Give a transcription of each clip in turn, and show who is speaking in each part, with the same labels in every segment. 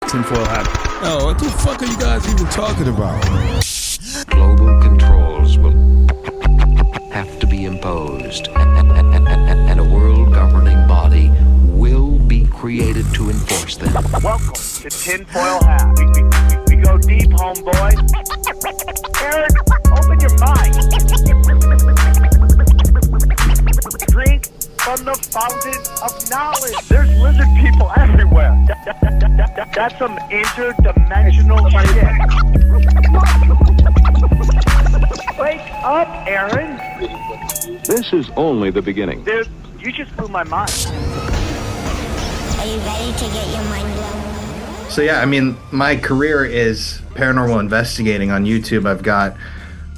Speaker 1: tinfoil hat. Oh, what the fuck are you guys even talking about?
Speaker 2: Global controls will have to be imposed, and a world governing body will be created to enforce them.
Speaker 3: Welcome to Tinfoil Hat. We go deep, homeboy. Aaron, open your mind. Drink from the fountain of knowledge. There's lizard people everywhere. That's some interdimensional shit. Wake up, Aaron.
Speaker 2: This is only the beginning.
Speaker 3: Dude, you just blew my mind.
Speaker 4: Are you ready to get your mind blown?
Speaker 5: So yeah, I mean, my career is paranormal investigating on YouTube. I've got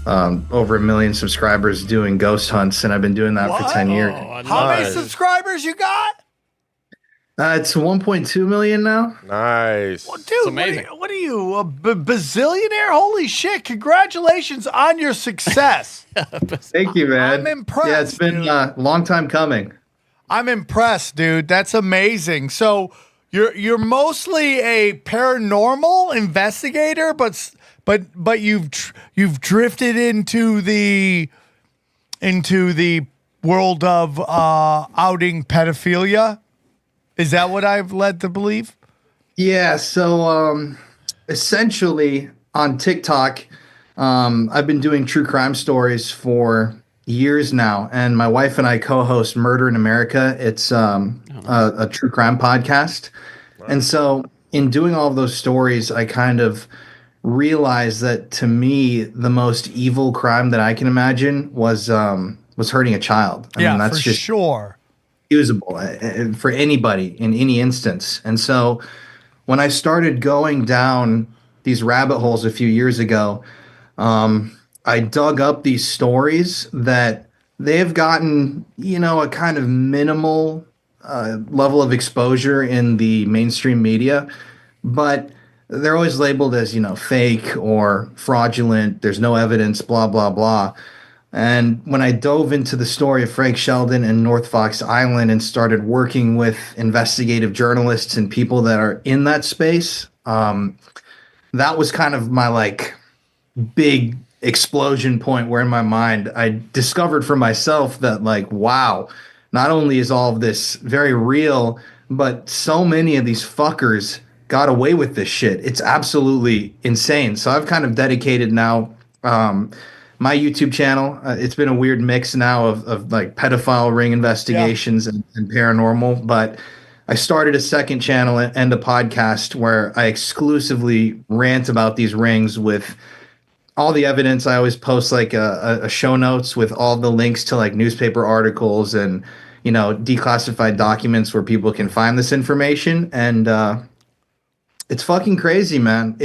Speaker 5: over 1 million subscribers doing ghost hunts, and I've been doing that for 10 years.
Speaker 6: How many subscribers you got?
Speaker 5: It's 1.2 million now.
Speaker 7: Nice.
Speaker 6: Well, dude,
Speaker 7: amazing.
Speaker 6: What are you, a bazillionaire? Holy shit. Congratulations on your success.
Speaker 5: Thank you, man.
Speaker 6: I'm impressed.
Speaker 5: Yeah, it's been a long time coming.
Speaker 6: I'm impressed, dude. That's amazing. So you're mostly a paranormal investigator, but you've drifted into the world of outing pedophilia. Is that what I've led to believe?
Speaker 5: Yeah. So essentially on TikTok, I've been doing true crime stories for years now, and my wife and I co-host Murder in America. It's a true crime podcast. Wow. And so in doing all of those stories, I kind of realized that to me, the most evil crime that I can imagine was hurting a child. I mean, that's
Speaker 6: for
Speaker 5: just
Speaker 6: sure.
Speaker 5: Usable for anybody in any instance. And so when I started going down these rabbit holes a few years ago, I dug up these stories that they've gotten, a kind of minimal level of exposure in the mainstream media, but they're always labeled as, fake or fraudulent. There's no evidence, blah, blah, blah. And when I dove into the story of Frank Sheldon and North Fox Island and started working with investigative journalists and people that are in that space, that was kind of my big explosion point where in my mind I discovered for myself that wow, not only is all of this very real, but so many of these fuckers got away with this shit. It's absolutely insane. So I've kind of dedicated now my YouTube channel. It's been a weird mix now of pedophile ring investigations and paranormal, but I started a second channel and a podcast where I exclusively rant about these rings with all the evidence. I always post a show notes with all the links to newspaper articles and, declassified documents where people can find this information. And it's fucking crazy, man.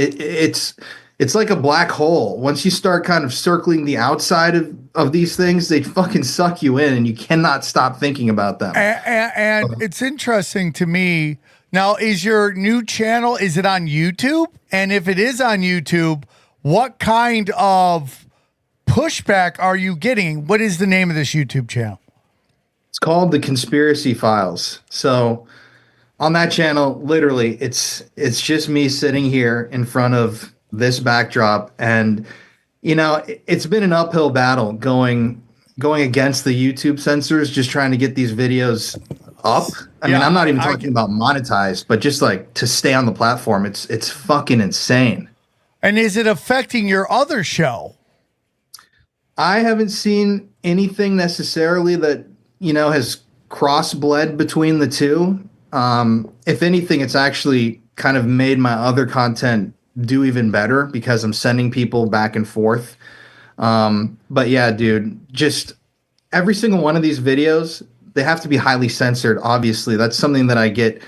Speaker 5: It's like a black hole. Once you start kind of circling the outside of these things, they fucking suck you in and you cannot stop thinking about them.
Speaker 6: And it's interesting to me. Now, is your new channel, is it on YouTube? And if it is on YouTube, what kind of pushback are you getting? What is the name of this YouTube channel?
Speaker 5: It's called The Conspiracy Files. So on that channel, literally, it's just me sitting here in front of this backdrop, and it's been an uphill battle going against the YouTube censors, just trying to get these videos up. I mean, I'm not even talking about monetized, but just to stay on the platform. It's fucking insane.
Speaker 6: And is it affecting your other show?
Speaker 5: I haven't seen anything necessarily that has cross-bled between the two. If anything, it's actually kind of made my other content do even better because I'm sending people back and forth. But yeah, dude, just every single one of these videos, they have to be highly censored. Obviously, that's something that I get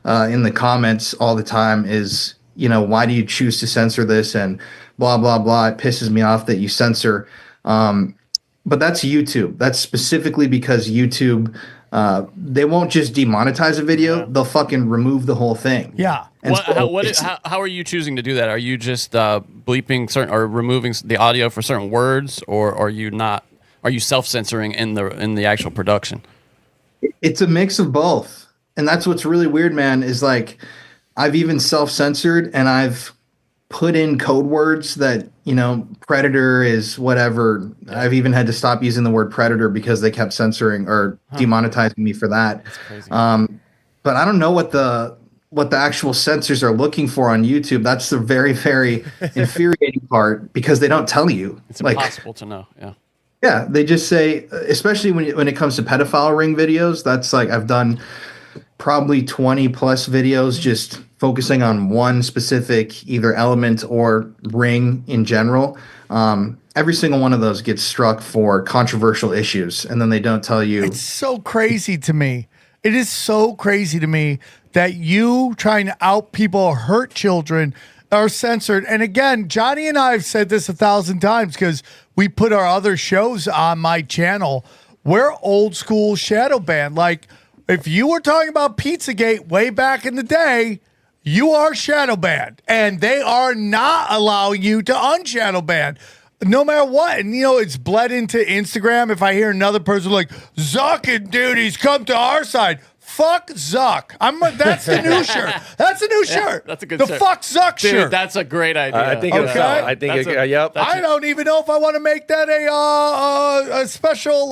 Speaker 5: in the comments all the time is, why do you choose to censor this and blah, blah, blah. It pisses me off that you censor. But that's YouTube. That's specifically because YouTube, they won't just demonetize a video. They'll fucking remove the whole thing.
Speaker 6: Yeah.
Speaker 7: How are you choosing to do that? Are you just bleeping certain or removing the audio for certain words, or are you not? Are you self-censoring in the actual production?
Speaker 5: It's a mix of both, and that's what's really weird, man. Is I've even self-censored, and I've put in code words that, predator is whatever. I've even had to stop using the word predator because they kept censoring or demonetizing me for that.
Speaker 7: That's crazy.
Speaker 5: But I don't know what the actual censors are looking for on YouTube. That's the very, very infuriating part, because they don't tell you.
Speaker 7: It's impossible to know. Yeah.
Speaker 5: Yeah, they just say, especially when it comes to pedophile ring videos, that's like, I've done probably 20 plus videos just focusing on one specific either element or ring in general. Every single one of those gets struck for controversial issues, and then they don't tell you.
Speaker 6: It's so crazy to me. It is so crazy to me that you trying to out people or hurt children are censored. And again, Johnny and I have said this 1,000 times because we put our other shows on my channel. We're old school shadow banned. Like, if you were talking about Pizzagate way back in the day, you are shadow banned, and they are not allowing you to unshadow ban no matter what. And, it's bled into Instagram. If I hear another person like, Zuck and duties come to our side. Fuck Zuck. That's the new shirt. That's the new shirt.
Speaker 7: That's a good
Speaker 6: the
Speaker 7: shirt.
Speaker 6: Fuck Zuck
Speaker 7: Dude,
Speaker 6: shirt.
Speaker 7: that's a great idea.
Speaker 8: I think it's I think yep.
Speaker 6: I don't even know if I want to make that a special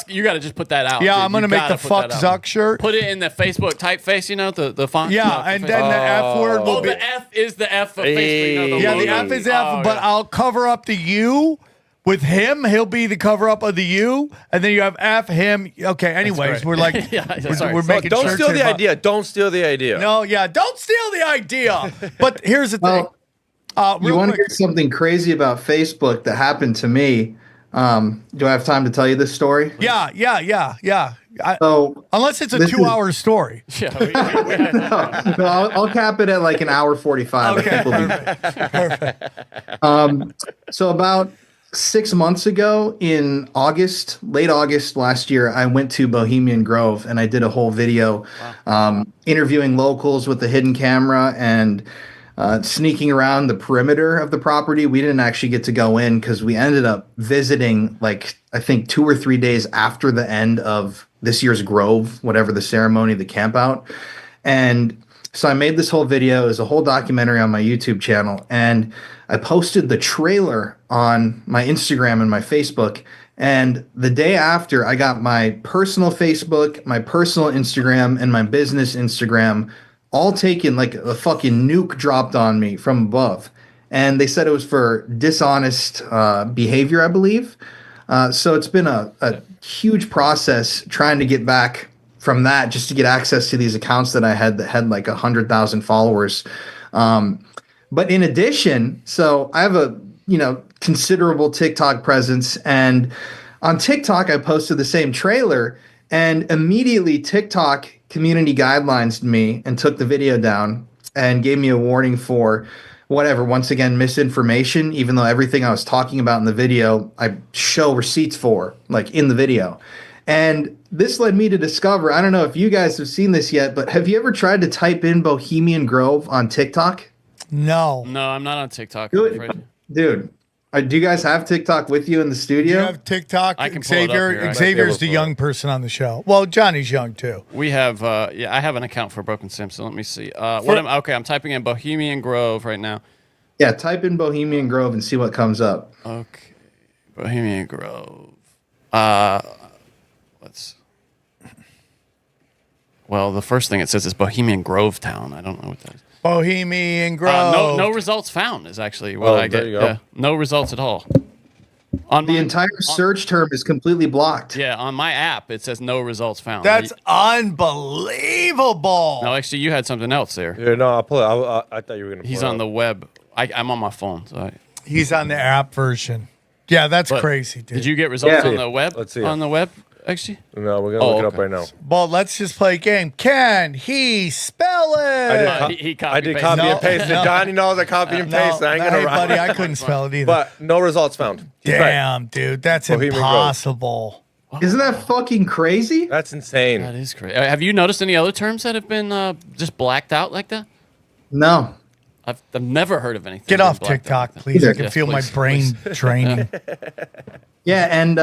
Speaker 7: you got to just put that out.
Speaker 6: Yeah,
Speaker 7: dude.
Speaker 6: I'm gonna make the Fuck Zuck shirt.
Speaker 7: Put it in the Facebook typeface. The font.
Speaker 6: Yeah, and then the F word will be.
Speaker 7: The F is the F of Facebook.
Speaker 6: The F is F, but I'll cover up the U. With him, he'll be the cover up of the U, and then you have F, him. Okay, anyways, we're like, we're making
Speaker 8: Don't
Speaker 6: shirts
Speaker 8: steal the
Speaker 6: about-
Speaker 8: idea. Don't steal the idea.
Speaker 6: No, yeah, don't steal the idea. But here's the thing.
Speaker 5: You want to hear something crazy about Facebook that happened to me? Do I have time to tell you this story?
Speaker 6: Yeah.
Speaker 5: So
Speaker 6: unless it's a 2-hour story.
Speaker 7: Yeah,
Speaker 5: no, I'll cap it at like an hour 45.
Speaker 6: Okay,
Speaker 5: I think we'll be so about 6 months ago in late August last year, I went to Bohemian Grove and I did a whole video interviewing locals with the hidden camera and sneaking around the perimeter of the property. We didn't actually get to go in because we ended up visiting I think 2 or 3 days after the end of this year's Grove, whatever the ceremony, the camp out. And so I made this whole video. It was a whole documentary on my YouTube channel. And I posted the trailer on my Instagram and my Facebook. And the day after, I got my personal Facebook, my personal Instagram, and my business Instagram all taken, like a fucking nuke dropped on me from above. And they said it was for dishonest behavior, I believe. So it's been a huge process trying to get back from that, just to get access to these accounts that I had that had like 100,000 followers. But in addition, so I have a considerable TikTok presence, and on TikTok I posted the same trailer, and immediately TikTok community guidelines me and took the video down and gave me a warning for whatever, once again, misinformation, even though everything I was talking about in the video I show receipts for, like in the video. And this led me to discover, I don't know if you guys have seen this yet, but have you ever tried to type in Bohemian Grove on TikTok?
Speaker 6: No,
Speaker 7: I'm not on TikTok.
Speaker 5: Dude, do you guys have TikTok with you in the studio?
Speaker 6: You have TikTok.
Speaker 7: I can pull it up here.
Speaker 6: Xavier's the young person on the show. Well, Johnny's young too.
Speaker 7: We have, I have an account for Broken Simpson. Let me see. I'm typing in Bohemian Grove right now.
Speaker 5: Yeah, type in Bohemian Grove and see what comes up.
Speaker 7: Okay, Bohemian Grove. Well, the first thing it says is Bohemian Grove Town. I don't know what that is.
Speaker 6: Bohemian Grove.
Speaker 7: No results found is actually what I get.
Speaker 8: There you go.
Speaker 7: Yeah, no results at all. On
Speaker 5: The entire search term is completely blocked.
Speaker 7: Yeah, on my app it says no results found.
Speaker 6: That's unbelievable.
Speaker 7: No, actually, you had something else there.
Speaker 8: Yeah, no, I'll pull it. I thought you were gonna.
Speaker 7: He's on the web. I'm on my phone. So
Speaker 6: He's on the app version. Yeah, that's crazy, dude.
Speaker 7: did you get results
Speaker 5: Yeah.
Speaker 7: on the web?
Speaker 8: Let's see it.
Speaker 7: On the web, actually.
Speaker 8: No, we're gonna look it up
Speaker 7: okay.
Speaker 8: right now.
Speaker 6: Well, let's just play a game. Can he spell it?
Speaker 7: He
Speaker 8: I did
Speaker 7: copy-pasted.
Speaker 8: copy
Speaker 6: No,
Speaker 8: and paste it.
Speaker 6: no.
Speaker 8: Johnny knows I copy and paste. I ain't gonna
Speaker 6: hey,
Speaker 8: write.
Speaker 6: buddy, I couldn't spell it either.
Speaker 8: But no results found. He's right.
Speaker 6: Damn, dude, that's
Speaker 8: Bohemian Grove.
Speaker 6: impossible.
Speaker 5: Isn't that fucking crazy?
Speaker 8: That's insane.
Speaker 7: That is crazy. Have you noticed any other terms that have been just blacked out like that?
Speaker 5: No.
Speaker 7: I've never heard of anything.
Speaker 6: Get
Speaker 7: being
Speaker 6: off
Speaker 7: blacked out
Speaker 6: TikTok,
Speaker 7: like that.
Speaker 6: please. I
Speaker 5: Yes,
Speaker 6: can feel
Speaker 7: please,
Speaker 6: my brain draining.
Speaker 5: Yeah, and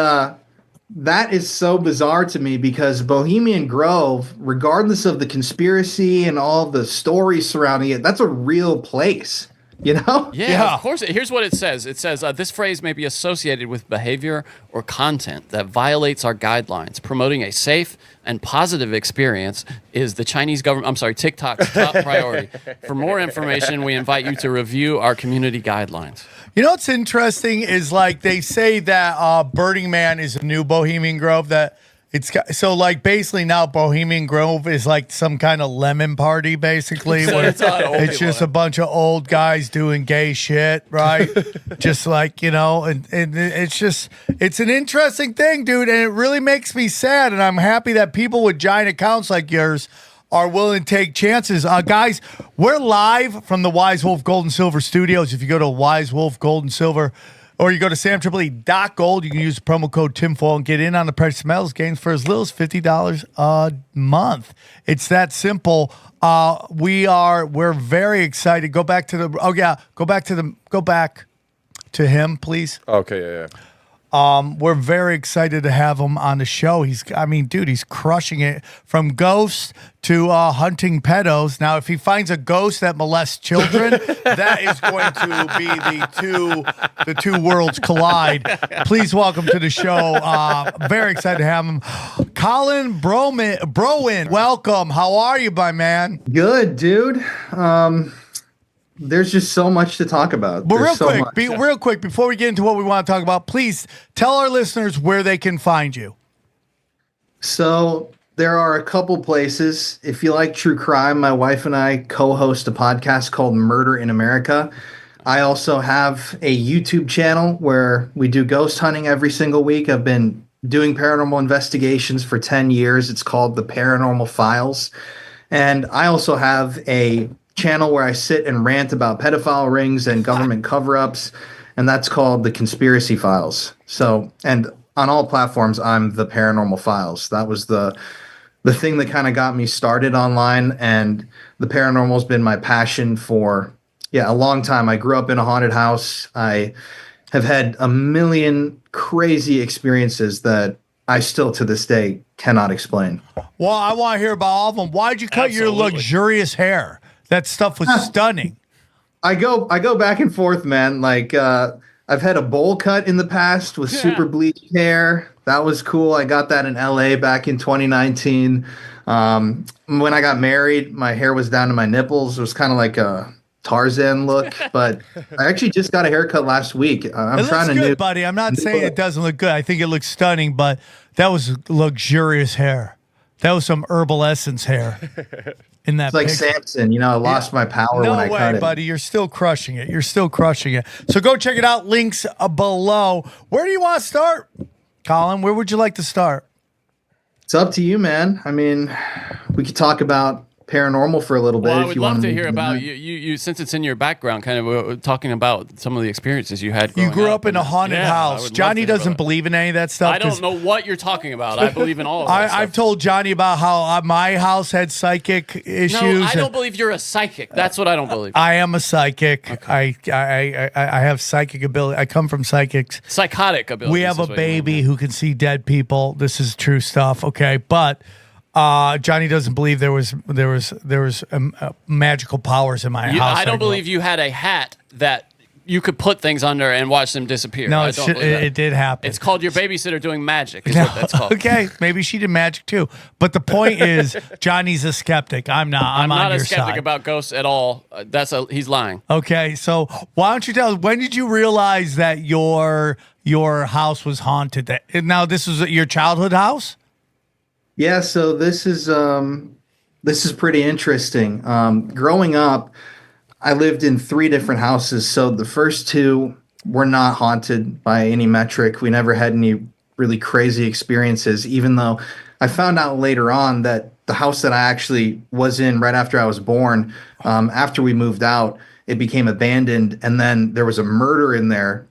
Speaker 5: that is so bizarre to me because Bohemian Grove, regardless of the conspiracy and all the stories surrounding it, that's a real place, you know?
Speaker 7: Yeah, of course. Here's what it says. It says, this phrase may be associated with behavior or content that violates our guidelines. Promoting a safe and positive experience is the Chinese government, TikTok's top priority. For more information, we invite you to review our community guidelines.
Speaker 6: You know what's interesting is like they say that Burning Man is a new Bohemian Grove that so like basically now Bohemian Grove is like some kind of lemon party basically
Speaker 7: So
Speaker 6: where
Speaker 7: it's
Speaker 6: just a bunch of old guys doing gay shit, right? Just like, you know, and it's an interesting thing, dude, and it really makes me sad, and I'm happy that people with giant accounts like yours are willing to take chances. Guys, we're live from the Wise Wolf Gold and Silver Studios. If you go to Wise Wolf Gold and Silver, or you go to SamTripoli.gold, you can use the promo code TIMFOIL and get in on the precious metals gains for as little as $50 a month. It's that simple. We're very excited. Go back to him, please.
Speaker 8: Okay, yeah.
Speaker 6: We're very excited to have him on the show. He's crushing it from ghosts to hunting pedos. Now, if he finds a ghost that molests children, that is going to be the two worlds collide. Please welcome to the show. Very excited to have him, Colin Browen. Welcome. How are you, my man?
Speaker 5: Good, dude. There's just so much to talk about.
Speaker 6: But
Speaker 5: There's
Speaker 6: real quick, before we get into what we want to talk about, please tell our listeners where they can find you.
Speaker 5: So there are a couple places. If you like true crime, my wife and I co-host a podcast called Murder in America. I also have a YouTube channel where we do ghost hunting every single week. I've been doing paranormal investigations for 10 years. It's called The Paranormal Files. And I also have a channel where I sit and rant about pedophile rings and government cover-ups, and that's called The Conspiracy Files. So, and on all platforms, I'm The Paranormal Files. That was the thing that kind of got me started online, and the paranormal's been my passion for a long time. I grew up in a haunted house. I have had a million crazy experiences that I still to this day cannot explain.
Speaker 6: Well, I want to hear about all of them. Why'd you cut your luxurious hair? That stuff was stunning.
Speaker 5: I go back and forth, man. Like I've had a bowl cut in the past with super bleached hair. That was cool. I got that in LA back in 2019. When I got married, my hair was down to my nipples. It was kind of like a Tarzan look, but I actually just got a haircut last week. I'm trying to
Speaker 6: good, buddy. I'm not saying it doesn't look good. I think it looks stunning, but that was luxurious hair. That was some herbal essence hair. In that
Speaker 5: it's like
Speaker 6: picture.
Speaker 5: Samson, I lost my power when I cut it.
Speaker 6: No way, buddy. You're still crushing it. So go check it out. Links below. Where do you want to start, Colin? Where would you like to start?
Speaker 5: It's up to you, man. I mean, we could talk about paranormal for a little bit.
Speaker 7: Well, I
Speaker 5: if
Speaker 7: would
Speaker 5: you
Speaker 7: love
Speaker 5: want
Speaker 7: to hear about you since it's in your background, kind of talking about some of the experiences you had.
Speaker 6: You grew up in a haunted house. Johnny doesn't believe in any of that stuff.
Speaker 7: I don't know what you're talking about. I believe in all of that
Speaker 6: I've told Johnny about how my house had psychic issues.
Speaker 7: No, I don't believe you're a psychic. That's what I don't believe.
Speaker 6: I am a psychic. Okay. I have psychic ability. I come from psychics.
Speaker 7: Psychotic ability.
Speaker 6: We have a baby who can see dead people. This is true stuff. Okay, but Johnny doesn't believe there was magical powers in my house.
Speaker 7: I don't believe you had a hat that you could put things under and watch them disappear.
Speaker 6: No, it did happen.
Speaker 7: It's called your babysitter doing magic. Is what that's called.
Speaker 6: Okay, maybe she did magic too. But the point is, Johnny's a skeptic. I'm not. I'm
Speaker 7: not
Speaker 6: on
Speaker 7: a
Speaker 6: your
Speaker 7: skeptic
Speaker 6: side.
Speaker 7: about ghosts at all. He's lying.
Speaker 6: Okay, so why don't you tell us, when did you realize that your house was haunted? Now this was your childhood house?
Speaker 5: Yeah, so this is pretty interesting. Growing up, I lived in 3 different houses. So the first 2 were not haunted by any metric. We never had any really crazy experiences, even though I found out later on that the house that I actually was in right after I was born, after we moved out, it became abandoned. And then there was a murder in there.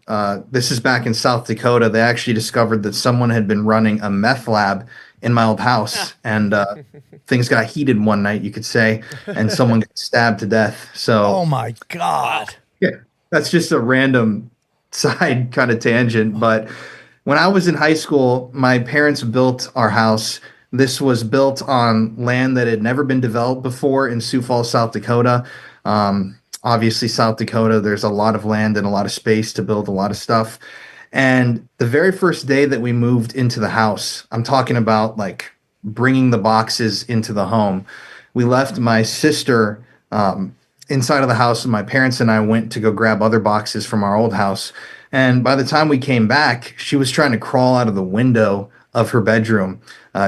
Speaker 5: This is back in South Dakota. They actually discovered that someone had been running a meth lab in my old house, and things got heated one night, you could say, and someone got stabbed to death. So,
Speaker 6: oh my God.
Speaker 5: Yeah, that's just a random side kind of tangent. But when I was in high school, my parents built our house. This was built on land that had never been developed before in Sioux Falls, South Dakota. Obviously, South Dakota, there's a lot of land and a lot of space to build a lot of stuff. And the very first day that we moved into the house, I'm talking about like bringing the boxes into the home. We left my sister inside of the house, and my parents and I went to go grab other boxes from our old house. And by the time we came back, she was trying to crawl out of the window of her bedroom.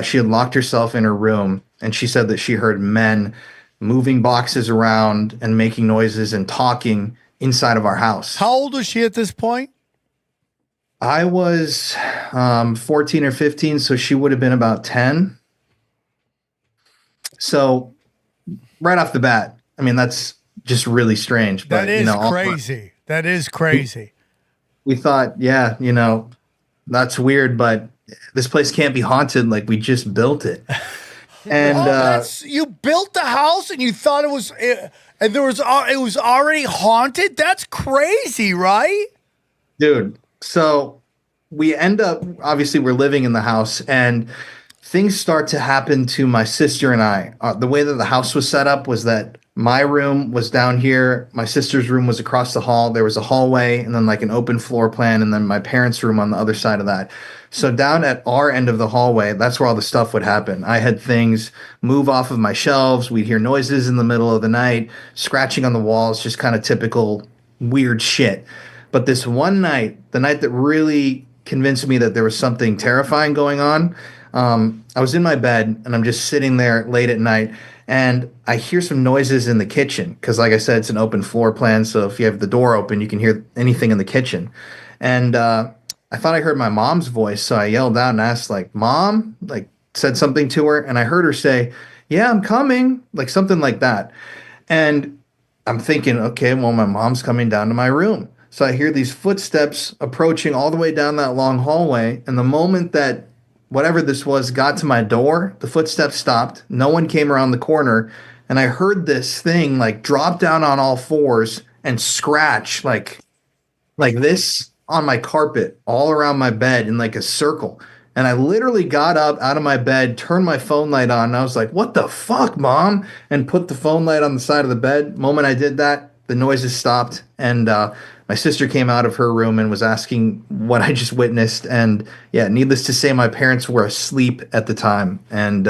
Speaker 5: She had locked herself in her room, and she said that she heard men moving boxes around and making noises and talking inside of our house.
Speaker 6: How old was she at this point?
Speaker 5: I was 14 or 15, so she would have been about 10. So right off the bat, I mean, that's just really strange. But,
Speaker 6: That is crazy. That is crazy.
Speaker 5: We thought, yeah, you know, that's weird, but this place can't be haunted. Like, we just built it. And
Speaker 6: you built the house and you thought it was, and there was, it was already haunted. That's crazy, right?
Speaker 5: dude, so we end up, obviously, we're living in the house, and things start to happen to my sister and I. The way that the house was set up was that my room was down here, my sister's room was across the hall, there was a hallway, and then like an open floor plan, and then my parents' room on the other side of that. So down at our end of the hallway, that's where all the stuff would happen. I had things move off of my shelves, we'd hear noises in the middle of the night, scratching on the walls, just kind of typical weird shit. But this one night, the night that really convinced me that there was something terrifying going on, I was in my bed and I'm just sitting there late at night, and I hear some noises in the kitchen because, like I said, it's an open floor plan. So if you have the door open, you can hear anything in the kitchen. And I thought I heard my mom's voice, so I yelled out and asked, like, "Mom?" Like, said something to her, and I heard her say, "Yeah, I'm coming," like something like that. And I'm thinking, okay, well, my mom's coming down to my room. So I hear these footsteps approaching all the way down that long hallway, and the moment that whatever this was got to my door, the footsteps stopped. No one came around the corner, and I heard this thing like drop down on all fours and scratch like this on my carpet all around my bed in like a circle. And I literally got up out of my bed, turned my phone light on, and I was like, "What the fuck, Mom?" And put the phone light on the side of the bed. The moment I did that, the noises stopped, and my sister came out of her room and was asking what I just witnessed. And yeah, needless to say, my parents were asleep at the time. And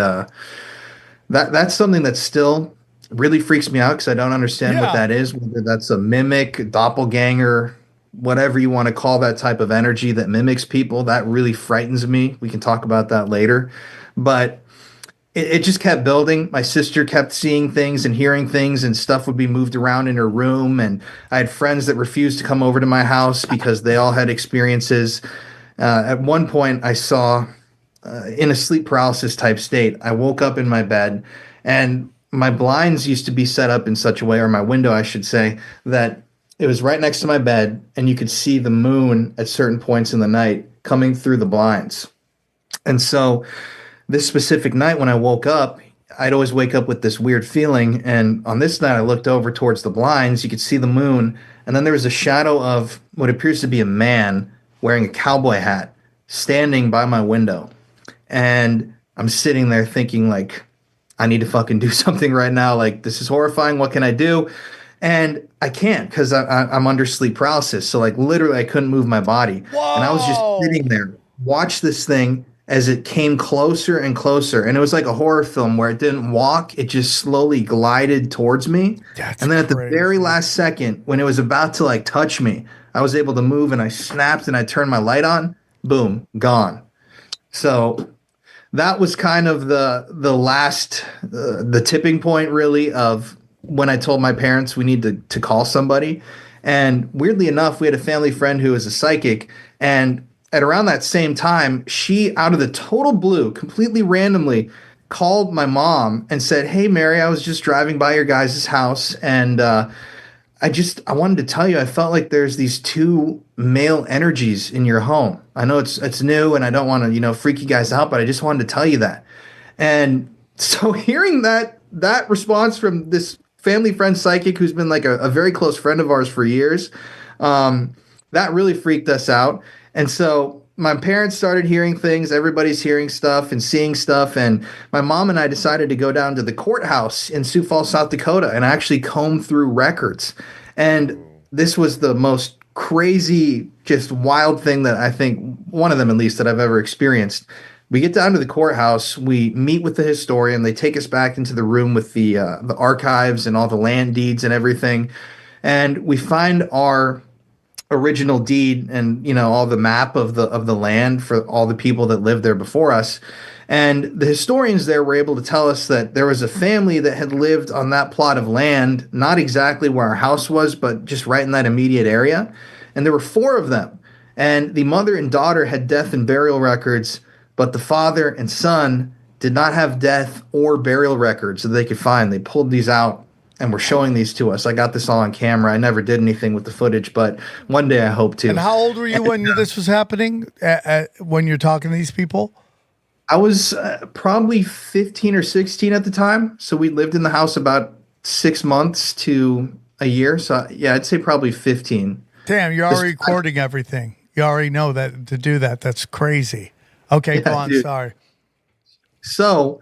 Speaker 5: that's something that still really freaks me out because I don't understand what that is, whether that's a mimic, doppelganger, whatever you want to call that type of energy that mimics people. That really frightens me. We can talk about that later. But it just kept building. My sister kept seeing things and hearing things, and stuff would be moved around in her room. And I had friends that refused to come over to my house because they all had experiences. At one point, I saw, in a sleep paralysis type state, I woke up in my bed, and my blinds used to be set up in such a way, or my window, I should say, that it was right next to my bed, and you could see the moon at certain points in the night coming through the blinds. And so this specific night when I woke up, I'd always wake up with this weird feeling. And on this night, I looked over towards the blinds. You could see the moon. And then there was a shadow of what appears to be a man wearing a cowboy hat standing by my window. And I'm sitting there thinking, like, I need to fucking do something right now. Like, this is horrifying. What can I do? And I can't because I'm under sleep paralysis. So, like, literally, I couldn't move my body.
Speaker 6: Whoa.
Speaker 5: And I was just sitting there, watch this thing as it came closer and closer. And it was like a horror film where it didn't walk. It just slowly glided towards me.
Speaker 6: That's
Speaker 5: and then at the
Speaker 6: crazy.
Speaker 5: very last second, when it was about to like touch me, I was able to move, and I snapped and I turned my light on. Boom, gone. So that was kind of the last, the tipping point really of when I told my parents we need to call somebody. And weirdly enough, we had a family friend who was a psychic, and at around that same time, she, out of the total blue, completely randomly, called my mom and said, "Hey, Mary, I was just driving by your guys' house, and I wanted to tell you, I felt like there's these two male energies in your home. I know it's new, and I don't want to, freak you guys out, but I just wanted to tell you that." And so hearing that response from this family friend psychic who's been like a very close friend of ours for years, that really freaked us out. And so my parents started hearing things. Everybody's hearing stuff and seeing stuff. And my mom and I decided to go down to the courthouse in Sioux Falls, South Dakota, and actually comb through records. And this was the most crazy, just wild thing that I think, one of them at least, that I've ever experienced. We get down to the courthouse. We meet with the historian. They take us back into the room with the archives and all the land deeds and everything. And we find our original deed and all the map of the land for all the people that lived there before us. And the historians there were able to tell us that there was a family that had lived on that plot of land, not exactly where our house was, but just right in that immediate area. And there were 4 of them. And the mother and daughter had death and burial records, but the father and son did not have death or burial records that they could find. They pulled these out and were showing these to us. I got this all on camera. I never did anything with the footage, but one day I hope to.
Speaker 6: And how old were you when this was happening, when you're talking to these people?
Speaker 5: I was probably 15 or 16 at the time. So we lived in the house about 6 months to a year. So yeah, I'd say probably 15.
Speaker 6: Damn, you're already recording everything. You already know that to do that. That's crazy. Okay, go on.
Speaker 5: Dude.
Speaker 6: Sorry.
Speaker 5: So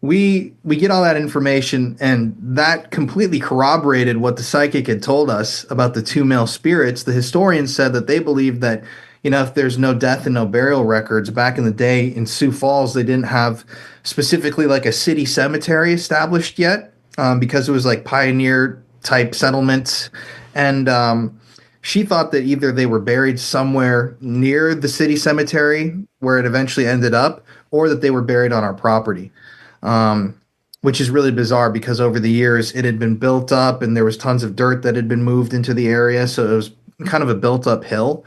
Speaker 5: we get all that information, and that completely corroborated what the psychic had told us about the 2 male spirits. The historian said that they believed that, if there's no death and no burial records, back in the day in Sioux Falls, they didn't have specifically like a city cemetery established yet, because it was like pioneer type settlements. And she thought that either they were buried somewhere near the city cemetery where it eventually ended up, or that they were buried on our property. Which is really bizarre because over the years it had been built up and there was tons of dirt that had been moved into the area. So it was kind of a built up hill.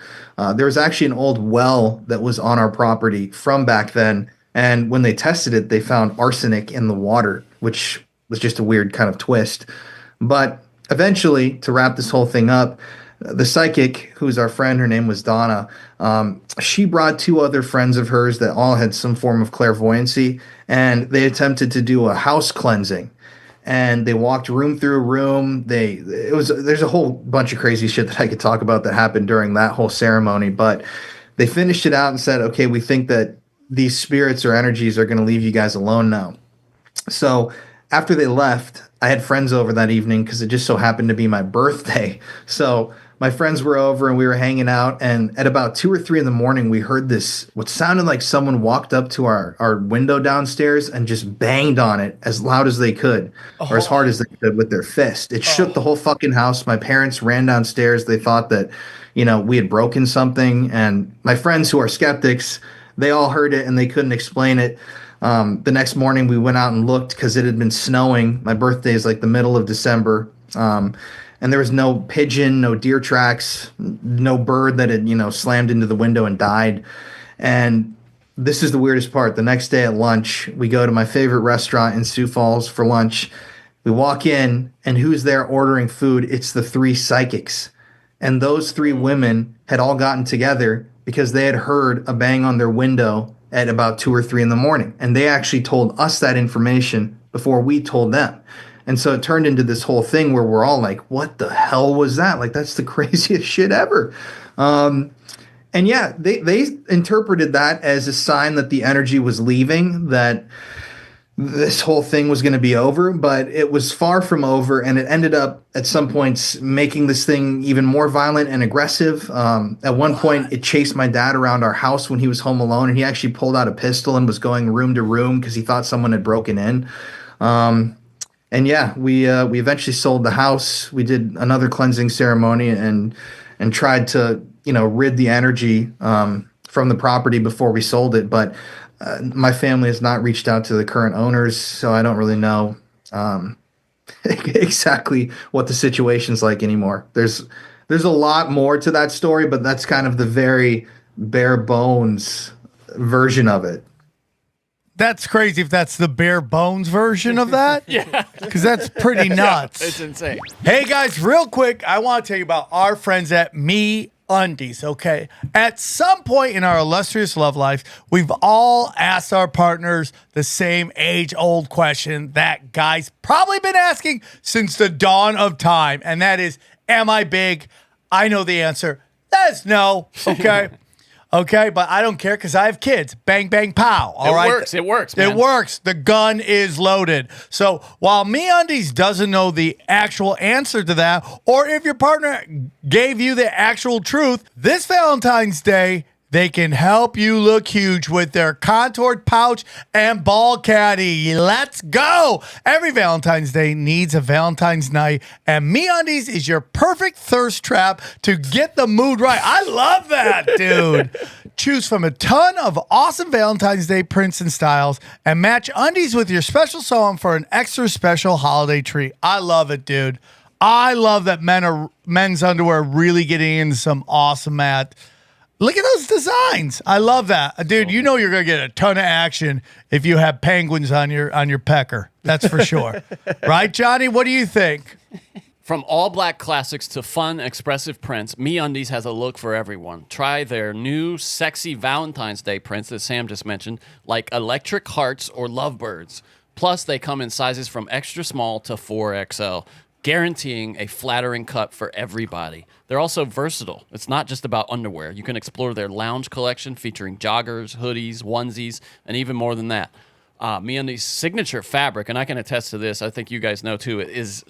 Speaker 5: There was actually an old well that was on our property from back then. And when they tested it, they found arsenic in the water, which was just a weird kind of twist. But eventually, to wrap this whole thing up, the psychic, who's our friend, her name was Donna, she brought 2 other friends of hers that all had some form of clairvoyancy, and they attempted to do a house cleansing. And they walked room through room. There's a whole bunch of crazy shit that I could talk about that happened during that whole ceremony, but they finished it out and said, okay, we think that these spirits or energies are going to leave you guys alone now. So after they left, I had friends over that evening because it just so happened to be my birthday. So my friends were over and we were hanging out. And at about 2 or 3 in the morning, we heard this, what sounded like someone walked up to our window downstairs and just banged on it as loud as they could, or as hard as they could with their fist. It shook the whole fucking house. My parents ran downstairs. They thought that, we had broken something. And my friends who are skeptics, they all heard it and they couldn't explain it. The next morning we went out and looked because it had been snowing. My birthday is like the middle of December. And there was no pigeon, no deer tracks, no bird that had, slammed into the window and died. And this is the weirdest part. The next day at lunch, we go to my favorite restaurant in Sioux Falls for lunch. We walk in, and who's there ordering food? It's the 3 psychics. And those 3 women had all gotten together because they had heard a bang on their window at about 2 or 3 in the morning. And they actually told us that information before we told them. And so it turned into this whole thing where we're all like, what the hell was that? Like, that's the craziest shit ever. And yeah, they interpreted that as a sign that the energy was leaving, that this whole thing was going to be over, but it was far from over. And it ended up at some points making this thing even more violent and aggressive. At one point, it chased my dad around our house when he was home alone. And he actually pulled out a pistol and was going room to room because he thought someone had broken in. And yeah, we eventually sold the house. We did another cleansing ceremony and tried to, rid the energy from the property before we sold it. But my family has not reached out to the current owners, so I don't really know exactly what the situation's like anymore. There's a lot more to that story, but that's kind of the very bare bones version of it.
Speaker 6: That's crazy if that's the bare bones version of that.
Speaker 7: Yeah.
Speaker 6: Because that's pretty nuts.
Speaker 7: It's insane.
Speaker 6: Hey, guys, real quick, I want to tell you about our friends at Me Undies, okay? At some point in our illustrious love life, we've all asked our partners the same age-old question that guys probably been asking since the dawn of time, and that is, am I big? I know the answer. That is no, okay? Okay, but I don't care because I have kids. Bang, bang, pow. All right,
Speaker 7: It works, man.
Speaker 6: It works. The gun is loaded. So while MeUndies doesn't know the actual answer to that, or if your partner gave you the actual truth, this Valentine's Day, they can help you look huge with their contoured pouch and ball caddy. Let's go. Every Valentine's Day needs a Valentine's night, and MeUndies is your perfect thirst trap to get the mood right. I love that, dude. Choose from a ton of awesome Valentine's Day prints and styles, and match undies with your special song for an extra special holiday treat. I love it, dude. I love that men's underwear are really getting into some awesome Look at those designs. I love that. Dude, you know you're going to get a ton of action if you have penguins on your pecker. That's for sure. Right, Johnny? What do you think?
Speaker 7: From all black classics to fun, expressive prints, MeUndies has a look for everyone. Try their new sexy Valentine's Day prints that Sam just mentioned, like electric hearts or lovebirds. Plus, they come in sizes from extra small to 4XL, guaranteeing a flattering cut for everybody. They're also versatile. It's not just about underwear. You can explore their lounge collection featuring joggers, hoodies, onesies, and even more than that. MeUndies' signature fabric, and I can attest to this, I think you guys know too, it is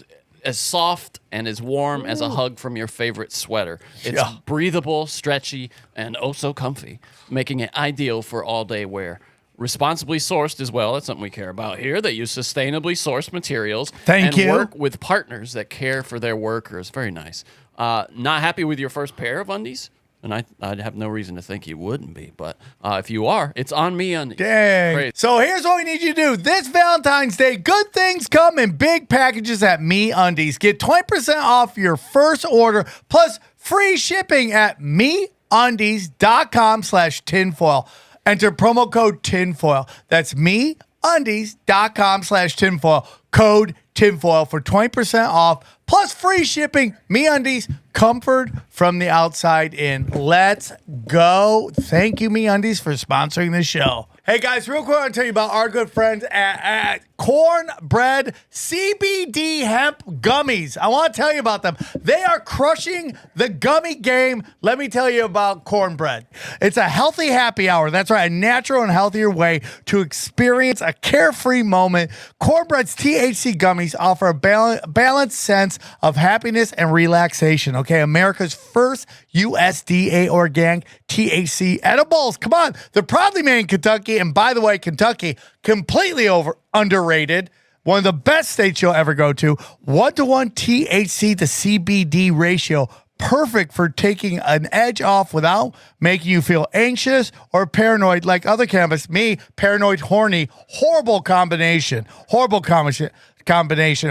Speaker 7: as soft and as warm as a hug from your favorite sweater. It's breathable, stretchy, and oh so comfy, making it ideal for all-day wear. Responsibly sourced as well. That's something we care about here. They use sustainably sourced materials and work with partners that care for their workers. Very nice. Not happy with your first pair of undies? And I'd have no reason to think you wouldn't be. But if you are, it's on MeUndies.
Speaker 6: Dang.
Speaker 7: Great.
Speaker 6: So here's what we need you to do. This Valentine's Day, good things come in big packages at MeUndies. Get 20% off your first order plus free shipping at MeUndies.com/tinfoil. Enter promo code tinfoil. That's MeUndies.com/tinfoil. Code tinfoil for 20% off plus free shipping. MeUndies, comfort from the outside in. Let's go. Thank you, MeUndies, for sponsoring the show. Hey guys, real quick, I want to tell you about our good friends at Cornbread CBD Hemp Gummies. I want to tell you about them. They are crushing the gummy game. Let me tell you about Cornbread. It's a healthy happy hour. That's right, a natural and healthier way to experience a carefree moment. Cornbread's THC gummies offer a balanced sense of happiness and relaxation. Okay, America's first USDA organic THC edibles. Come on, they're proudly made in Kentucky. And by the way, Kentucky, completely underrated. One of the best states you'll ever go to. 1-to-1 THC to CBD ratio. Perfect for taking an edge off without making you feel anxious or paranoid like other cannabis. Me, paranoid, horny. Horrible combination.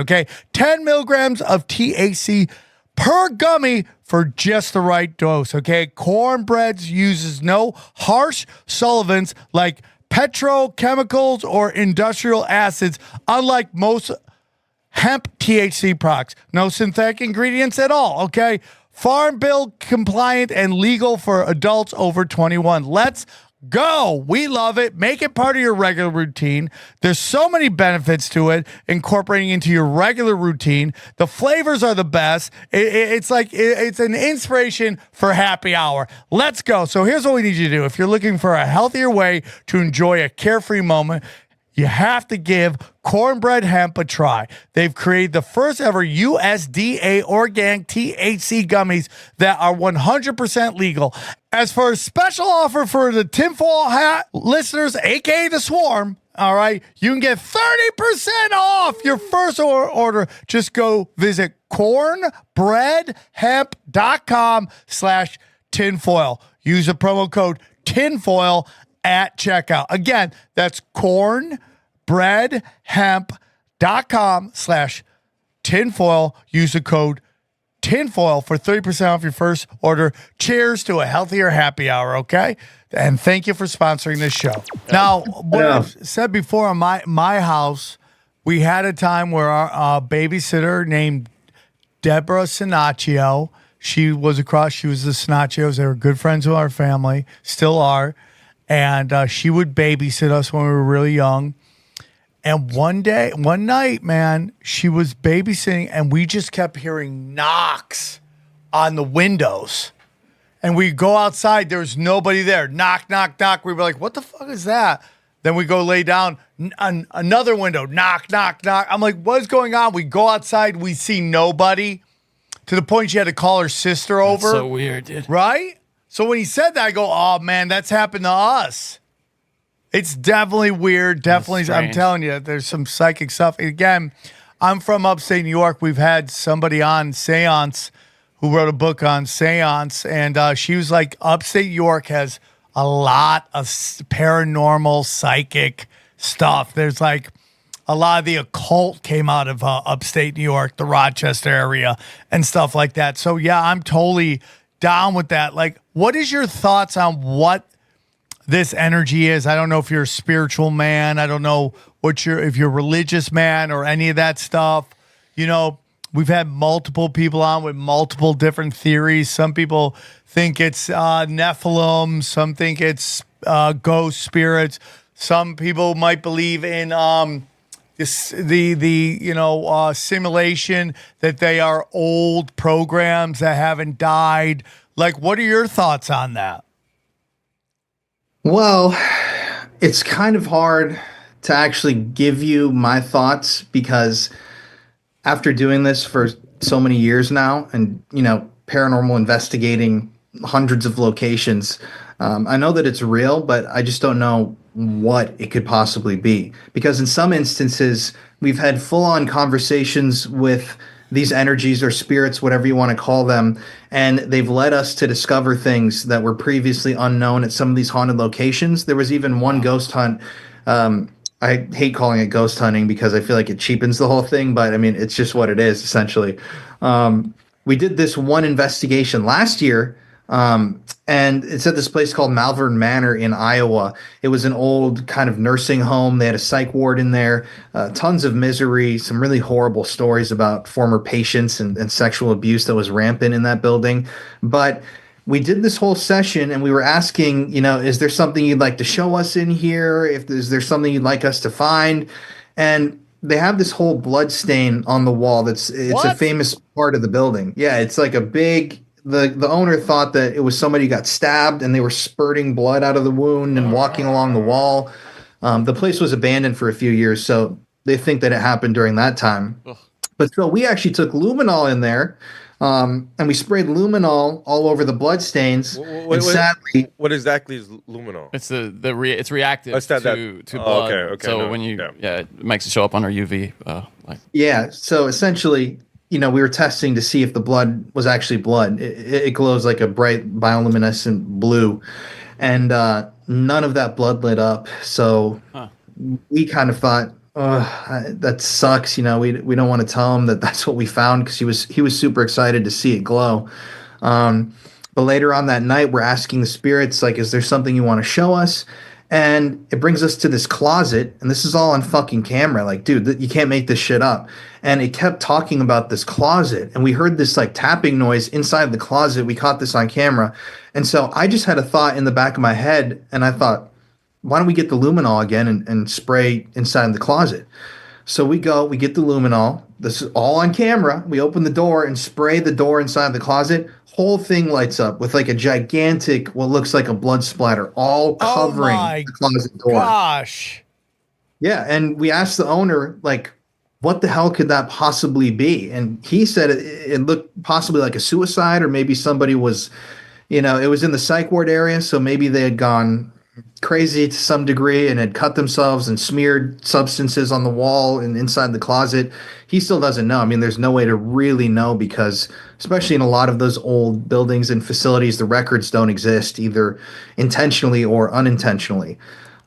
Speaker 6: Okay, 10 milligrams of THC per gummy for just the right dose, okay? Cornbread uses no harsh solvents like petrochemicals or industrial acids, unlike most hemp THC products. No synthetic ingredients at all, okay? Farm Bill compliant and legal for adults over 21. Let's go. We love it. Make it part of your regular routine. There's so many benefits to it, incorporating into your regular routine. The flavors are the best. It's an inspiration for happy hour. Let's go. So here's what we need you to do. If you're looking for a healthier way to enjoy a carefree moment, you have to give Cornbread Hemp a try. They've created the first ever USDA organic THC gummies that are 100% legal. As for a special offer for the tinfoil hat listeners, aka the Swarm, all right, you can get 30% off your first order. Just go visit cornbreadhemp.com/tinfoil. Use the promo code tinfoil at checkout. Again, that's cornbreadhemp.com/tinfoil. Use the code tinfoil for 30% off your first order. Cheers to a healthier happy hour, okay? And thank you for sponsoring this show. Now, what I've said before, on my house, we had a time where our babysitter named Deborah Sinaccio, she was the Sinaccios. They were good friends with our family, still are. And she would babysit us when we were really young. And one night, man, she was babysitting and we just kept hearing knocks on the windows. and we go outside. There's nobody there. Knock, knock, knock. We were like, what the fuck is that? Then we go lay down. Another window. Knock, knock, knock. I'm like, what's going on? We go outside. We see nobody. To the point she had to call her sister over.
Speaker 7: So weird, dude.
Speaker 6: Right? So when he said that, I go, oh, man, that's happened to us. It's definitely weird. Definitely. I'm telling you, there's some psychic stuff. Again, I'm from upstate New York. We've had somebody on Seance who wrote a book on Seance, and she was like, upstate New York has a lot of paranormal, psychic stuff. There's like a lot of the occult came out of upstate New York, the Rochester area, and stuff like that. So, yeah, I'm totally down with that. Like, what is your thoughts on what this energy is? I don't know if you're a spiritual man. I don't know if you're a religious man or any of that stuff. You know, we've had multiple people on with multiple different theories. Some people think it's Nephilim. Some think it's ghost spirits. Some people might believe in simulation, that they are old programs that haven't died. Like, what are your thoughts on that?
Speaker 5: Well, it's kind of hard to actually give you my thoughts because after doing this for so many years now and, paranormal investigating hundreds of locations, I know that it's real, but I just don't know what it could possibly be. Because in some instances, we've had full-on conversations with these energies or spirits, whatever you want to call them, and they've led us to discover things that were previously unknown at some of these haunted locations. There was even one ghost hunt. I hate calling it ghost hunting because I feel like it cheapens the whole thing, but I mean, it's just what it is, essentially. We did this one investigation last year, and it's at this place called Malvern Manor in Iowa. It was an old kind of nursing home. They had a psych ward in there, tons of misery, some really horrible stories about former patients and sexual abuse that was rampant in that building. But we did this whole session and we were asking, is there something you'd like to show us in here? Is there something you'd like us to find? And they have this whole blood stain on the wall. It's a famous part of the building. Yeah, it's like a big. The owner thought that it was somebody who got stabbed and they were spurting blood out of the wound and walking along the wall. The place was abandoned for a few years, so they think that it happened during that time. Ugh. But so we actually took luminol in there, and we sprayed luminol all over the blood stains. Sadly,
Speaker 8: what exactly is luminol?
Speaker 7: It's it's reactive to blood.
Speaker 8: Okay.
Speaker 7: So when it makes it show up under UV.
Speaker 5: So essentially, we were testing to see if the blood was actually blood. It glows like a bright bioluminescent blue, and none of that blood lit up. So we kind of thought, that sucks. We don't want to tell him that that's what we found because he was super excited to see it glow. But later on that night, we're asking the spirits, like, is there something you want to show us? And it brings us to this closet, and this is all on fucking camera. Like, dude, you can't make this shit up. And it kept talking about this closet, and we heard this like tapping noise inside the closet. We caught this on camera. And so I just had a thought in the back of my head, and I thought, why don't we get the luminol again and spray inside the closet? So we get the luminol. This is all on camera. We open the door and spray the door inside the closet. Whole thing lights up with like a gigantic, what looks like a blood splatter, all covering the closet door.
Speaker 6: Gosh.
Speaker 5: Yeah, and we asked the owner, like, what the hell could that possibly be? And he said it looked possibly like a suicide, or maybe somebody was, it was in the psych ward area, so maybe they had gone crazy to some degree and had cut themselves and smeared substances on the wall and inside the closet. He still doesn't know. I mean, there's no way to really know because especially in a lot of those old buildings and facilities, the records don't exist either intentionally or unintentionally.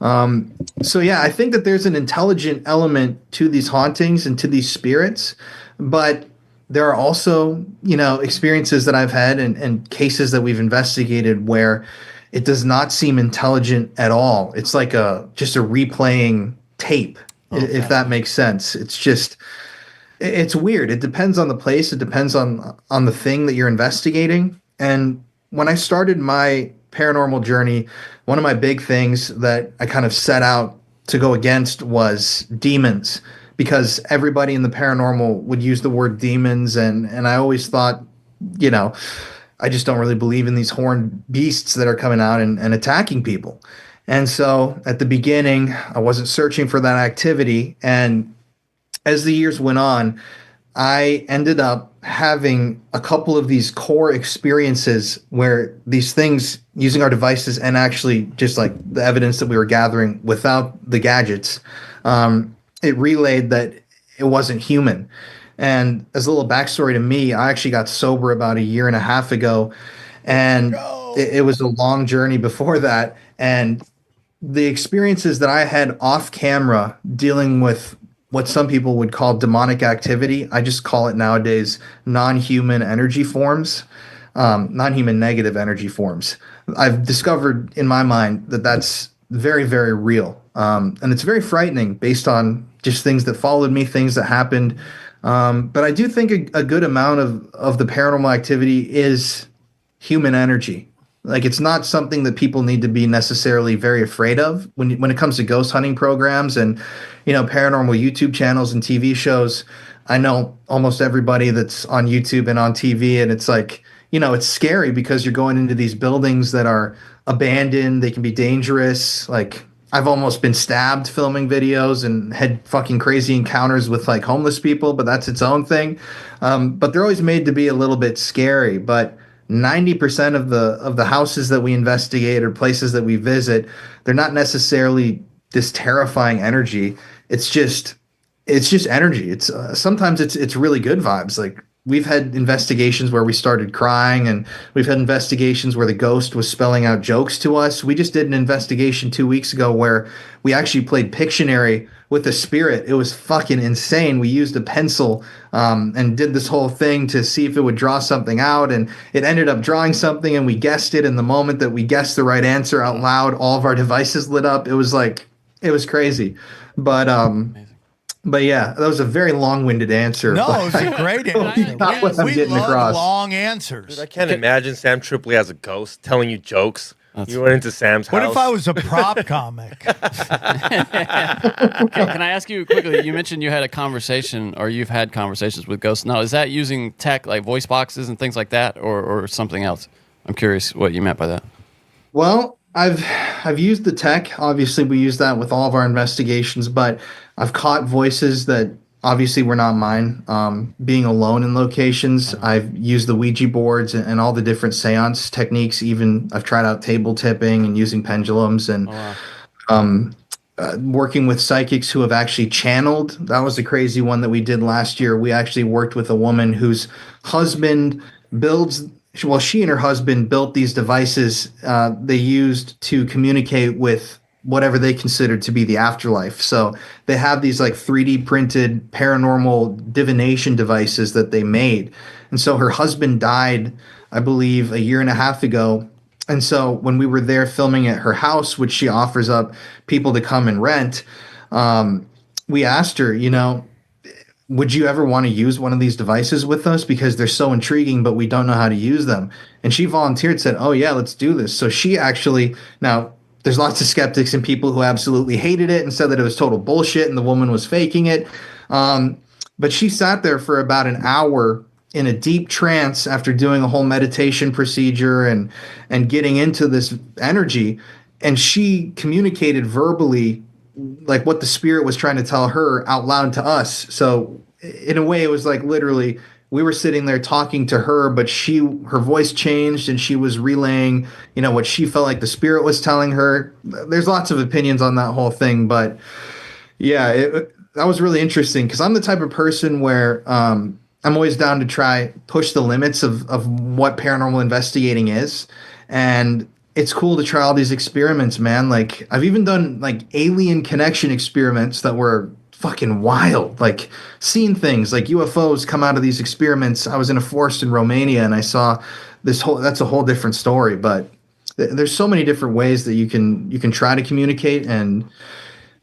Speaker 5: So yeah, I think that there's an intelligent element to these hauntings and to these spirits, but there are also, experiences that I've had and cases that we've investigated where it does not seem intelligent at all. It's like just a replaying tape, if that makes sense. It's weird. It depends on the place. It depends on the thing that you're investigating. And when I started my paranormal journey, one of my big things that I kind of set out to go against was demons, because everybody in the paranormal would use the word demons. And I always thought, I just don't really believe in these horned beasts that are coming out and attacking people. And so at the beginning, I wasn't searching for that activity. And as the years went on, I ended up having a couple of these core experiences where these things using our devices and actually just like the evidence that we were gathering without the gadgets, it relayed that it wasn't human. And as a little backstory to me, I actually got sober about a year and a half ago, and it was a long journey before that. And the experiences that I had off camera dealing with what some people would call demonic activity, I just call it nowadays non-human energy forms, non-human negative energy forms. I've discovered in my mind that that's very, very real. And it's very frightening based on just things that followed me, things that happened. But I do think a good amount of the paranormal activity is human energy. Like, it's not something that people need to be necessarily very afraid of when it comes to ghost hunting programs and, paranormal YouTube channels and TV shows. I know almost everybody that's on YouTube and on TV, and it's like, it's scary because you're going into these buildings that are abandoned. They can be dangerous. Like, I've almost been stabbed filming videos and had fucking crazy encounters with like homeless people, but that's its own thing. But they're always made to be a little bit scary. But 90% of the houses that we investigate or places that we visit, they're not necessarily this terrifying energy. It's just energy. It's sometimes it's really good vibes. Like, we've had investigations where we started crying, and we've had investigations where the ghost was spelling out jokes to us. We just did an investigation 2 weeks ago where we actually played Pictionary with a spirit. It was fucking insane. We used a pencil and did this whole thing to see if it would draw something out, and it ended up drawing something, and we guessed it. In the moment that we guessed the right answer out loud, all of our devices lit up. It was crazy. But yeah, that was a very long-winded answer.
Speaker 6: No, it was a great answer.
Speaker 5: Not what I'm
Speaker 6: We
Speaker 5: getting
Speaker 6: love
Speaker 5: across.
Speaker 6: long ansers.
Speaker 8: Dude, I can't imagine Sam Tripoli as a ghost telling you jokes. You went into Sam's house.
Speaker 6: What if I was a prop comic?
Speaker 7: Can I ask you quickly? You mentioned you had a conversation, or you've had conversations with ghosts. Now, is that using tech like voice boxes and things like that, or something else? I'm curious what you meant by that.
Speaker 5: Well, I've used the tech. Obviously, we use that with all of our investigations, but I've caught voices that obviously were not mine. Being alone in locations, I've used the Ouija boards and all the different seance techniques. Even I've tried out table tipping and using pendulums and working with psychics who have actually channeled. That was a crazy one that we did last year. We actually worked with a woman whose husband she and her husband built these devices they used to communicate with whatever they considered to be the afterlife. So they have these like 3D printed paranormal divination devices that they made. And so her husband died, I believe, a year and a half ago. And so when we were there filming at her house, which she offers up people to come and rent, we asked her, would you ever want to use one of these devices with us? Because they're so intriguing, but we don't know how to use them. And she volunteered, said, oh yeah, let's do this. So she actually, now there's lots of skeptics and people who absolutely hated it and said that it was total bullshit and the woman was faking it. But she sat there for about an hour in a deep trance after doing a whole meditation procedure and getting into this energy. And she communicated verbally like what the spirit was trying to tell her out loud to us. So in a way, it was like literally we were sitting there talking to her, but her voice changed and she was relaying, what she felt like the spirit was telling her. There's lots of opinions on that whole thing, but yeah, that was really interesting because I'm the type of person where I'm always down to try push the limits of what paranormal investigating is. And it's cool to try all these experiments, man. Like, I've even done like alien connection experiments that were fucking wild. Like, seeing things like UFOs come out of these experiments. I was in a forest in Romania and I saw that's a whole different story. But there's so many different ways that you can try to communicate. And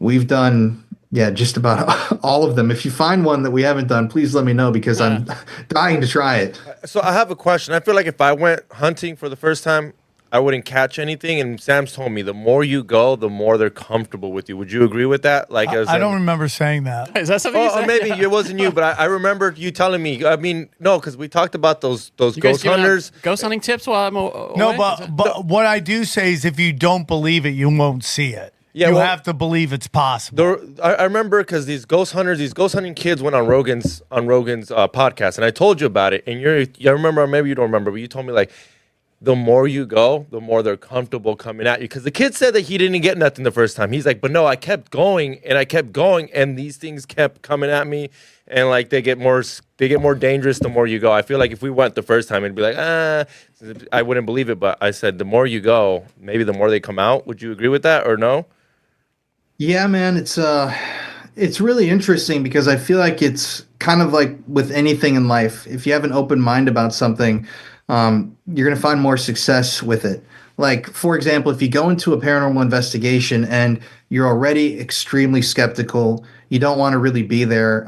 Speaker 5: we've done, just about all of them. If you find one that we haven't done, please let me know because I'm dying to try it.
Speaker 8: So I have a question. I feel like if I went hunting for the first time, I wouldn't catch anything. And Sam's told me the more you go, the more they're comfortable with you. Would you agree with that? Like,
Speaker 6: I don't remember saying that.
Speaker 7: Is that something you said?
Speaker 8: maybe it wasn't you, but I remember you telling me. I mean, no, because we talked about those
Speaker 7: You guys
Speaker 8: ghost
Speaker 7: giving out
Speaker 8: hunters.
Speaker 7: ghost hunting tips while I'm away?
Speaker 6: No, but what I do say is if you don't believe it, you won't see it.
Speaker 8: Yeah,
Speaker 6: you
Speaker 8: well,
Speaker 6: have to believe it's possible.
Speaker 8: I remember because these ghost hunters, these ghost hunting kids went on Rogan's podcast, and I told you about it. And I remember, maybe you don't remember, but you told me like, the more you go, the more they're comfortable coming at you. Because the kid said that he didn't get nothing the first time. He's like, but no, I kept going and I kept going, and these things kept coming at me, and like they get more dangerous the more you go. I feel like if we went the first time, it'd be like, I wouldn't believe it. But I said, the more you go, maybe the more they come out. Would you agree with that or no?
Speaker 5: Yeah, man, it's really interesting because I feel like it's kind of like with anything in life. If you have an open mind about something, you're going to find more success with it. Like, for example, if you go into a paranormal investigation and you're already extremely skeptical, you don't want to really be there,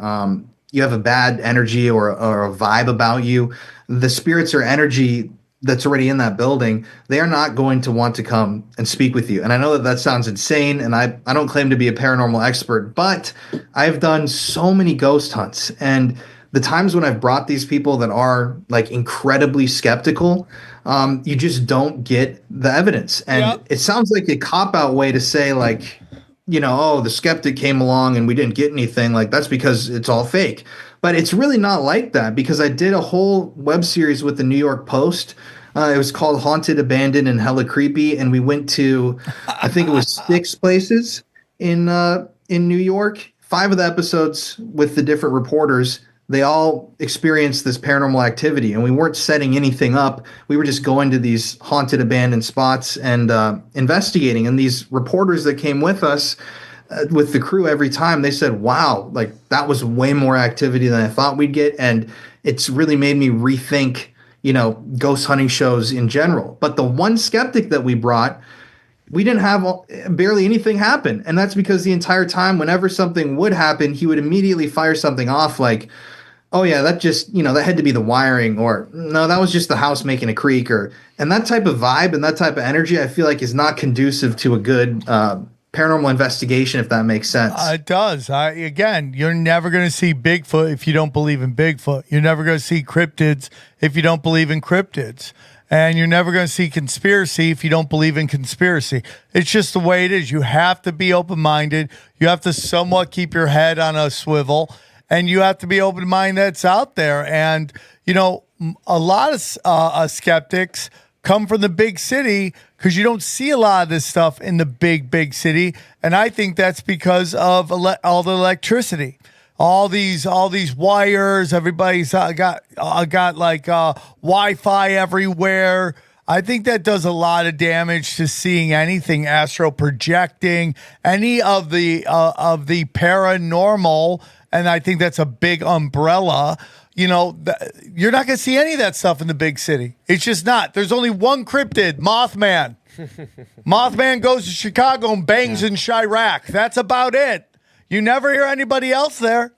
Speaker 5: you have a bad energy or a vibe about you, the spirits or energy that's already in that building, they are not going to want to come and speak with you. And I know that sounds insane, and I don't claim to be a paranormal expert, but I've done so many ghost hunts, and the times when I've brought these people that are like incredibly skeptical, you just don't get the evidence. And It sounds like a cop-out way to say like, oh, the skeptic came along and we didn't get anything. Like that's because it's all fake. But it's really not like that, because I did a whole web series with the New York Post. It was called Haunted, Abandoned, and Hella Creepy. And we went to, I think it was 6 places in New York. 5 of the episodes with the different reporters, they all experienced this paranormal activity, and we weren't setting anything up. We were just going to these haunted, abandoned spots and investigating. And these reporters that came with us, with the crew every time, they said, wow, like that was way more activity than I thought we'd get. And it's really made me rethink, ghost hunting shows in general. But the one skeptic that we brought, we didn't have barely anything happen. And that's because the entire time, whenever something would happen, he would immediately fire something off like, oh yeah, that just, that had to be the wiring, or no, that was just the house making a creak, and that type of vibe and that type of energy, I feel like is not conducive to a good paranormal investigation, if that makes sense.
Speaker 6: It does. Again, you're never going to see Bigfoot if you don't believe in Bigfoot. You're never going to see cryptids if you don't believe in cryptids. And you're never going to see conspiracy if you don't believe in conspiracy. It's just the way it is. You have to be open-minded. You have to somewhat keep your head on a swivel. And you have to be open-minded that's out there. And, a lot of skeptics come from the big city because you don't see a lot of this stuff in the big city. And I think that's because of all the electricity. All these wires, everybody's got like Wi-Fi everywhere. I think that does a lot of damage to seeing anything astral projecting, any of the paranormal, and I think that's a big umbrella. You're not going to see any of that stuff in the big city. It's just not. There's only one cryptid, Mothman. Mothman goes to Chicago and bangs in Chirac. That's about it. You never hear anybody else there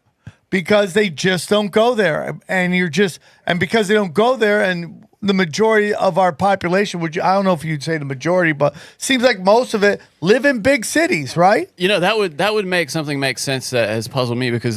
Speaker 6: because they just don't go there. And because they don't go there, and the majority of our population, I don't know if you'd say the majority, but seems like most of it live in big cities, right?
Speaker 7: That would make something make sense that has puzzled me, because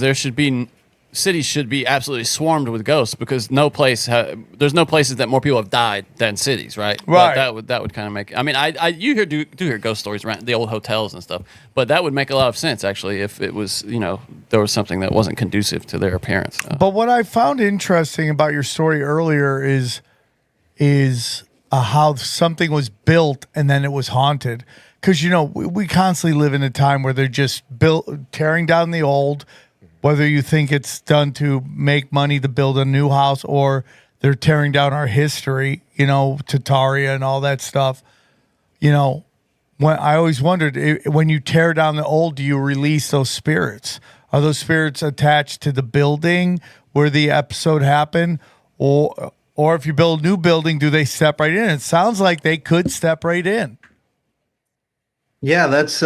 Speaker 7: cities should be absolutely swarmed with ghosts, because there's no places that more people have died than cities, right?
Speaker 6: Right.
Speaker 7: But that would kind of make. I mean, you do hear ghost stories around the old hotels and stuff, but that would make a lot of sense actually if it was there was something that wasn't conducive to their appearance.
Speaker 6: But what I found interesting about your story earlier is how something was built and then it was haunted, because we constantly live in a time where they're just tearing down the old. Whether you think it's done to make money to build a new house, or they're tearing down our history, Tataria and all that stuff. When I always wondered, when you tear down the old, do you release those spirits? Are those spirits attached to the building where the episode happened? Or if you build a new building, do they step right in? It sounds like they could step right in.
Speaker 5: Yeah, that's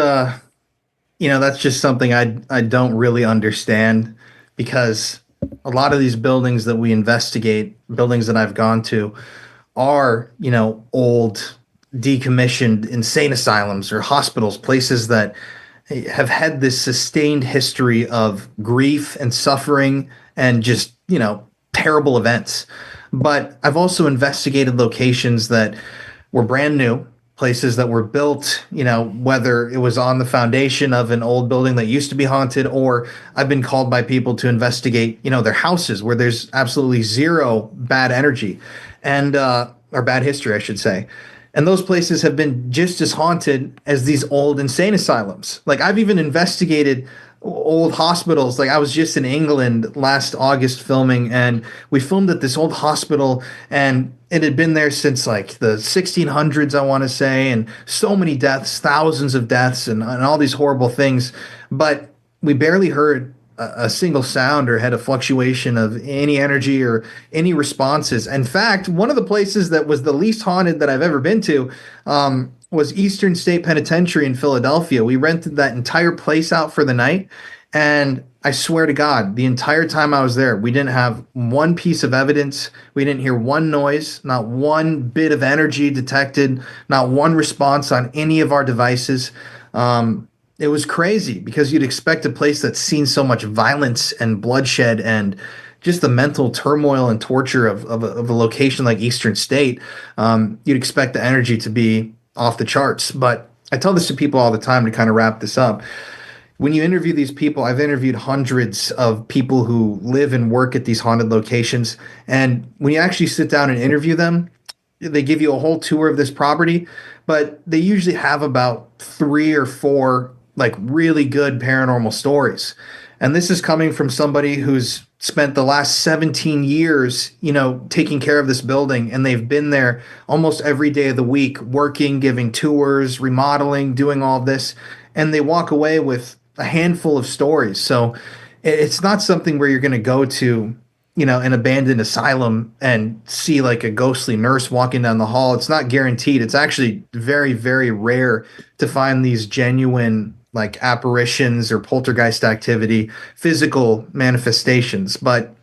Speaker 5: that's just something I don't really understand, because a lot of these buildings that we investigate, buildings that I've gone to, are, old decommissioned insane asylums or hospitals, places that have had this sustained history of grief and suffering and just, terrible events. But I've also investigated locations that were brand new, places that were built, whether it was on the foundation of an old building that used to be haunted, or I've been called by people to investigate, their houses where there's absolutely zero bad energy and, or bad history, I should say. And those places have been just as haunted as these old insane asylums. Like, I've even investigated old hospitals. Like, I was just in England last August filming, and we filmed at this old hospital, and it had been there since like the 1600s, I want to say, and so many deaths, thousands of deaths, and all these horrible things. But we barely heard a single sound or had a fluctuation of any energy or any responses. In fact, one of the places that was the least haunted that I've ever been to was Eastern State Penitentiary in Philadelphia. We rented that entire place out for the night. And I swear to God, the entire time I was there, we didn't have one piece of evidence. We didn't hear one noise, not one bit of energy detected, not one response on any of our devices. It was crazy because you'd expect a place that's seen so much violence and bloodshed and just the mental turmoil and torture of a location like Eastern State. You'd expect the energy to be off the charts. But I tell this to people all the time to kind of wrap this up. When you interview these people, I've interviewed hundreds of people who live and work at these haunted locations. And when you actually sit down and interview them, they give you a whole tour of this property, but they usually have about 3 or 4 like really good paranormal stories. And this is coming from somebody who's spent the last 17 years, taking care of this building. And they've been there almost every day of the week, working, giving tours, remodeling, doing all of this. And they walk away with a handful of stories. So it's not something where you're going to go to, an abandoned asylum and see like a ghostly nurse walking down the hall. It's not guaranteed. It's actually very, very rare to find these genuine like apparitions or poltergeist activity, physical manifestations. But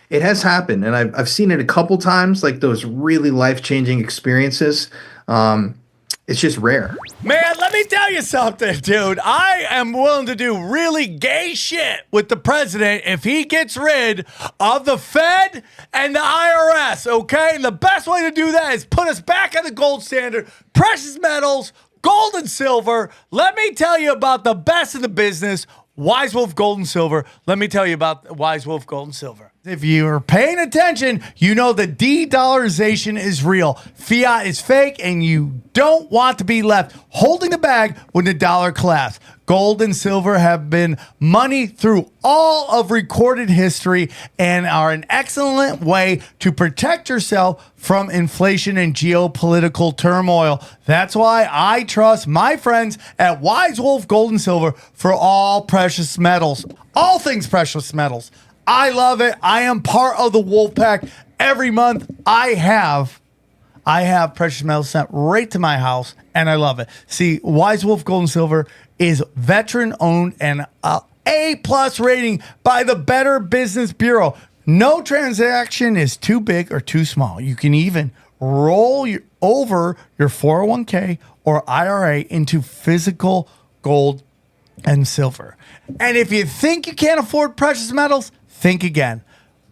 Speaker 5: it has happened, and I've seen it a couple times, like those really life-changing experiences. It's just rare.
Speaker 6: Man, let me tell you something, dude. I am willing to do really gay shit with the president if he gets rid of the Fed and the IRS, okay? And the best way to do that is put us back on the gold standard, precious metals, gold and silver. Let me tell you about the best in the business, Wise Wolf Gold and Silver. Let me tell you about Wise Wolf Gold and Silver. If you're paying attention, you know the de-dollarization is real. Fiat is fake, and you don't want to be left holding the bag when the dollar collapses. Gold and silver have been money through all of recorded history and are an excellent way to protect yourself from inflation and geopolitical turmoil. That's why I trust my friends at Wise Wolf Gold and Silver for all precious metals, all things precious metals. I love it. I am part of the Wolf Pack. Every month I have precious metals sent right to my house, and I love it. See, Wise Wolf Gold and Silver is veteran owned and A+ rating by the Better Business Bureau. No transaction is too big or too small. You can even roll over your 401k or IRA into physical gold and silver. And if you think you can't afford precious metals, think again.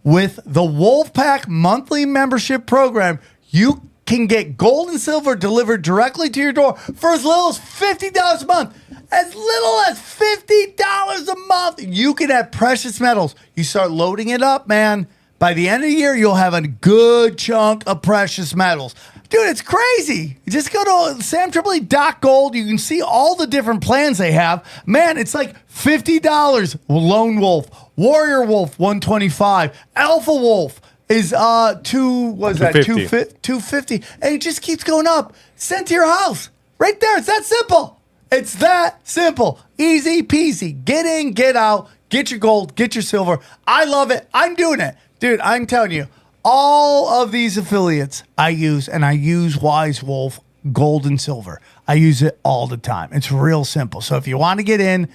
Speaker 6: With the Wolfpack monthly membership program, you can get gold and silver delivered directly to your door for as little as $50 a month. As little as $50 a month. You can have precious metals. You start loading it up, man. By the end of the year, you'll have a good chunk of precious metals. Dude, it's crazy. You just go to SamTripoli.gold. You can see all the different plans they have. Man, it's like $50. Lone Wolf, Warrior Wolf, $125. Alpha Wolf is $250. And it just keeps going up. Sent to your house. Right there. It's that simple. It's that simple. Easy peasy. Get in, get out, get your gold, get your silver. I love it. I'm doing it. Dude, I'm telling you, all of these affiliates I use, and I use Wise Wolf Gold and Silver. I use it all the time. It's real simple. So if you want to get in,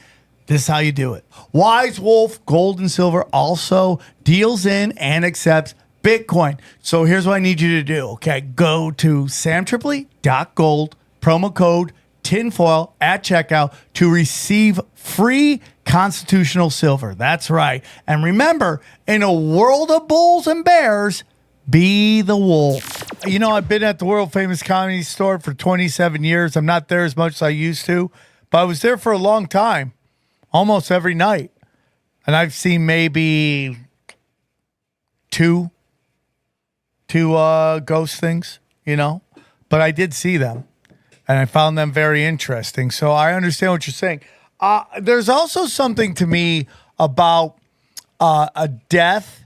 Speaker 6: this is how you do it. Wise Wolf Gold and Silver also deals in and accepts Bitcoin. So here's what I need you to do. Okay, go to SamTripoli.gold, promo code tinfoil at checkout to receive free constitutional silver. That's right. And remember, in a world of bulls and bears, be the wolf. You know, I've been at the world famous comedy store for 27 years. I'm not there as much as I used to, but I was there for a long time, almost every night. And I've seen maybe two ghost things, you know, but I did see them and I found them very interesting. So I understand what you're saying. There's also something to me about a death.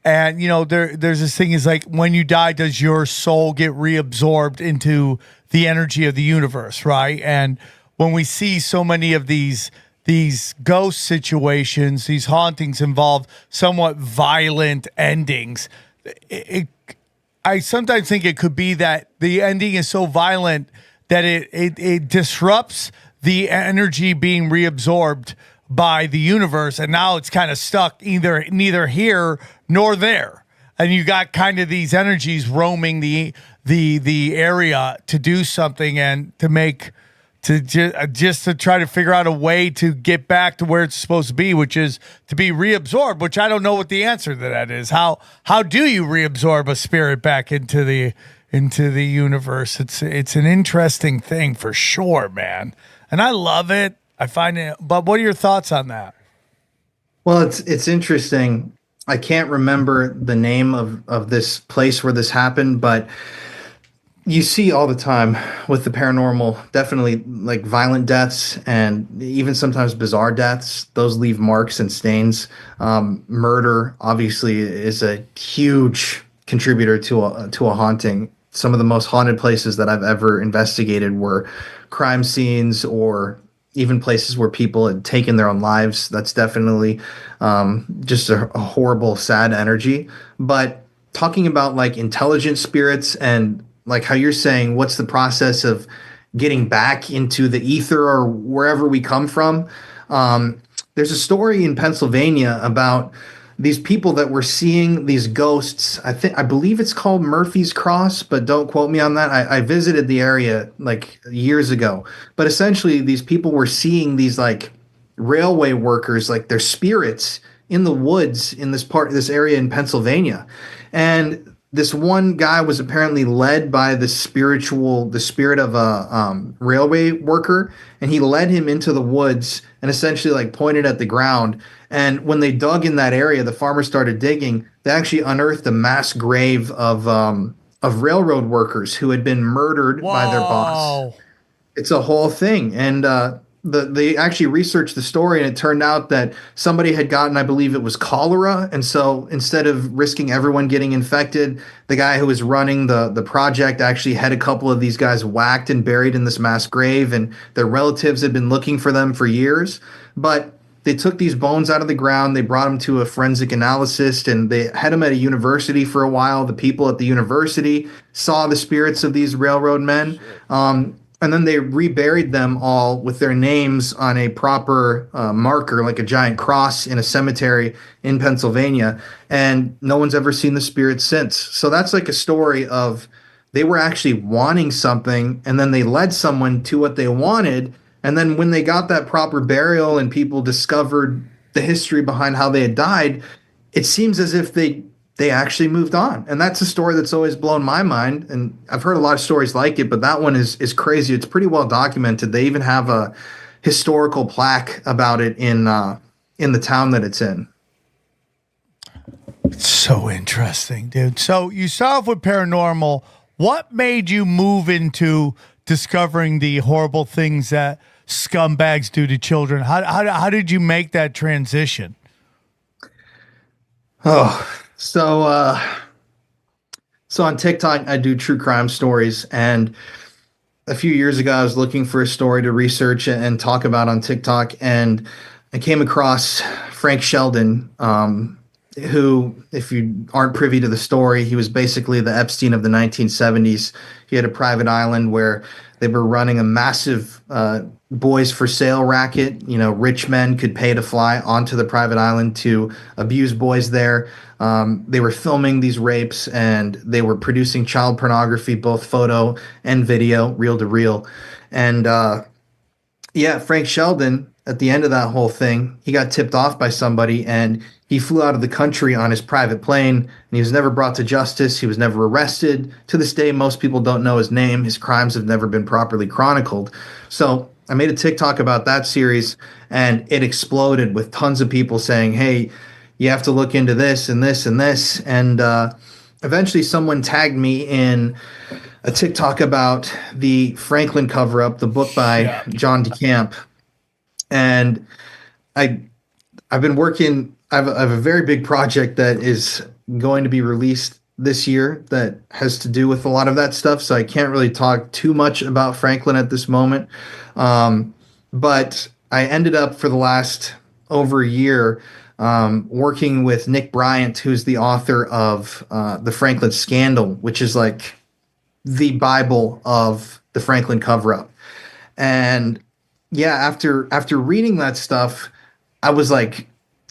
Speaker 6: And, you know, there's this thing is like, when you die, does your soul get reabsorbed into the energy of the universe, right? And when we see so many of these ghost situations, these hauntings involve somewhat violent endings, I sometimes think it could be that the ending is so violent that it disrupts the energy being reabsorbed by the universe, and now it's kind of stuck neither here nor there, and you got kind of these energies roaming the area to do something and just to try to figure out a way to get back to where it's supposed to be, which is to be reabsorbed. Which I don't know what the answer to that is. How do you reabsorb a spirit back into the universe? It's an interesting thing for sure, man, and I love it. I find it, but what are your thoughts on that?
Speaker 5: Well, it's interesting. I can't remember the name of this place where this happened, but you see all the time with the paranormal, definitely like violent deaths and even sometimes bizarre deaths. Those leave marks and stains. Murder obviously is a huge contributor to a haunting. Some of the most haunted places that I've ever investigated were crime scenes or even places where people had taken their own lives. That's definitely just a horrible, sad energy. But talking about like intelligent spirits and like how you're saying, what's the process of getting back into the ether or wherever we come from? There's a story in Pennsylvania about these people that were seeing these ghosts. I believe it's called Murphy's Cross, but don't quote me on that. I visited the area like years ago, but essentially these people were seeing these like railway workers, like their spirits in the woods in this area in Pennsylvania. And this one guy was apparently led by the spirit of a railway worker, and he led him into the woods and essentially like pointed at the ground. And when they dug in that area, the farmers started digging. They actually unearthed a mass grave of railroad workers who had been murdered by their boss. It's a whole thing, and they actually researched the story, and it turned out that somebody had gotten, I believe it was cholera, and so instead of risking everyone getting infected, the guy who was running the project actually had a couple of these guys whacked and buried in this mass grave, and their relatives had been looking for them for years. But they took these bones out of the ground, they brought them to a forensic analyst, and they had them at a university for a while. The people at the university saw the spirits of these railroad men. And then they reburied them all with their names on a proper marker, like a giant cross in a cemetery in Pennsylvania. And no one's ever seen the spirits since. So that's like a story of they were actually wanting something, and then they led someone to what they wanted. And then when they got that proper burial and people discovered the history behind how they had died, it seems as if they actually moved on. And that's a story that's always blown my mind. And I've heard a lot of stories like it, but that one is crazy. It's pretty well documented. They even have a historical plaque about it in the town that it's in.
Speaker 6: So interesting, dude. So you start off with paranormal. What made you move into discovering the horrible things that scumbags do to children? How did you make that transition?
Speaker 5: So on TikTok, I do true crime stories, and a few years ago, I was looking for a story to research and talk about on TikTok, and I came across Frank Sheldon. who, if you aren't privy to the story, he was basically the Epstein of the 1970s. He had a private island where they were running a massive boys for sale racket. You know, rich men could pay to fly onto the private island to abuse boys there. They were filming these rapes and they were producing child pornography, both photo and video, reel to reel. And yeah, Frank Sheldon, at the end of that whole thing, he got tipped off by somebody and he flew out of the country on his private plane and he was never brought to justice. He was never arrested. To this day, most people don't know his name. His crimes have never been properly chronicled. So I made a TikTok about that series and it exploded with tons of people saying, hey, you have to look into this and this and this. And eventually someone tagged me in a TikTok about the Franklin cover up, the book by John DeCamp. And I've been working. I have a very big project that is going to be released this year that has to do with a lot of that stuff. So I can't really talk too much about Franklin at this moment. But I ended up for the last over a year working with Nick Bryant, who's the author of the Franklin Scandal, which is like the Bible of the Franklin cover up. And yeah, after reading that stuff, I was like,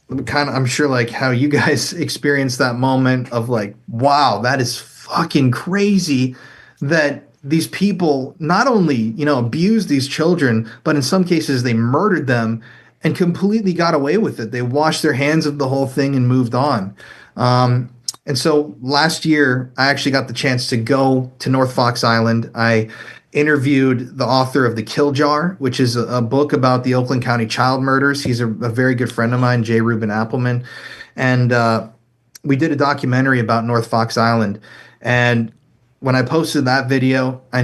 Speaker 5: I'm sure like how you guys experienced that moment of like, wow, that is fucking crazy that these people not only, you know, abused these children, but in some cases they murdered them and completely got away with it. They washed their hands of the whole thing and moved on. And so last year, I actually got the chance to go to North Fox Island. I interviewed the author of The Kill Jar, which is a book about the Oakland County child murders. He's a very good friend of mine, J. Reuben Appleman. And we did a documentary about North Fox Island. And when I posted that video, I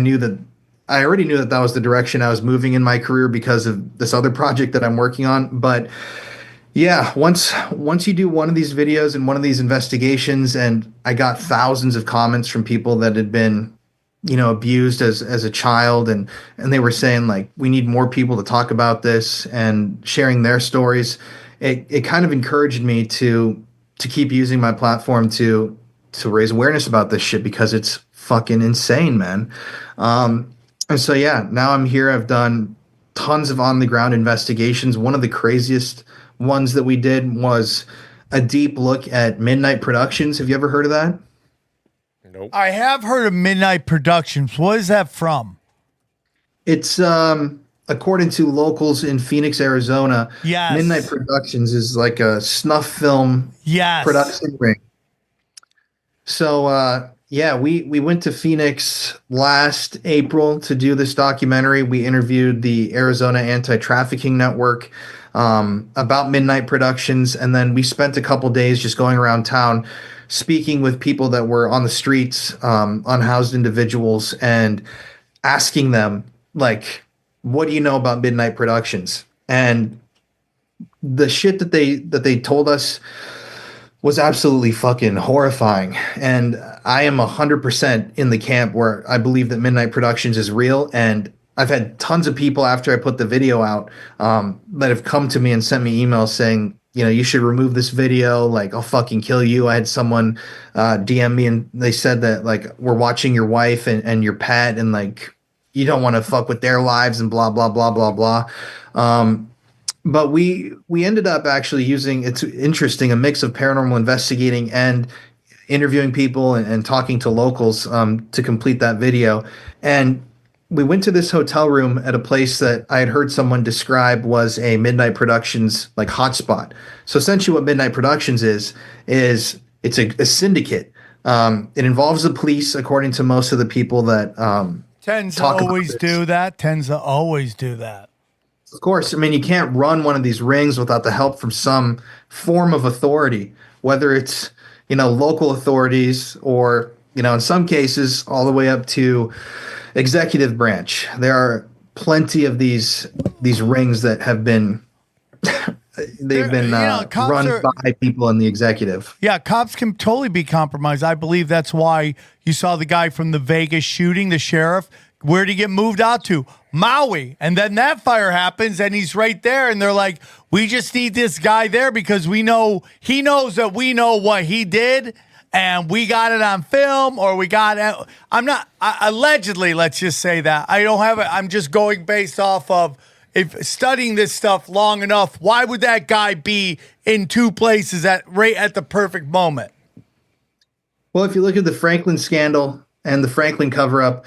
Speaker 5: already knew that that was the direction I was moving in my career because of this other project that I'm working on. But yeah, once you do one of these videos and one of these investigations, and I got thousands of comments from people that had been, you know, abused as a child, and they were saying like, we need more people to talk about this and sharing their stories. It kind of encouraged me to keep using my platform to raise awareness about this shit because it's fucking insane, man. And so yeah, now I'm here. I've done tons of on the ground investigations. One of the craziest ones that we did was a deep look at Midnight Productions. Have you ever heard of that?
Speaker 8: Nope.
Speaker 6: I have heard of Midnight Productions. What is that from?
Speaker 5: It's according to locals in Phoenix, Arizona.
Speaker 6: Yes.
Speaker 5: Midnight Productions is like a snuff film production ring. So yeah, we went to Phoenix last April to do this documentary. We interviewed the Arizona Anti-Trafficking Network about Midnight Productions, and then we spent a couple days just going around town speaking with people that were on the streets, unhoused individuals, and asking them, like, what do you know about Midnight Productions? And the shit that they told us was absolutely fucking horrifying. And I am 100% in the camp where I believe that Midnight Productions is real. And I've had tons of people after I put the video out that have come to me and sent me emails saying, you know, you should remove this video. Like, I'll fucking kill you. I had someone DM me and they said that, like, we're watching your wife and your pet and, like, you don't want to fuck with their lives and blah, blah, blah, blah, blah. But we ended up actually using, it's interesting, a mix of paranormal investigating and interviewing people and talking to locals to complete that video. And we went to this hotel room at a place that I had heard someone describe was a Midnight Productions like hotspot. So essentially what Midnight Productions is it's a syndicate. It involves the police, according to most of the people that
Speaker 6: tends to always do that.
Speaker 5: Of course, I mean, you can't run one of these rings without the help from some form of authority, whether it's, you know, local authorities or, you know, in some cases all the way up to executive branch. There are plenty of these rings that have been run by people in the executive.
Speaker 6: Yeah, cops can totally be compromised. I believe that's why you saw the guy from the Vegas shooting, the sheriff, Where'd he get moved out to? Maui. And then that fire happens and he's right there. And they're like, we just need this guy there because he knows that we know what he did and we got it on film or we got it. Allegedly, let's just say that. I don't have it. I'm just going based off of if studying this stuff long enough, why would that guy be in two places right at the perfect moment?
Speaker 5: Well, if you look at the Franklin scandal and the Franklin cover-up,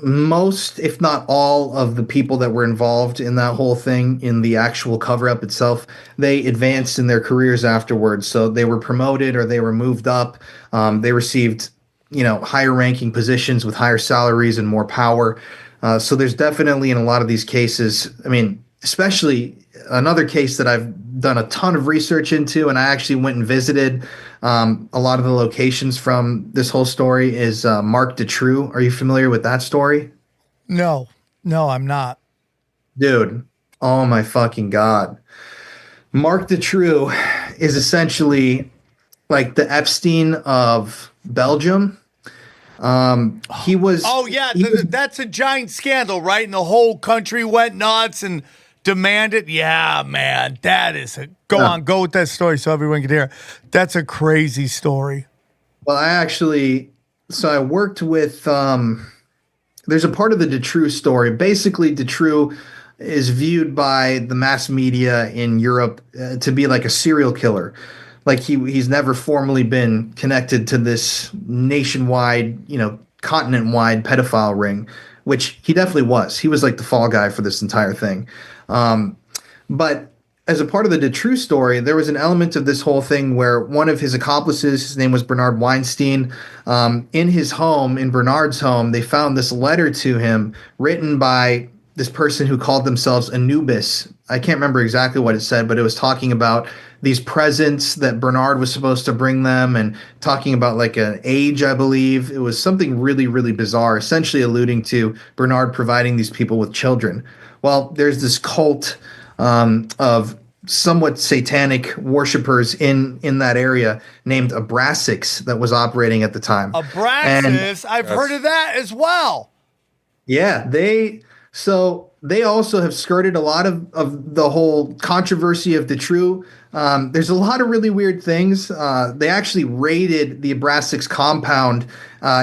Speaker 5: most, if not all, of the people that were involved in that whole thing, in the actual cover-up itself, they advanced in their careers afterwards. So they were promoted or they were moved up. They received, higher-ranking positions with higher salaries and more power. So there's definitely in a lot of these cases, I mean, especially another case that I've done a ton of research into, and I actually went and visited a lot of the locations from this whole story is Mark Dutroux. Are you familiar with that story?
Speaker 6: No, I'm not.
Speaker 5: Dude, oh my fucking God. Mark Dutroux is essentially like the Epstein of Belgium. He was.
Speaker 6: Oh yeah, that's a giant scandal, right? And the whole country went nuts and demanded. Yeah, man, that is go with that story so everyone can hear. That's a crazy story.
Speaker 5: Well, I worked with. There's a part of the Dutroux story. Basically, Dutroux is viewed by the mass media in Europe to be like a serial killer. Like he's never formally been connected to this nationwide, continent-wide pedophile ring, which he definitely was. He was like the fall guy for this entire thing. But as a part of the Dutroux story, there was an element of this whole thing where one of his accomplices, his name was Bernard Weinstein, in his home, in Bernard's home, they found this letter to him written by this person who called themselves Anubis. I can't remember exactly what it said, but it was talking about these presents that Bernard was supposed to bring them and talking about like an age, I believe. It was something really, really bizarre, essentially alluding to Bernard providing these people with children. Well, there's this cult of somewhat satanic worshipers in that area named Abraxas that was operating at the time.
Speaker 6: Abraxas, I've heard of that as well.
Speaker 5: Yeah, they also have skirted a lot of the whole controversy of Dutroux. There's a lot of really weird things. They actually raided the Abraxas compound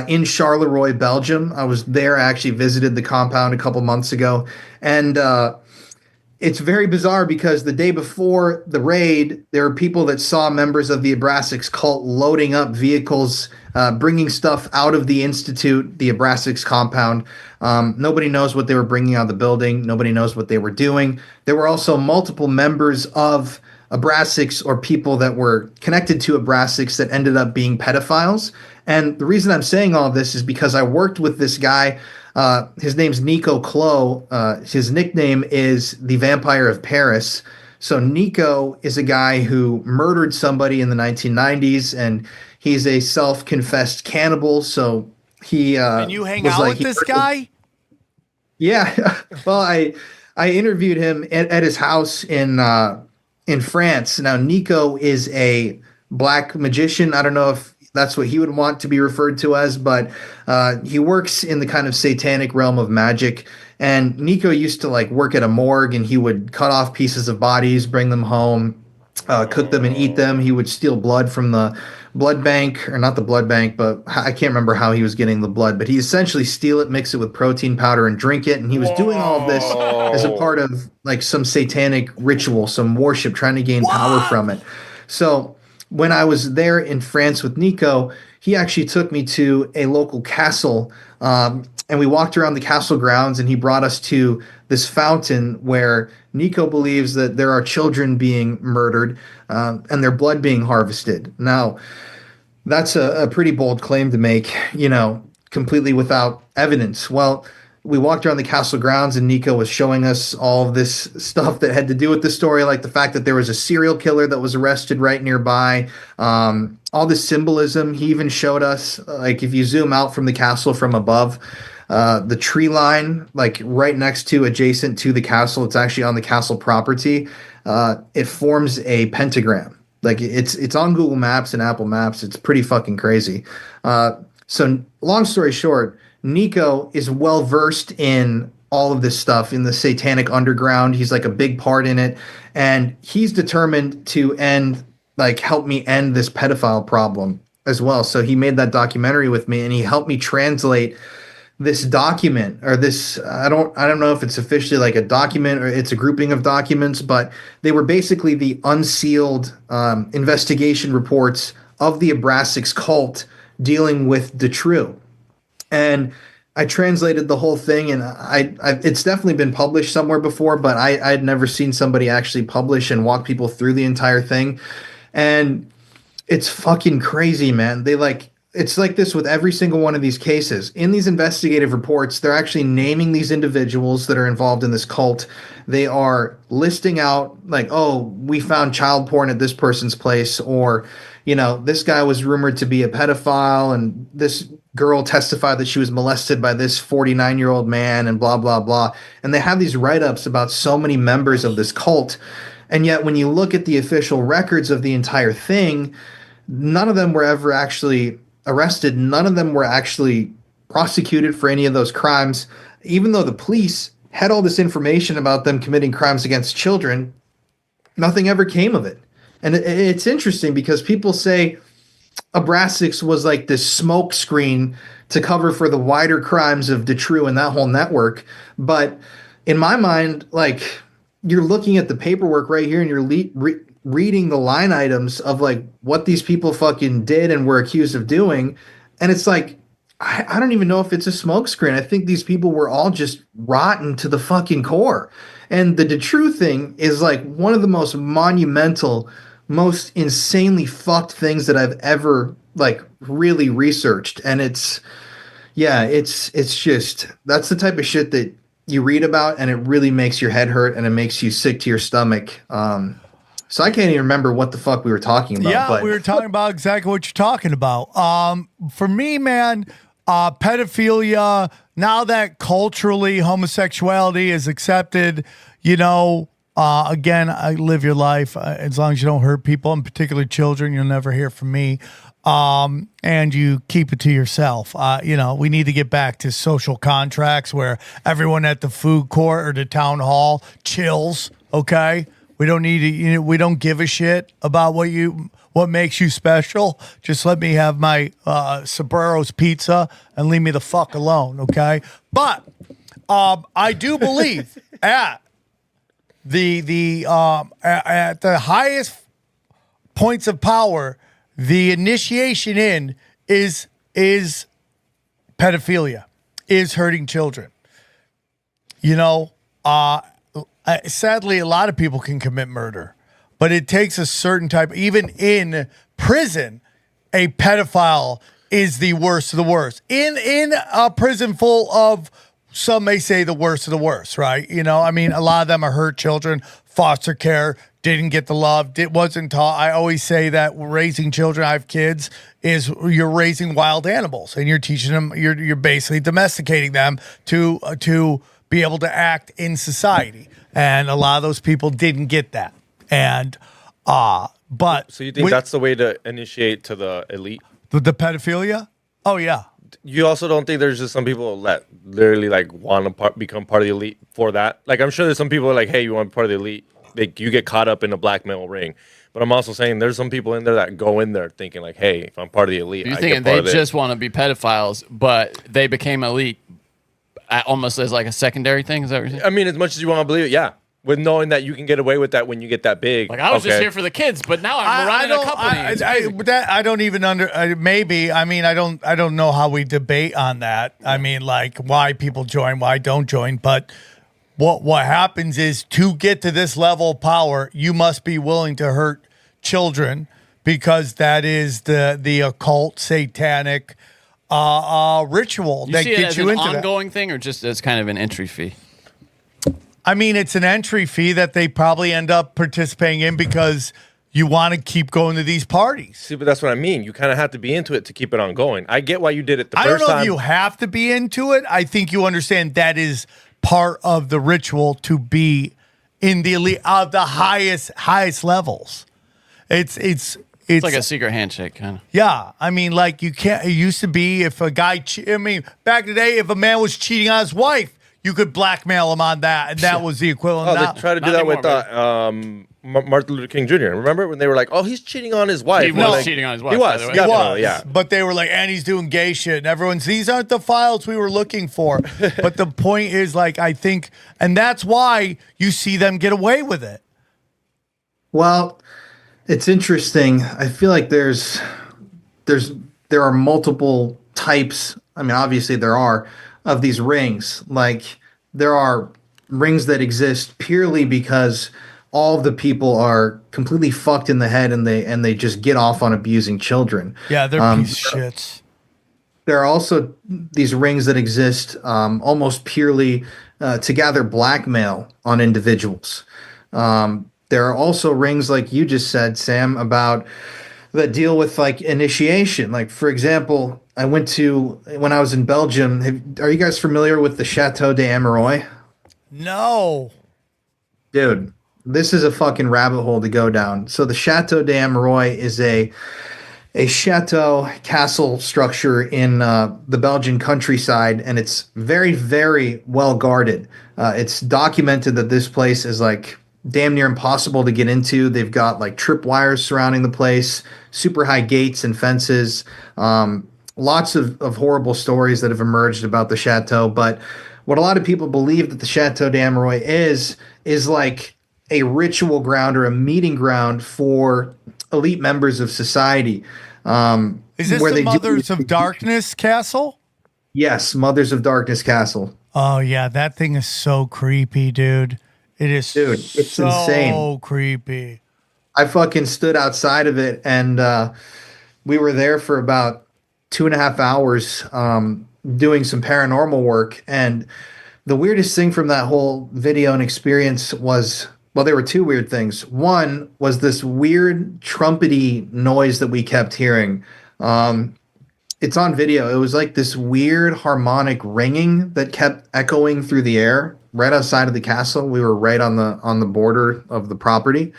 Speaker 5: in Charleroi, Belgium. I was there. I actually visited the compound a couple months ago. And it's very bizarre because the day before the raid, there were people that saw members of the Abraxas cult loading up vehicles, bringing stuff out of the institute, the Abraxas compound. Nobody knows what they were bringing out of the building. Nobody knows what they were doing. There were also multiple members of Abraxas or people that were connected to Abraxas that ended up being pedophiles. And the reason I'm saying all of this is because I worked with this guy. His name's Nico Clos. His nickname is the Vampire of Paris. So Nico is a guy who murdered somebody in the 1990s, and he's a self-confessed cannibal. So he
Speaker 6: and you hang out with this guy?
Speaker 5: Yeah. Well, I interviewed him at his house in France. Now, Nico is a black magician. I don't know if that's what he would want to be referred to as, but he works in the kind of satanic realm of magic. And Nico used to like work at a morgue, and he would cut off pieces of bodies, bring them home, cook them and eat them. He would steal blood from the blood bank, or not the blood bank, but I can't remember how he was getting the blood, but he essentially steal it, mix it with protein powder and drink it. And he was doing all of this as a part of like some satanic ritual, some worship, trying to gain power from it. So when I was there in France with Nico, he actually took me to a local castle, and we walked around the castle grounds, and he brought us to this fountain where Nico believes that there are children being murdered and their blood being harvested. Now, that's a pretty bold claim to make, completely without evidence. Well, we walked around the castle grounds, and Nico was showing us all of this stuff that had to do with the story, like the fact that there was a serial killer that was arrested right nearby, all this symbolism. He even showed us, like, if you zoom out from the castle from above, the tree line, like right next to, adjacent to the castle, it's actually on the castle property. It forms a pentagram. Like it's on Google Maps and Apple Maps. It's pretty fucking crazy. So long story short, Nico is well versed in all of this stuff in the satanic underground. He's like a big part in it, and he's determined to help me end this pedophile problem as well. So he made that documentary with me, and he helped me translate this document, or this, I don't know if it's officially like a document or it's a grouping of documents, but they were basically the unsealed investigation reports of the Abrasics cult dealing with Detrue. And I translated the whole thing, and it's definitely been published somewhere before, but I'd never seen somebody actually publish and walk people through the entire thing. And it's fucking crazy, man. It's like this with every single one of these cases. In these investigative reports, they're actually naming these individuals that are involved in this cult. They are listing out like, oh, we found child porn at this person's place, or, this guy was rumored to be a pedophile, and this girl testified that she was molested by this 49-year-old man, and blah, blah, blah. And they have these write-ups about so many members of this cult. And yet when you look at the official records of the entire thing, none of them were ever actually arrested. None of them were actually prosecuted for any of those crimes, even though the police had all this information about them committing crimes against children. Nothing ever came of it. And it's interesting because people say Abrasics was like this smoke screen to cover for the wider crimes of Detrue and that whole network. But in my mind, like, you're looking at the paperwork right here, and you're reading the line items of like what these people fucking did and were accused of doing. And it's like, I don't even know if it's a smokescreen. I think these people were all just rotten to the fucking core. And the Detrue thing is like one of the most monumental, most insanely fucked things that I've ever like really researched. And it's just, that's the type of shit that you read about, and it really makes your head hurt, and it makes you sick to your stomach. So I can't even remember what the fuck we were talking about.
Speaker 6: Yeah,
Speaker 5: but
Speaker 6: we were talking about exactly what you're talking about. For me, man, pedophilia, now that culturally homosexuality is accepted, again, I live your life. As long as you don't hurt people, in particular children, you'll never hear from me. And you keep it to yourself. We need to get back to social contracts where everyone at the food court or the town hall chills, okay? We don't need to, we don't give a shit about what makes you special. Just let me have my Sabrero's pizza and leave me the fuck alone, okay? But I do believe at the highest points of power, the initiation in is pedophilia, is hurting children. Sadly, a lot of people can commit murder, but it takes a certain type. Even in prison, a pedophile is the worst of the worst. In a prison full of, some may say, the worst of the worst, right? A lot of them are hurt children, foster care, didn't get the love, it wasn't taught. I always say that raising children, I have kids, is you're raising wild animals, and you're teaching them, you're basically domesticating them to be able to act in society. And a lot of those people didn't get that. And but
Speaker 8: so you think that's the way to initiate to the elite?
Speaker 6: The pedophilia? Oh yeah.
Speaker 8: You also don't think there's just some people that literally like want to become part of the elite for that? Like, I'm sure there's some people who are like, hey, you want to be part of the elite? You get caught up in a blackmail ring. But I'm also saying there's some people in there that go in there thinking like, hey, if I'm part of the elite,
Speaker 7: you're thinking they just want to be pedophiles, but they became elite almost as like a secondary thing? Is that what you're saying?
Speaker 8: I mean, as much as you want to believe it, yeah. With knowing that you can get away with that when you get that big.
Speaker 7: Like, I was just here for the kids, but now I'm running a company.
Speaker 6: I don't even maybe. I mean, I don't know how we debate on that. I mean, like, why people join, why don't join. But what happens is, to get to this level of power, you must be willing to hurt children, because that is the occult, satanic ritual that gets you into that.
Speaker 7: You see it as an ongoing thing, or just as kind of an entry fee?
Speaker 6: I mean, it's an entry fee that they probably end up participating in because you want to keep going to these parties.
Speaker 8: See, but that's what I mean. You kind of have to be into it to keep it on going. I get why you did it the first time.
Speaker 6: I don't know if you have to be into it. I think you understand that is part of the ritual to be in the elite of the highest levels. It's
Speaker 7: It's like a secret handshake, kind of.
Speaker 6: Yeah, I mean, like you can't. It used to be if a guy. I mean, back in the day, if a man was cheating on his wife, you could blackmail him on that, and that was the equivalent.
Speaker 8: Oh,
Speaker 6: Now,
Speaker 8: they try to do
Speaker 7: Not
Speaker 8: that
Speaker 7: anymore,
Speaker 8: with Martin Luther King Jr. Remember when they were like, "Oh, he's cheating on his wife."
Speaker 7: He
Speaker 8: We're
Speaker 7: was
Speaker 8: like,
Speaker 7: cheating on his wife.
Speaker 8: He
Speaker 7: by
Speaker 8: was.
Speaker 7: the way.
Speaker 6: He
Speaker 8: Definitely,
Speaker 6: was,
Speaker 8: yeah.
Speaker 6: but they were like, and he's doing gay shit, and everyone's these aren't the files we were looking for. But the point is, like, I think, and that's why you see them get away with it.
Speaker 5: Well, it's interesting. I feel like there are multiple types. I mean, obviously there are of these rings. Like there are rings that exist purely because all of the people are completely fucked in the head and they just get off on abusing children.
Speaker 6: Yeah, they're piece of shits.
Speaker 5: There are also these rings that exist almost purely to gather blackmail on individuals. There are also rings like you just said, Sam, about that deal with like initiation. Like, for example, I went to, when I was in Belgium, are you guys familiar with the Chateau d'Ameroy?
Speaker 6: No.
Speaker 5: Dude, this is a fucking rabbit hole to go down. So the Chateau d'Ameroy is a chateau castle structure in the Belgian countryside, and it's very, very well guarded. It's documented that this place is like damn near impossible to get into. They've got like tripwires surrounding the place, super high gates and fences. Lots of horrible stories that have emerged about the chateau. But what a lot of people believe that the Chateau d'Ameroy is like a ritual ground or a meeting ground for elite members of society.
Speaker 6: Is this the Mothers of Darkness castle?
Speaker 5: Yes, Mothers of Darkness castle.
Speaker 6: Oh yeah, that thing is so creepy, dude. It is,
Speaker 5: dude. It's
Speaker 6: so
Speaker 5: insane.
Speaker 6: Creepy.
Speaker 5: I fucking stood outside of it, and we were there for about 2.5 hours doing some paranormal work. And the weirdest thing from that whole video and experience was, well, there were two weird things. One was this weird trumpety noise that we kept hearing. It's on video. It was like this weird harmonic ringing that kept echoing through the air right outside of the castle. We were right on the border of the property.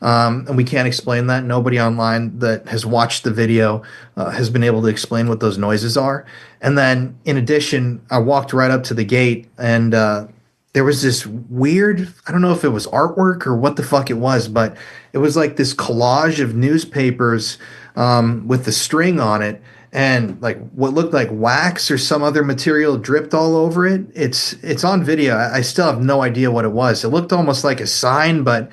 Speaker 5: And we can't explain that. Nobody online that has watched the video has been able to explain what those noises are. And then in addition, I walked right up to the gate, and there was this weird, I don't know if it was artwork or what the fuck it was, but it was like this collage of newspapers with the string on it, and like what looked like wax or some other material dripped all over it. It's on video. I still have no idea what it was. It looked almost like a sign, but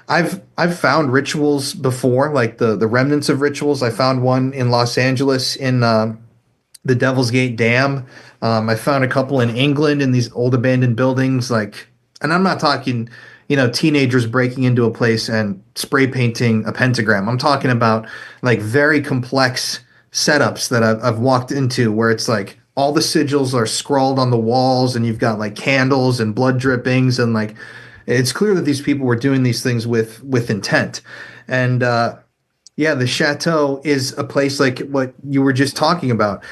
Speaker 5: I've found rituals before, like the remnants of rituals. I found one in Los Angeles in the Devil's Gate Dam. I found a couple in England in these old abandoned buildings. Like, and I'm not talking, teenagers breaking into a place and spray painting a pentagram. I'm talking about like very complex setups that I've walked into where it's like all the sigils are scrawled on the walls, and you've got like candles and blood drippings, and like it's clear that these people were doing these things with intent. And yeah, the chateau is a place like what you were just talking about.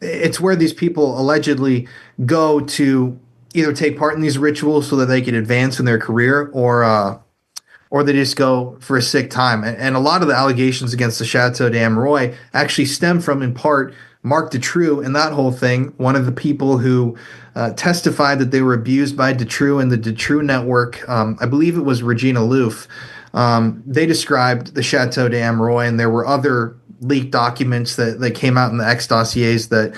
Speaker 5: It's where these people allegedly go to either take part in these rituals so that they can advance in their career, or they just go for a sick time. And a lot of the allegations against the Chateau d'Ameroy actually stem from, in part, Mark Dutroux and that whole thing. One of the people who testified that they were abused by Dutroux and the Dutroux network, I believe it was Regina Louf. They described the Chateau d'Ameroy, and there were other leaked documents that came out in the X dossiers that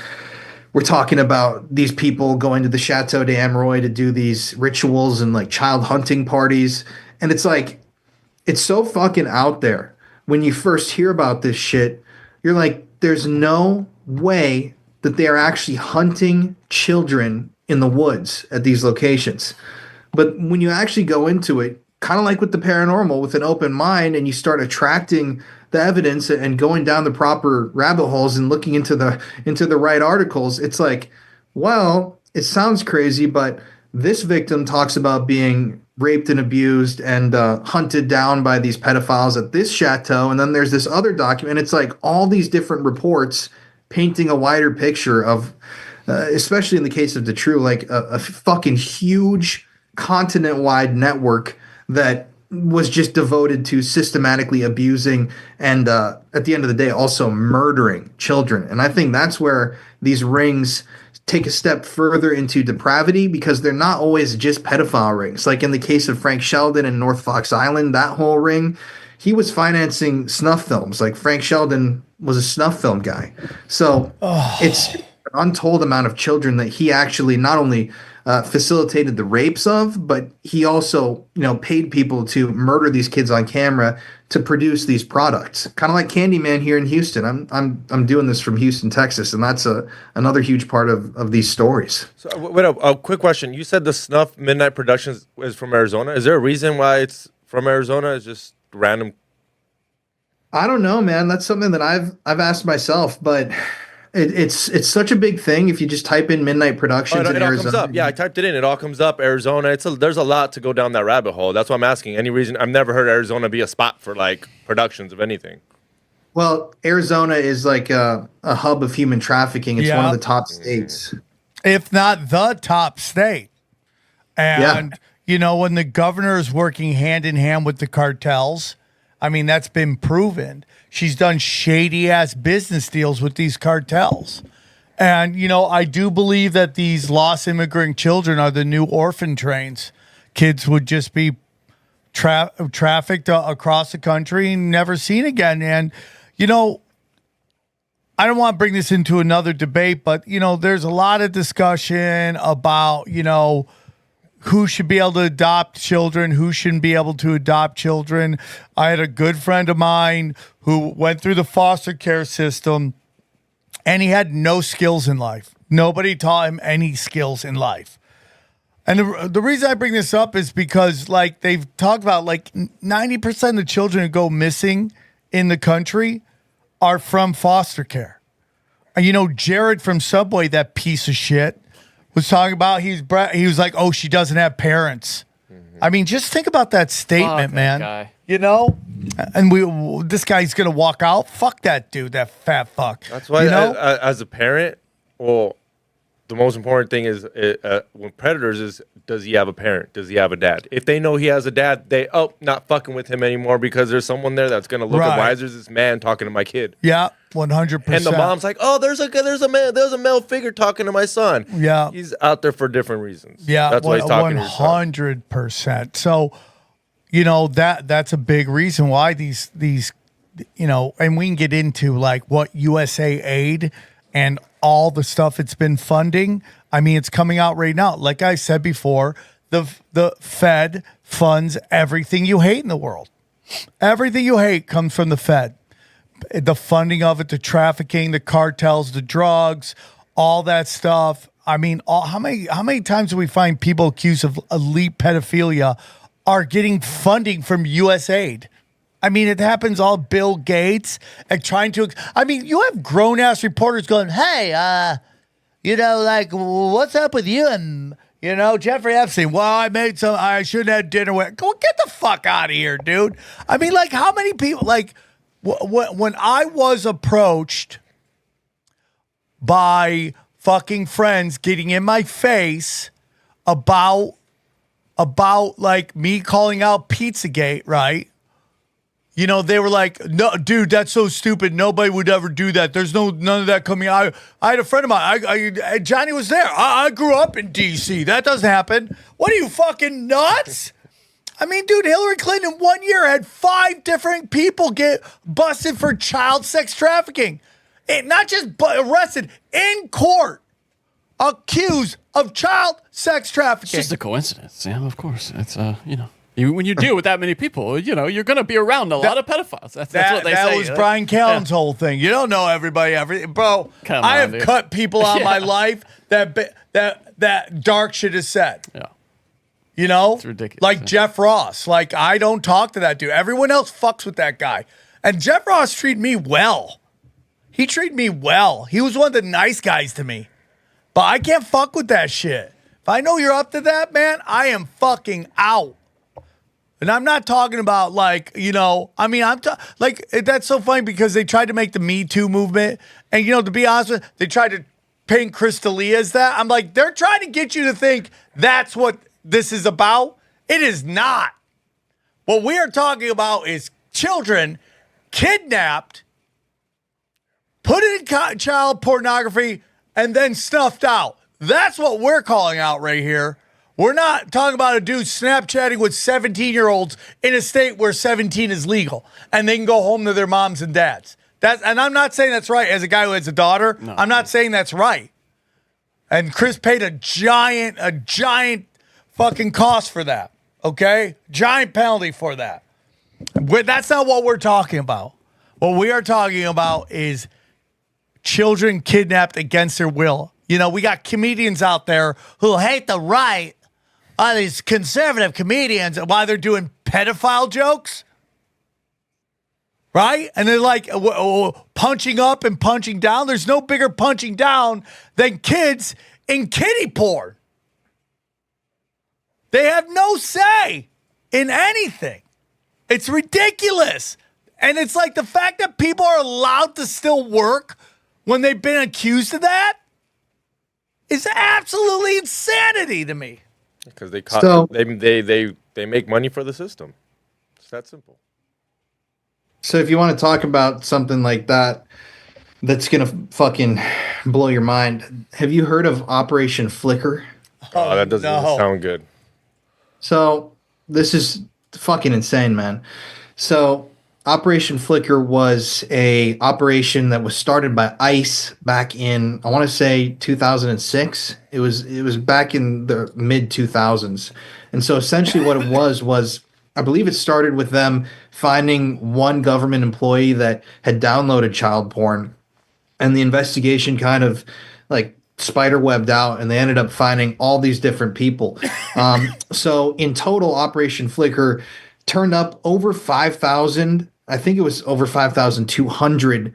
Speaker 5: were talking about these people going to the Chateau d'Ameroy to do these rituals and like child hunting parties. And it's like, it's so fucking out there. When you first hear about this shit, you're like, there's no way that they are actually hunting children in the woods at these locations. But when you actually go into it, kind of like with the paranormal, with an open mind, and you start attracting the evidence and going down the proper rabbit holes and looking into the right articles, it's like, well, it sounds crazy, but this victim talks about being raped and abused and hunted down by these pedophiles at this chateau. And then there's this other document. It's like all these different reports painting a wider picture of, especially in the case of Dutroux, like a fucking huge continent-wide network that was just devoted to systematically abusing and at the end of the day also murdering children. And I think that's where these rings take a step further into depravity, because they're not always just pedophile rings. Like in the case of Frank Sheldon in North Fox Island, that whole ring, he was financing snuff films. Like Frank Sheldon was a snuff film guy. So it's an untold amount of children that he actually not only facilitated the rapes of, but he also, paid people to murder these kids on camera to produce these products. Kind of like Candyman here in Houston. I'm doing this from Houston, Texas, and that's another huge part of these stories.
Speaker 8: So, wait, a quick question. You said the Snuff Midnight Productions is from Arizona. Is there a reason why it's from Arizona? It's just random.
Speaker 5: I don't know, man. That's something that I've asked myself, but it's such a big thing. If you just type in Midnight Productions in
Speaker 8: it all
Speaker 5: Arizona,
Speaker 8: comes up. Yeah, I typed it in. It all comes up. Arizona. There's a lot to go down that rabbit hole. That's why I'm asking. Any reason? I've never heard Arizona be a spot for like productions of anything.
Speaker 5: Well, Arizona is like a hub of human trafficking. It's one of the top states,
Speaker 6: if not the top state. And when the governor is working hand in hand with the cartels, I mean, that's been proven. She's done shady ass business deals with these cartels. And, I do believe that these lost immigrant children are the new orphan trains. Kids would just be trafficked across the country and never seen again. And, I don't want to bring this into another debate, but, there's a lot of discussion about, who should be able to adopt children, who shouldn't be able to adopt children. I had a good friend of mine who went through the foster care system, and he had no skills in life. Nobody taught him any skills in life. And the reason I bring this up is because, like, they've talked about, like, 90% of the children who go missing in the country are from foster care. And, Jared from Subway, that piece of shit, was talking about he was like, oh, she doesn't have parents. Mm-hmm. I mean, just think about that statement, man.
Speaker 7: Guy.
Speaker 6: And this guy's gonna walk out. Fuck that dude, that fat fuck.
Speaker 8: That's why, as a parent, the most important thing is when predators is, does he have a parent? Does he have a dad? If they know he has a dad, not fucking with him anymore because there's someone there that's gonna look at, why is this man talking to my kid?
Speaker 6: Yeah, 100%.
Speaker 8: And the mom's like, oh, there's a male figure talking to my son.
Speaker 6: Yeah,
Speaker 8: he's out there for different reasons.
Speaker 6: Yeah,
Speaker 8: that's why he's talking
Speaker 6: 100%. So, that's a big reason why these and we can get into like what USA Aid and all the stuff it's been funding. I mean, it's coming out right now. Like I said before, the Fed funds everything you hate in the world. Everything you hate comes from the Fed. The funding of it, the trafficking, the cartels, the drugs, all that stuff. I mean, how many times do we find people accused of elite pedophilia are getting funding from USAID? I mean, it happens all Bill Gates and trying to. I mean, you have grown ass reporters going, "Hey, like, what's up with you and Jeffrey Epstein? Well, I shouldn't have dinner with. Go get the fuck out of here, dude. I mean, like, how many people like when I was approached by fucking friends getting in my face about like me calling out Pizzagate, right? They were like, no, dude, that's so stupid. Nobody would ever do that. There's none of that coming out. I had a friend of mine. Johnny was there. I grew up in D.C. That doesn't happen. What are you, fucking nuts? I mean, dude, Hillary Clinton in 1 year had 5 different people get busted for child sex trafficking. Not just arrested, in court, accused of child sex trafficking.
Speaker 7: It's just a coincidence. Yeah, of course. It's, when you deal with that many people, you're going to be around a lot of pedophiles. That's what they say.
Speaker 6: That was Brian Callen's whole thing. You don't know everybody. Bro, I have cut people out of my life that dark shit is said.
Speaker 7: Yeah.
Speaker 6: It's
Speaker 7: ridiculous.
Speaker 6: Like Jeff Ross. Like, I don't talk to that dude. Everyone else fucks with that guy. And Jeff Ross treated me well. He treated me well. He was one of the nice guys to me. But I can't fuck with that shit. If I know you're up to that, man, I am fucking out. And I'm not talking about like, that's so funny because they tried to make the Me Too movement. And, to be honest with you, they tried to paint Chris D'Elia as that. I'm like, they're trying to get you to think that's what this is about. It is not. What we are talking about is children kidnapped, put in child pornography, and then snuffed out. That's what we're calling out right here. We're not talking about a dude Snapchatting with 17-year-olds in a state where 17 is legal and they can go home to their moms and dads. And I'm not saying that's right as a guy who has a daughter. No. I'm not saying that's right. And Chris paid a giant fucking cost for that. Okay? Giant penalty for that. That's not what we're talking about. What we are talking about is children kidnapped against their will. You know, we got comedians out there who hate the right. These conservative comedians, why they're doing pedophile jokes, right? And they're like punching up and punching down. There's no bigger punching down than kids in kiddie porn. They have no say in anything. It's ridiculous. And it's like the fact that people are allowed to still work when they've been accused of that is absolutely insanity to me.
Speaker 8: Because they make money for the system. It's that simple.
Speaker 5: So if you want to talk about something like that, that's gonna fucking blow your mind. Have you heard of Operation Flicker?
Speaker 8: Oh, that doesn't even sound good.
Speaker 5: So this is fucking insane, man. So Operation Flicker was a operation that was started by ICE back in, I want to say 2006. It was back in the mid 2000s. And so essentially what it was I believe it started with them finding one government employee that had downloaded child porn, and the investigation kind of like spiderwebbed out, and they ended up finding all these different people. So in total, Operation Flicker turned up over 5,000. I think it was over 5,200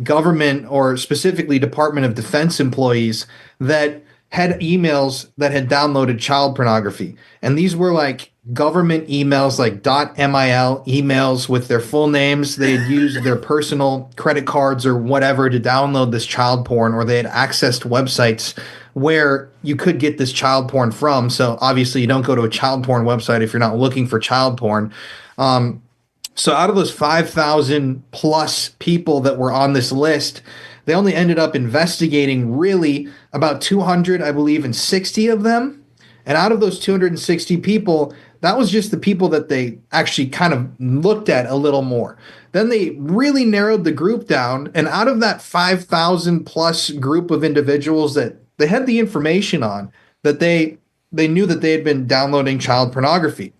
Speaker 5: government or specifically Department of Defense employees that had emails that had downloaded child pornography. And these were like government emails, like .mil emails with their full names. They had used their personal credit cards or whatever to download this child porn, or they had accessed websites where you could get this child porn from. So obviously you don't go to a child porn website if you're not looking for child porn. So out of those 5,000 plus people that were on this list, they only ended up investigating really about 200, I believe, and 60 of them. And out of those 260 people, that was just the people that they actually kind of looked at a little more. Then they really narrowed the group down. And out of that 5,000 plus group of individuals that they had the information on, that they knew that they had been downloading child pornography,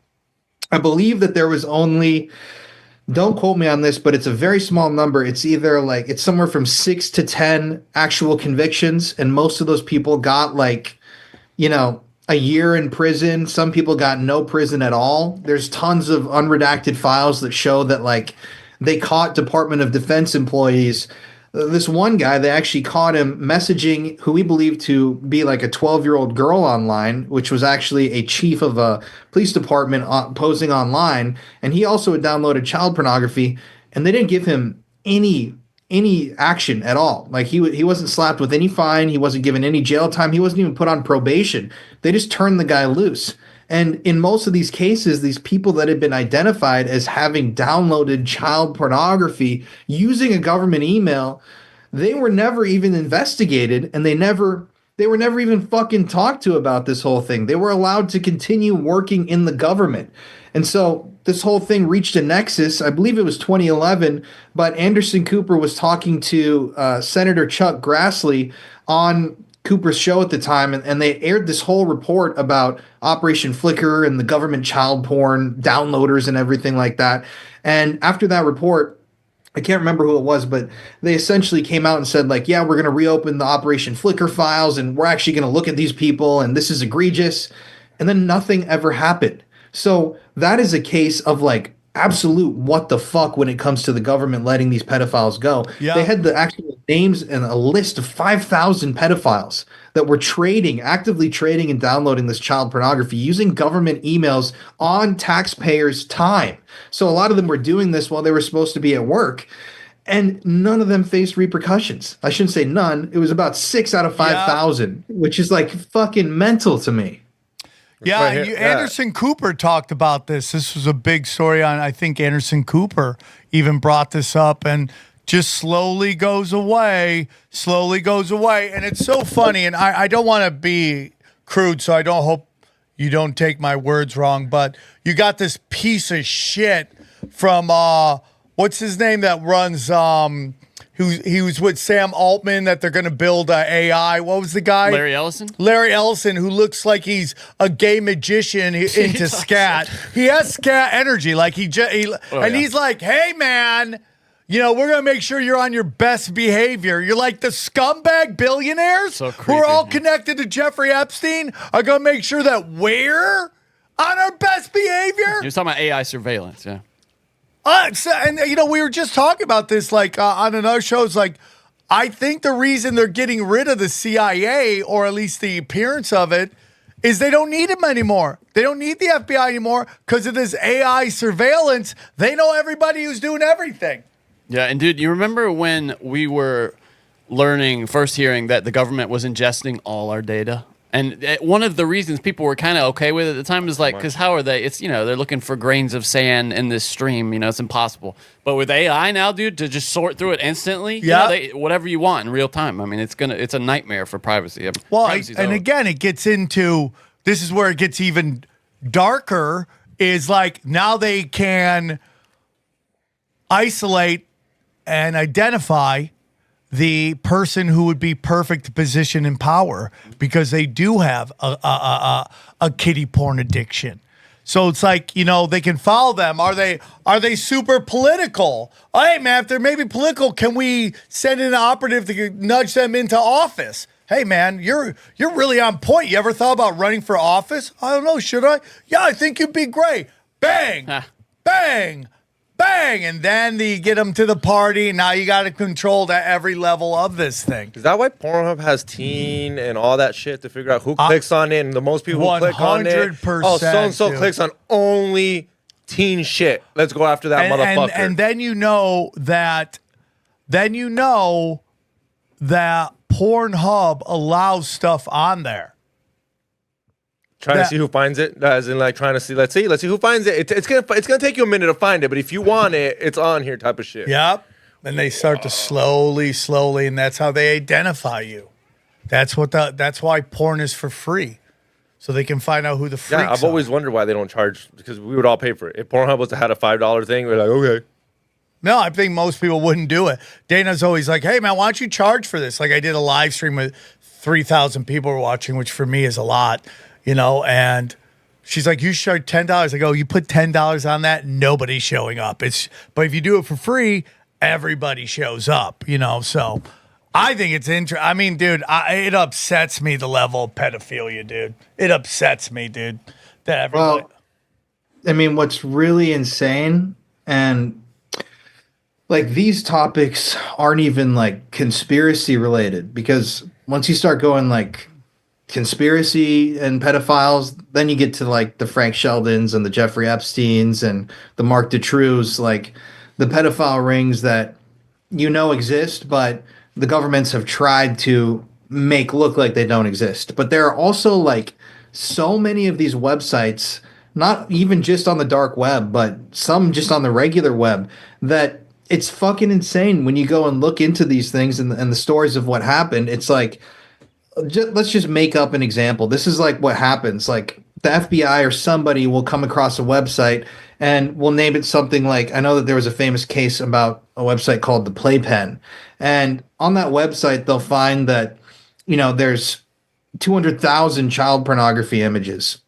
Speaker 5: I believe that there was only, don't quote me on this, but it's a very small number. It's either like, it's somewhere from 6 to 10 actual convictions. And most of those people got like, you know, a year in prison. Some people got no prison at all. There's tons of unredacted files that show that like they caught Department of Defense employees. This one guy, they actually caught him messaging who we believe to be like a 12-year-old girl online, which was actually a chief of a police department posing online. And he also had downloaded child pornography, and they didn't give him any action at all. Like he wasn't slapped with any fine. He wasn't given any jail time. He wasn't even put on probation. They just turned the guy loose. And in most of these cases, these people that had been identified as having downloaded child pornography using a government email, they were never even investigated, and they were never even fucking talked to about this whole thing. They were allowed to continue working in the government. And so this whole thing reached a nexus. I believe it was 2011, but Anderson Cooper was talking to Senator Chuck Grassley on Cooper's show at the time, and they aired this whole report about Operation Flicker and the government child porn downloaders and everything like that. And after that report, I can't remember who it was, but they essentially came out and said, like, yeah, we're going to reopen the Operation Flicker files, and we're actually going to look at these people, and this is egregious. And then nothing ever happened. So that is a case of like absolute what the fuck when it comes to the government letting these pedophiles go. Yeah. They had the actual names and a list of 5,000 pedophiles that were actively trading and downloading this child pornography using government emails on taxpayers' time. So a lot of them were doing this while they were supposed to be at work, and none of them faced repercussions. I shouldn't say none. It was about 6 out of 5,000, which is like fucking mental to me.
Speaker 6: Yeah,
Speaker 8: Right here. Yeah.
Speaker 6: Anderson Cooper talked about this. This was a big story on, I think Anderson Cooper even brought this up, and just slowly goes away. And it's so funny, and I don't want to be crude, so I don't hope you don't take my words wrong, but you got this piece of shit from, what's his name that runs, he was with Sam Altman that they're going to build a AI. What was the guy?
Speaker 7: Larry Ellison?
Speaker 6: Larry Ellison, who looks like he's a gay magician into scat. He has scat energy. Like he's like, hey, man, you know, we're going to make sure you're on your best behavior. You're like the scumbag billionaires
Speaker 7: So
Speaker 6: who are all
Speaker 7: creepy.
Speaker 6: connected to Jeffrey Epstein are going to make sure that we're on our best behavior.
Speaker 7: He was talking about AI surveillance, yeah.
Speaker 6: And you know, we were just talking about this like on another show. It's like, I think the reason they're getting rid of the CIA, or at least the appearance of it, is they don't need them anymore. They don't need the FBI anymore because of this AI surveillance. They know everybody who's doing everything.
Speaker 7: Yeah, and dude, you remember when we were first hearing that the government was ingesting all our data? And one of the reasons people were kind of okay with it at the time is like, because how are they? It's, you know, they're looking for grains of sand in this stream. You know, it's impossible. But with AI now, dude, to just sort through it instantly,
Speaker 6: Yeah.
Speaker 7: you know, whatever you want in real time. I mean, it's a nightmare for privacy.
Speaker 6: Well,
Speaker 7: Privacy's
Speaker 6: and
Speaker 7: over.
Speaker 6: again, it gets into, this is where it gets even darker, is like now they can isolate and identify the person who would be perfect position in power because they do have a kiddie porn addiction. So it's like, you know, they can follow them. Are they super political? Oh, hey, man, if they're maybe political, can we send in an operative to nudge them into office? Hey, man, you're really on point. You ever thought about running for office? I don't know. Should I? Yeah, I think you'd be great. Bang, bang, bang. And then you get them to the party. Now you got to control at every level of this thing.
Speaker 8: Is that why Pornhub has teen and all that shit to figure out who clicks on it? And the most people who click on it.
Speaker 6: 100%,
Speaker 8: Oh, so-and-so
Speaker 6: dude.
Speaker 8: clicks on only teen shit. Let's go after that motherfucker.
Speaker 6: And then you know that Pornhub allows stuff on there.
Speaker 8: Trying to see who finds it, as in like trying to see. Let's see who finds it. It's gonna take you a minute to find it, but if you want it, it's on here, type of shit.
Speaker 6: Yep. Then they start to slowly, and that's how they identify you. That's why porn is for free, so they can find out who the freaks
Speaker 8: Yeah, I've
Speaker 6: are.
Speaker 8: always wondered why they don't charge, because we would all pay for it. If Pornhub was had a $5 thing, we're like, okay.
Speaker 6: No, I think most people wouldn't do it. Dana's always like, hey, man, why don't you charge for this? Like I did a live stream with 3,000 people were watching, which for me is a lot, you know, and she's like, you should charge $10. I go, you put $10 on that, nobody's showing up. But if you do it for free, everybody shows up, you know, so I think it's interesting. I mean, dude, it upsets me the level of pedophilia, dude. It upsets me, dude, that everybody...
Speaker 5: Well, I mean, what's really insane, and like these topics aren't even like conspiracy related, because once you start going like conspiracy and pedophiles, then you get to like the Frank Sheldons and the Jeffrey Epsteins and the Mark Detrues, like the pedophile rings that you know exist, but the governments have tried to make look like they don't exist. But there are also like so many of these websites, not even just on the dark web, but some just on the regular web, that it's fucking insane when you go and look into these things and the stories of what happened. It's like, let's just make up an example. This is like what happens. Like the FBI or somebody will come across a website and we'll name it something like, I know that there was a famous case about a website called the Playpen. And on that website, they'll find that, you know, there's 200,000 child pornography images.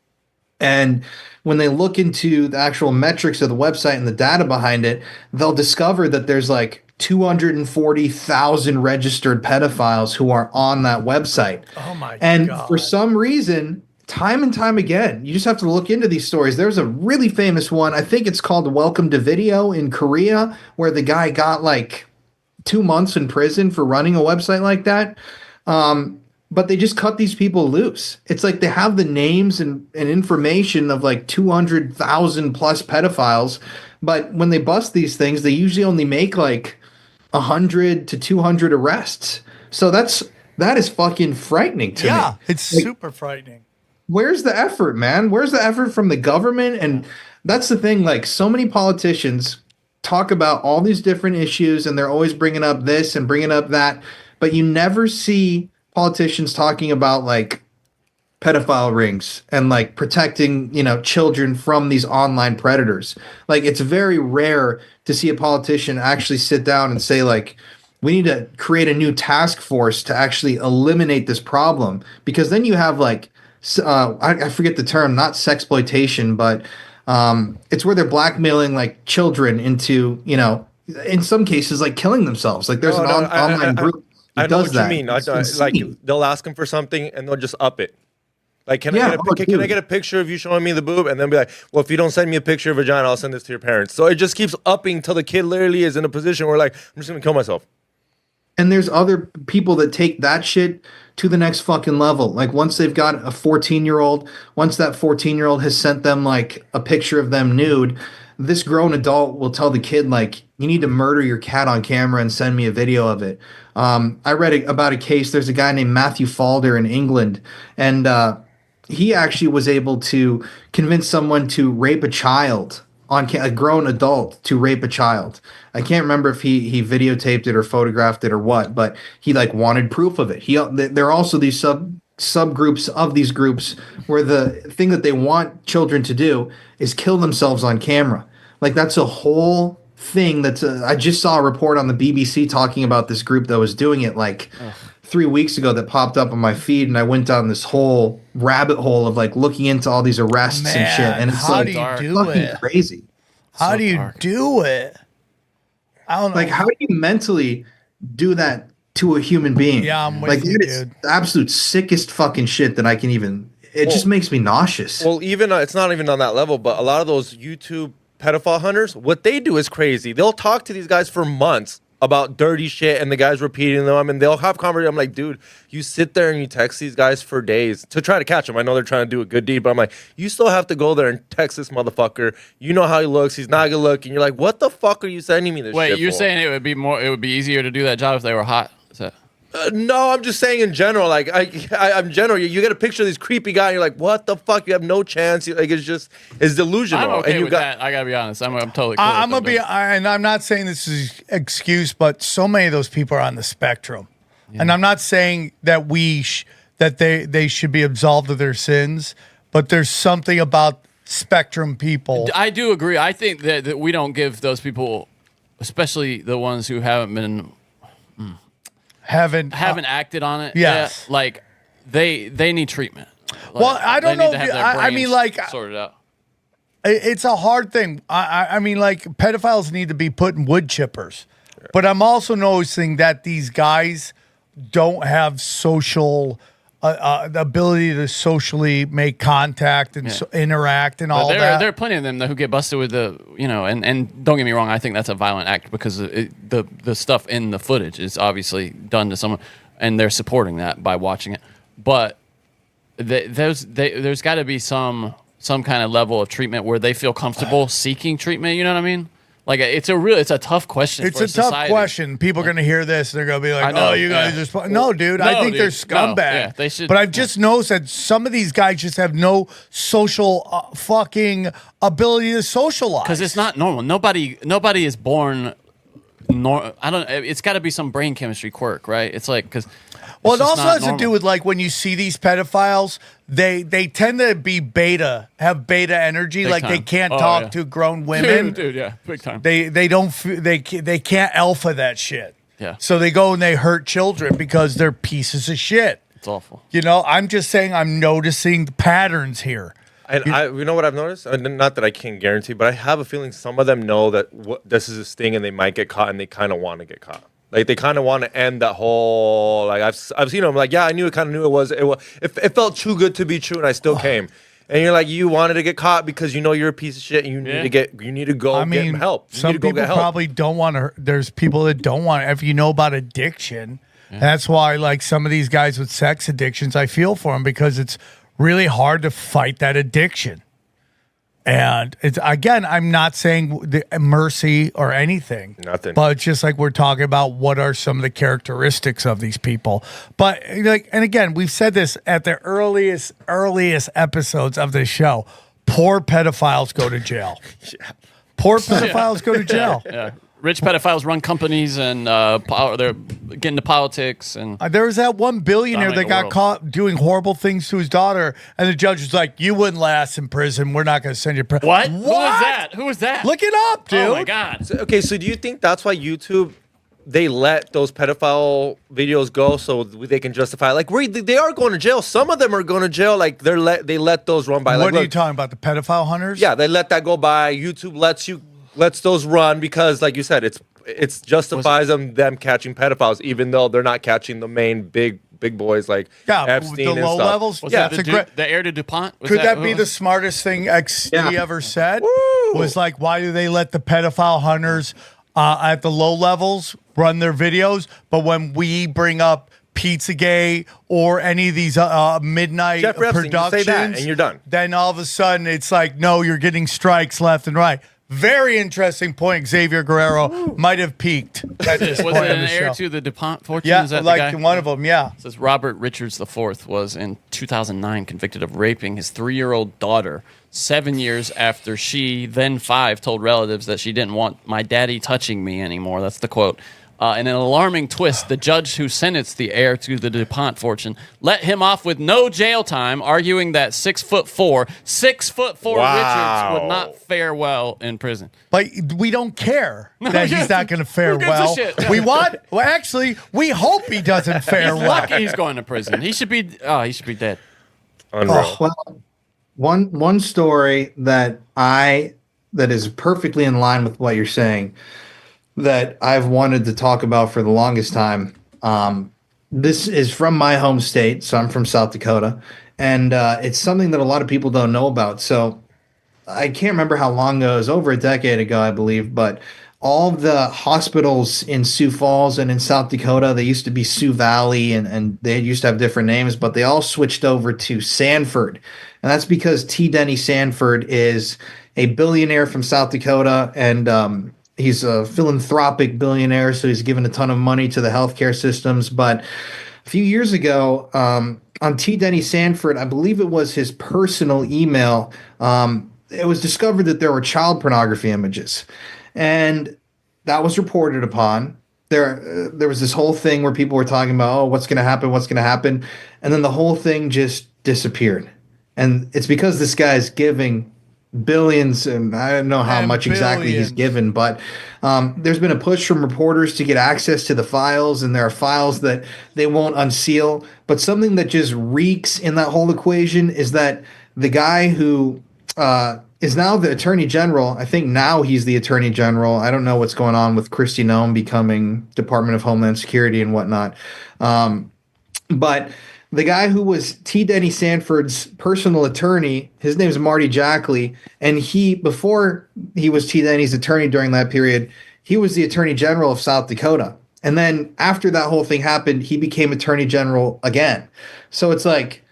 Speaker 5: And when they look into the actual metrics of the website and the data behind it, they'll discover that there's like 240,000 registered pedophiles who are on that website.
Speaker 6: Oh my God.
Speaker 5: And for some reason, time and time again, you just have to look into these stories. There's a really famous one. I think it's called Welcome to Video in Korea, where the guy got like 2 months in prison for running a website like that. But they just cut these people loose. It's like they have the names and information of like 200,000 plus pedophiles. But when they bust these things, they usually only make like 100 to 200 arrests. So that is fucking frightening to me.
Speaker 6: Yeah, it's super frightening.
Speaker 5: where's the effort, man? Where's the effort from the government? And that's the thing. Like, so many politicians talk about all these different issues, and they're always bringing up this and bringing up that, but you never see politicians talking about like pedophile rings and like protecting, children from these online predators. Like, it's very rare to see a politician actually sit down and say like, we need to create a new task force to actually eliminate this problem, because then you have like I forget the term, not sexploitation, but it's where they're blackmailing like children into, in some cases like killing themselves. Like, there's online group that
Speaker 8: I know
Speaker 5: does
Speaker 8: what
Speaker 5: that.
Speaker 8: you mean.
Speaker 5: It's
Speaker 8: Like,
Speaker 5: insane.
Speaker 8: they'll ask them for something and they'll just up it. Like, can
Speaker 5: Yeah,
Speaker 8: I get a picture of you showing me the boob? And then be like, well, if you don't send me a picture of vagina, I'll send this to your parents. So it just keeps upping till the kid literally is in a position where like, I'm just gonna kill myself.
Speaker 5: And there's other people that take that shit to the next fucking level. Like, once they've got a 14-year-old, once that 14-year-old has sent them like a picture of them nude, this grown adult will tell the kid like, you need to murder your cat on camera and send me a video of it. I read about a case. There's a guy named Matthew Falder in England, and he actually was able to convince someone to rape a child a grown adult to rape a child. I can't remember if he videotaped it or photographed it or what, but he like wanted proof of it. There are also these subgroups of these groups where the thing that they want children to do is kill themselves on camera. Like, that's a whole thing. I just saw a report on the BBC talking about this group that was doing it like 3 weeks ago that popped up on my feed, and I went down this whole rabbit hole of like looking into all these arrests and shit, and it's
Speaker 6: how
Speaker 5: like
Speaker 6: do you do
Speaker 5: fucking
Speaker 6: it?
Speaker 5: crazy.
Speaker 6: How do you do it? I don't know.
Speaker 5: Like, how do you mentally do that to a human being?
Speaker 6: Yeah, I'm with
Speaker 5: like,
Speaker 6: you,
Speaker 5: it's
Speaker 6: dude.
Speaker 5: the absolute sickest fucking shit that I can even. It just makes me nauseous.
Speaker 8: Well, even it's not even on that level, but a lot of those YouTube pedophile hunters, what they do is crazy. They'll talk to these guys for months about dirty shit, and the guys repeating them, and they'll have conversations. I'm like, dude, you sit there and you text these guys for days to try to catch them. I know they're trying to do a good deed, but I'm like, you still have to go there and text this motherfucker. You know how he looks. He's not good looking. You're like, what the fuck are you sending me this shit
Speaker 7: Wait, you're
Speaker 8: for?
Speaker 7: saying it would be easier to do that job if they were hot? Is that?
Speaker 8: No, I'm just saying in general. Like, I'm general. You get a picture of this creepy guy, and you're like, what the fuck? You have no chance. Like, it's delusional.
Speaker 7: I'm okay
Speaker 8: and
Speaker 7: with that. I gotta be honest. I'm totally. Cool
Speaker 6: I'm
Speaker 7: with
Speaker 6: gonna
Speaker 7: them.
Speaker 6: be, and I'm not saying this is excuse, but so many of those people are on the spectrum, and I'm not saying that that they should be absolved of their sins, but there's something about spectrum people.
Speaker 7: I do agree. I think that we don't give those people, especially the ones who haven't been
Speaker 6: haven't
Speaker 7: acted on it.
Speaker 6: Yes.
Speaker 7: Yet, like they need treatment. Like,
Speaker 6: Well, I don't
Speaker 7: they
Speaker 6: know
Speaker 7: need to
Speaker 6: if
Speaker 7: have
Speaker 6: you-
Speaker 7: their
Speaker 6: I mean,
Speaker 7: brains
Speaker 6: like,
Speaker 7: sorted out.
Speaker 6: It's a hard thing. I mean, like, pedophiles need to be put in wood chippers. But I'm also noticing that these guys don't have social, the ability to socially make contact and interact and all that.
Speaker 7: There are plenty of them who get busted with and don't get me wrong, I think that's a violent act because the stuff in the footage is obviously done to someone, and they're supporting that by watching it. But there's got to be some kind of level of treatment where they feel comfortable seeking treatment. You know what I mean? Like, it's a tough question.
Speaker 6: It's
Speaker 7: for
Speaker 6: a tough
Speaker 7: society.
Speaker 6: question. People are going to hear this and they're going to be like,
Speaker 7: I know,
Speaker 6: "Oh, you guys
Speaker 7: yeah.
Speaker 6: are no, dude. I
Speaker 7: No,
Speaker 6: think they're
Speaker 7: dude. No,
Speaker 6: scumbag."
Speaker 7: yeah, they should-
Speaker 6: But I've just noticed that some of these guys just have no social fucking ability to socialize.
Speaker 7: Because it's not normal. Nobody is born. I don't. It's got to be some brain chemistry quirk, right? It's like because.
Speaker 6: Well, it also has to do with like when you see these pedophiles, they tend to be have beta energy,
Speaker 7: Big
Speaker 6: like they
Speaker 7: time.
Speaker 6: can't
Speaker 7: Oh,
Speaker 6: talk
Speaker 7: yeah.
Speaker 6: to grown women.
Speaker 7: Dude, yeah, big time.
Speaker 6: They can't alpha that shit.
Speaker 7: Yeah.
Speaker 6: So they go and they hurt children because they're pieces of shit.
Speaker 7: It's awful.
Speaker 6: You know, I'm just saying I'm noticing the patterns here.
Speaker 8: And you know what I've noticed? Not that I can't guarantee, but I have a feeling some of them know that this is a sting and they might get caught, and they kind of want to get caught. Like, they kind of want to end that whole, like, I've seen them, like, yeah, I kind of knew it felt too good to be true, and I still came. And you're like, you wanted to get caught because you know you're a piece of shit, and you need to go get help. You
Speaker 6: some
Speaker 8: need to go
Speaker 6: people
Speaker 8: get help.
Speaker 6: probably don't want to. There's people that don't want. If you know about addiction, that's why, like, some of these guys with sex addictions, I feel for them because it's really hard to fight that addiction. And it's again, I'm not saying the mercy or anything.
Speaker 8: Nothing.
Speaker 6: But it's just like we're talking about what are some of the characteristics of these people. But like, and again, we've said this at the earliest episodes of this show. Poor pedophiles go to jail. Poor pedophiles go to jail.
Speaker 7: Yeah. Rich pedophiles run companies and they're getting into politics. And
Speaker 6: There was that one billionaire that
Speaker 7: Dominate the
Speaker 6: got
Speaker 7: world.
Speaker 6: caught doing horrible things to his daughter, and the judge was like, "You wouldn't last in prison. We're not going to send you."
Speaker 7: what? Who was that? Who was that?
Speaker 6: Look it up, dude.
Speaker 7: Oh my god.
Speaker 8: Okay, so do you think that's why YouTube they let those pedophile videos go so they can justify like they are going to jail? Some of them are going to jail. Like they let those run by.
Speaker 6: What
Speaker 8: like,
Speaker 6: are you
Speaker 8: look,
Speaker 6: talking about? The pedophile hunters?
Speaker 8: Yeah, they let that go by. YouTube lets those run because, like you said, it's justifies them catching pedophiles, even though they're not catching the main big boys like Epstein
Speaker 6: the
Speaker 8: and
Speaker 6: low
Speaker 8: stuff.
Speaker 6: levels.
Speaker 7: Was
Speaker 6: Yeah,
Speaker 7: that
Speaker 6: it's a great.
Speaker 7: the heir to DuPont? Was
Speaker 6: Could that
Speaker 7: who
Speaker 6: be
Speaker 7: was-
Speaker 6: the smartest thing he ever said?
Speaker 8: Woo!
Speaker 6: Was like, why do they let the pedophile hunters at the low levels run their videos, but when we bring up Pizzagate or any of these midnight
Speaker 8: Jeffrey Epstein, you say
Speaker 6: productions,
Speaker 8: that and you're done.
Speaker 6: then all of a sudden it's like, no, you're getting strikes left and right. Very interesting point. Xavier Guerrero might have peaked at this
Speaker 7: Was
Speaker 6: point
Speaker 7: it
Speaker 6: in
Speaker 7: an
Speaker 6: the
Speaker 7: heir
Speaker 6: show.
Speaker 7: to the DuPont fortune?
Speaker 6: Yeah,
Speaker 7: Is that
Speaker 6: like
Speaker 7: the guy?
Speaker 6: one of them. Yeah.
Speaker 7: It says Robert Richards IV was in 2009 convicted of raping his 3-year-old daughter 7 years after she, then 5, told relatives that she didn't want my daddy touching me anymore. That's the quote. In an alarming twist, the judge who sentenced the heir to the DuPont fortune let him off with no jail time, arguing that 6'4"
Speaker 8: Wow.
Speaker 7: Richards would not fare well in prison.
Speaker 6: But we don't care that he's not going to fare
Speaker 7: who gives a
Speaker 6: well.
Speaker 7: shit?
Speaker 6: We want, well, actually, we hope he doesn't fare
Speaker 7: He's
Speaker 6: well.
Speaker 7: lucky he's going to prison. He should be dead.
Speaker 8: Unreal.
Speaker 5: Oh, well, one story that is perfectly in line with what you're saying that I've wanted to talk about for the longest time. This is from my home state, so I'm from South Dakota, and it's something that a lot of people don't know about. So I can't remember how long ago. It was over a decade ago, I believe, but all the hospitals in Sioux Falls and in South Dakota, they used to be Sioux Valley and they used to have different names, but they all switched over to Sanford. And that's because T. Denny Sanford is a billionaire from South Dakota, and he's a philanthropic billionaire, so he's given a ton of money to the healthcare systems. But a few years ago, on T. Denny Sanford, I believe it was his personal email, it was discovered that there were child pornography images. And that was reported upon. There was this whole thing where people were talking about, oh, what's going to happen? What's going to happen? And then the whole thing just disappeared. And it's because this guy's giving billions, and I don't know how
Speaker 6: And
Speaker 5: much exactly he's
Speaker 6: billions.
Speaker 5: given, but there's been a push from reporters to get access to the files, and there are files that they won't unseal. But something that just reeks in that whole equation is that the guy who is now the attorney general, I think now he's the attorney general. I don't know what's going on with Kristi Noem becoming Department of Homeland Security and whatnot. But the guy who was T. Denny Sanford's personal attorney, his name is Marty Jackley, and before he was T. Denny's attorney during that period, he was the attorney general of South Dakota. And then after that whole thing happened, he became attorney general again. So it's like,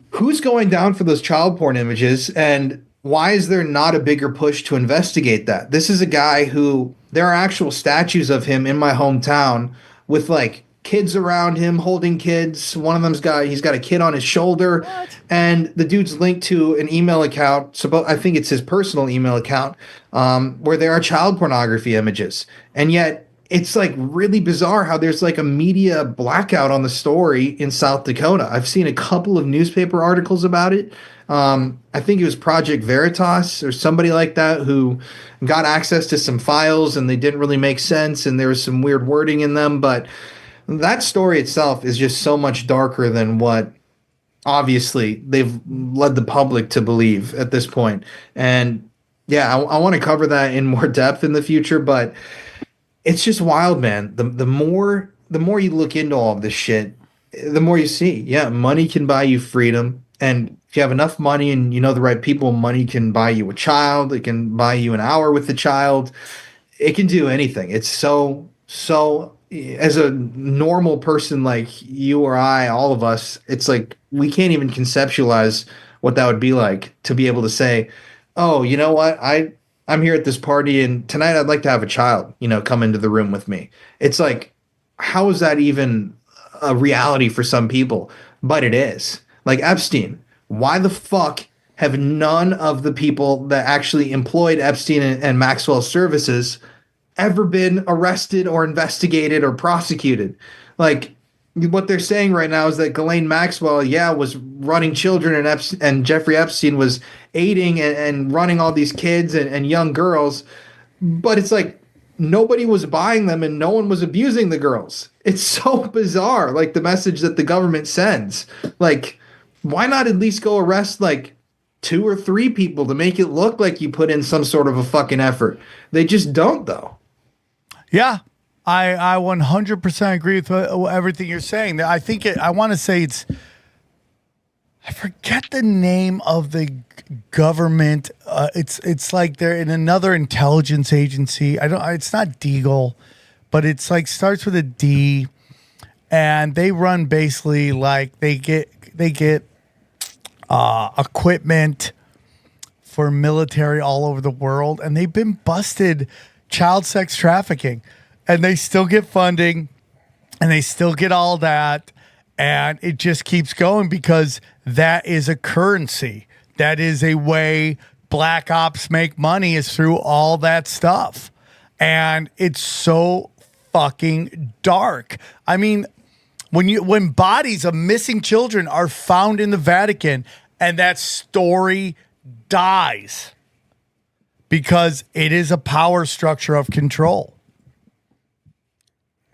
Speaker 5: who's going down for those child porn images, and why is there not a bigger push to investigate that? This is a guy who, there are actual statues of him in my hometown with like kids around him holding kids. One of them's he's got a kid on his shoulder. What? And the dude's linked to an email account. So I think it's his personal email account, where there are child pornography images. And yet it's like really bizarre how there's like a media blackout on the story in South Dakota. I've seen a couple of newspaper articles about it. I think it was Project Veritas or somebody like that who got access to some files and they didn't really make sense and there was some weird wording in them. But that story itself is just so much darker than what obviously they've led the public to believe at this point. And yeah, I want to cover that in more depth in the future, but it's just wild, man. The more you look into all of this shit, the more you see. Yeah, money can buy you freedom. And if you have enough money and you know the right people, money can buy you a child. It can buy you an hour with the child. It can do anything. It's so as a normal person like you or I, all of us, it's like we can't even conceptualize what that would be like to be able to say, oh, you know what? I'm here at this party and tonight I'd like to have a child, come into the room with me. It's like, how is that even a reality for some people? But it is. Like Epstein, why the fuck have none of the people that actually employed Epstein and Maxwell's services ever been arrested or investigated or prosecuted? Like, what they're saying right now is that Ghislaine Maxwell, was running children, and Jeffrey Epstein was aiding and running all these kids and young girls. But it's like nobody was buying them and no one was abusing the girls. It's so bizarre, like the message that the government sends. Like, why not at least go arrest like 2 or 3 people to make it look like you put in some sort of a fucking effort? They just don't, though.
Speaker 6: Yeah, I 100% agree with everything you're saying. I think I want to say I forget the name of the government. It's like they're in another intelligence agency. It's not Deagle, but it's like starts with a D, and they run basically like they get equipment for military all over the world, and they've been busted child sex trafficking, and they still get funding and they still get all that, and it just keeps going because that is a currency. That is a way black ops make money, is through all that stuff. And it's so fucking dark. I mean, when bodies of missing children are found in the Vatican and that story dies because it is a power structure of control.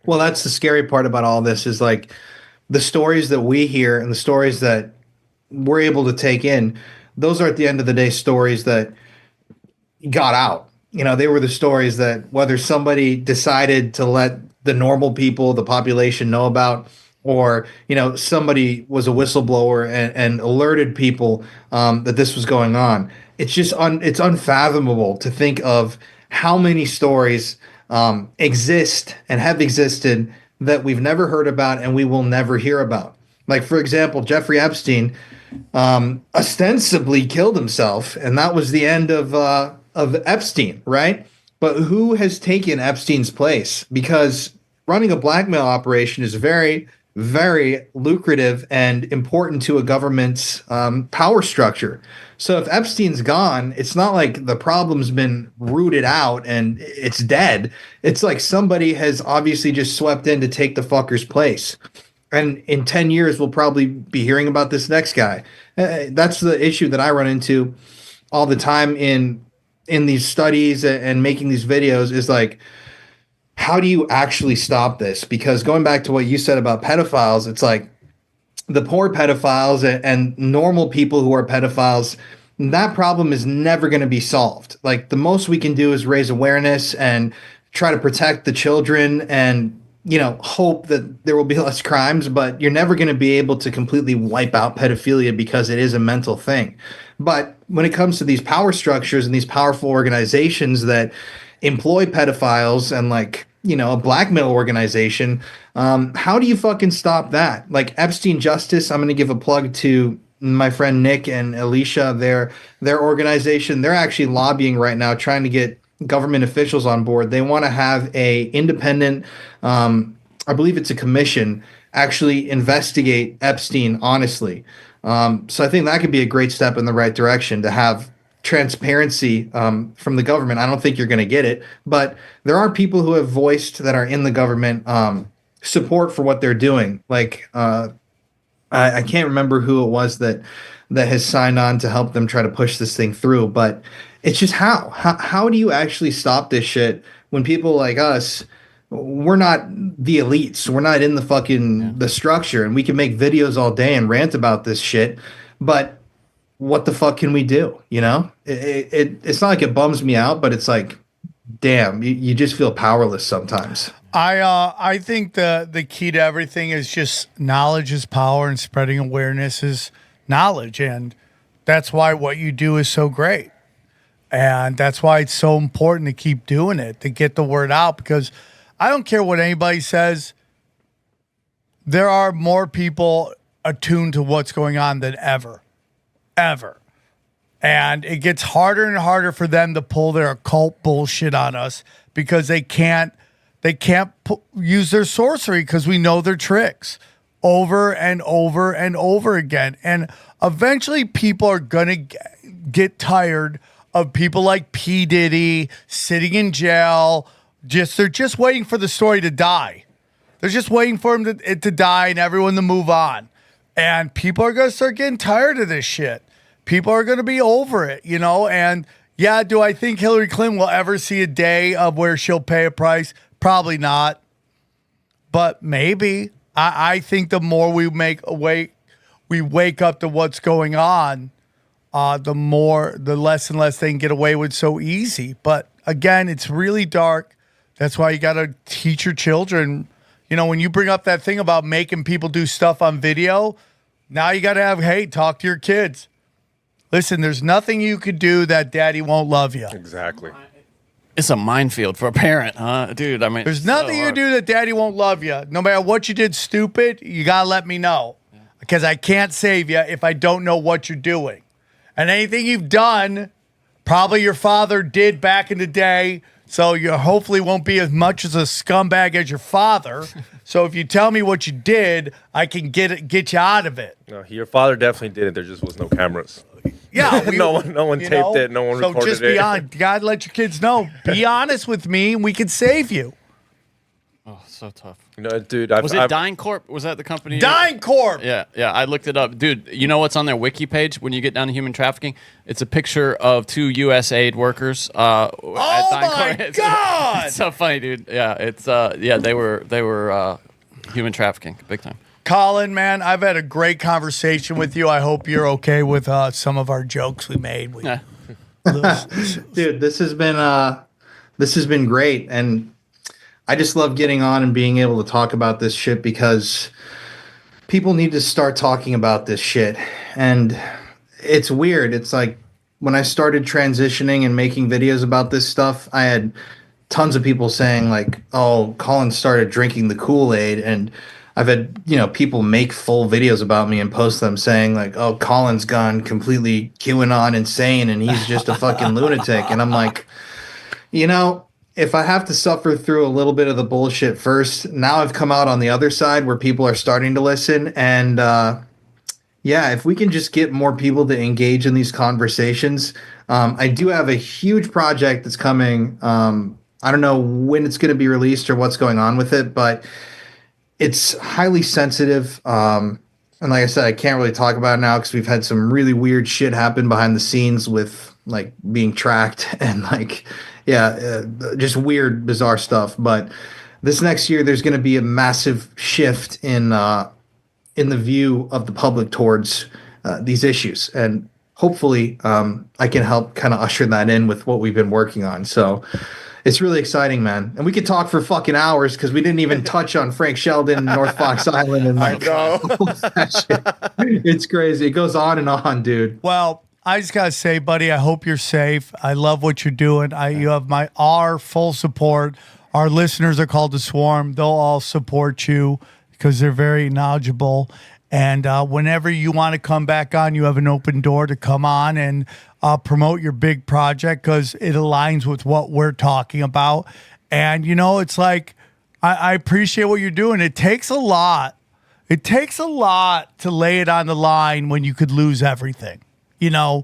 Speaker 5: Well, that's the scary part about all this is like the stories that we hear and the stories that we're able to take in. Those are at the end of the day stories that got out. They were the stories that whether somebody decided to let the normal people, the population know about, or somebody was a whistleblower and alerted people that this was going on. It's just it's unfathomable to think of how many stories exist and have existed that we've never heard about and we will never hear about. Like, for example, Jeffrey Epstein ostensibly killed himself, and that was the end of Epstein, right? But who has taken Epstein's place? Because running a blackmail operation is very, very lucrative and important to a government's power structure. So if Epstein's gone, it's not like the problem's been rooted out and it's dead. It's like somebody has obviously just swept in to take the fucker's place. And in 10 years, we'll probably be hearing about this next guy. That's the issue that I run into all the time in these studies and making these videos is like, how do you actually stop this? Because going back to what you said about pedophiles, it's like the poor pedophiles and normal people who are pedophiles, that problem is never going to be solved. Like the most we can do is raise awareness and try to protect the children and hope that there will be less crimes, but you're never going to be able to completely wipe out pedophilia because it is a mental thing. But when it comes to these power structures and these powerful organizations that employ pedophiles and a blackmail organization, how do you fucking stop that? Like Epstein Justice, I'm going to give a plug to my friend Nick and Alicia, their organization. They're actually lobbying right now, trying to get government officials on board. They want to have a independent, I believe it's a commission, actually investigate Epstein honestly. So I think that could be a great step in the right direction to have transparency from the government. I don't think you're going to get it, but there are people who have voiced that are in the government support for what they're doing. Like I can't remember who it was that has signed on to help them try to push this thing through, but it's just how do you actually stop this shit when people like us, we're not the elites, we're not in the fucking the structure, and we can make videos all day and rant about this shit, but what the fuck can we do? It's not like it bums me out, but it's like, damn, you just feel powerless sometimes.
Speaker 6: I think the key to everything is just knowledge is power, and spreading awareness is knowledge, and that's why what you do is so great. And that's why it's so important to keep doing it, to get the word out, because I don't care what anybody says. There are more people attuned to what's going on than ever. And it gets harder and harder for them to pull their occult bullshit on us because they can't use their sorcery because we know their tricks over and over and over again. And eventually people are going to get tired of people like P. Diddy sitting in jail. They're just waiting for the story to die. They're just waiting for it to die and everyone to move on. And people are going to start getting tired of this shit. People are going to be over it, you know? And yeah, do I think Hillary Clinton will ever see a day of where she'll pay a price? Probably not. But maybe. I think the more we wake up to what's going on, the less and less they can get away with so easy. But again, it's really dark. That's why you got to teach your children. You know, when you bring up that thing about making people do stuff on video, now you got to talk to your kids. Listen, there's nothing you could do that daddy won't love you.
Speaker 8: Exactly.
Speaker 7: It's a minefield for a parent, huh? Dude, I mean,
Speaker 6: there's nothing you do that daddy won't love you. No matter what you did stupid, you got to let me know. Because I can't save you if I don't know what you're doing. And anything you've done, probably your father did back in the day. So you hopefully won't be as much as a scumbag as your father. So if you tell me what you did, I can get you out of it.
Speaker 8: No, your father definitely did it. There just was no cameras.
Speaker 6: Yeah,
Speaker 8: no one taped it. No one recorded it. So
Speaker 6: just be honest. God, let your kids know. Be honest with me, and we can save you.
Speaker 7: Oh, so tough.
Speaker 8: No, dude.
Speaker 7: Was it DynCorp? Was that the company?
Speaker 6: DynCorp.
Speaker 7: Yeah. I looked it up, dude. You know what's on their wiki page when you get down to human trafficking? It's a picture of 2 USAID workers.
Speaker 6: Oh my God!
Speaker 7: It's so funny, dude. Yeah, it's they were human trafficking, big time.
Speaker 6: Colin, man, I've had a great conversation with you. I hope you're okay with some of our jokes we made.
Speaker 7: Yeah.
Speaker 5: Dude, this has been great, and I just love getting on and being able to talk about this shit because people need to start talking about this shit. And it's weird. It's like when I started transitioning and making videos about this stuff, I had tons of people saying like, "Oh, Colin started drinking the Kool-Aid," and I've had, people make full videos about me and post them saying like, "Oh, Colin's gone completely QAnon insane and he's just a fucking lunatic." And I'm like, if I have to suffer through a little bit of the bullshit first, now I've come out on the other side where people are starting to listen. And if we can just get more people to engage in these conversations, I do have a huge project that's coming. I don't know when it's going to be released or what's going on with it, but it's highly sensitive. And like I said, I can't really talk about it now because we've had some really weird shit happen behind the scenes with like being tracked and just weird, bizarre stuff. But this next year, there's going to be a massive shift in the view of the public towards these issues. And hopefully I can help kind of usher that in with what we've been working on. So it's really exciting, man. And we could talk for fucking hours because we didn't even touch on Frank Sheldon, North Fox Island, and like, it's crazy. It goes on and on, dude.
Speaker 6: Well, I just gotta say, buddy, I hope you're safe. I love what you're doing. You have our full support. Our listeners are called to Swarm. They'll all support you because they're very knowledgeable. And whenever you want to come back on, you have an open door to come on and promote your big project because it aligns with what we're talking about. And, it's like, I appreciate what you're doing. It takes a lot. It takes a lot to lay it on the line when you could lose everything. This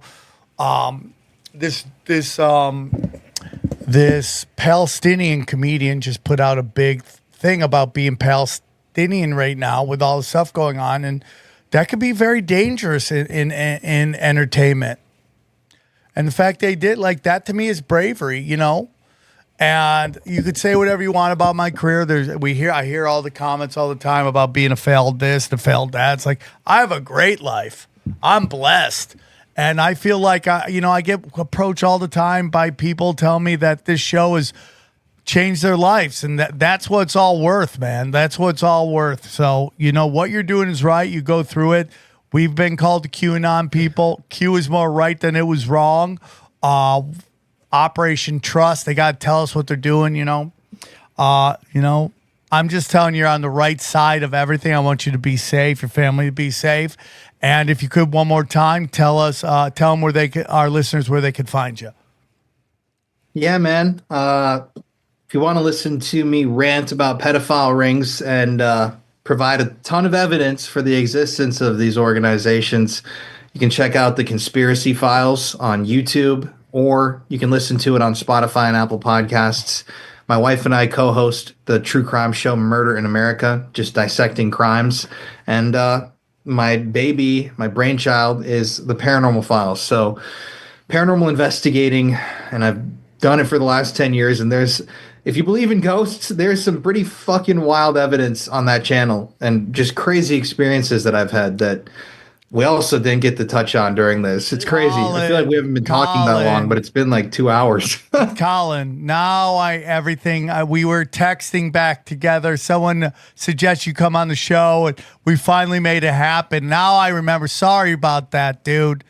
Speaker 6: Palestinian comedian just put out a big thing about being Palestinian right now with all the stuff going on, and that could be very dangerous in entertainment. And the fact they did like that to me is bravery, And you could say whatever you want about my career. I hear all the comments all the time about being a failed this, the failed that. It's like I have a great life. I'm blessed. And I feel like, I get approached all the time by people telling me that this show has changed their lives. And that's what it's all worth, man. That's what it's all worth. So, what you're doing is right. You go through it. We've been called the QAnon people. Q is more right than it was wrong. Operation Trust. They got to tell us what they're doing, I'm just telling you, you're on the right side of everything. I want you to be safe, your family to be safe. And if you could one more time, tell them where our listeners where they could find you.
Speaker 5: Yeah, man. If you want to listen to me rant about pedophile rings and provide a ton of evidence for the existence of these organizations, you can check out the Conspiracy Files on YouTube, or you can listen to it on Spotify and Apple Podcasts. My wife and I co-host the true crime show Murder in America, just dissecting crimes. And my baby, my brainchild, is the Paranormal Files. So paranormal investigating, and I've done it for the last 10 years. And if you believe in ghosts, there's some pretty fucking wild evidence on that channel and just crazy experiences that I've had that we also didn't get to touch on during this. It's crazy. I feel like we haven't been talking that long, but it's been like 2 hours.
Speaker 6: Colin, now we were texting back together. Someone suggests you come on the show, and we finally made it happen. Now I remember. Sorry about that, dude.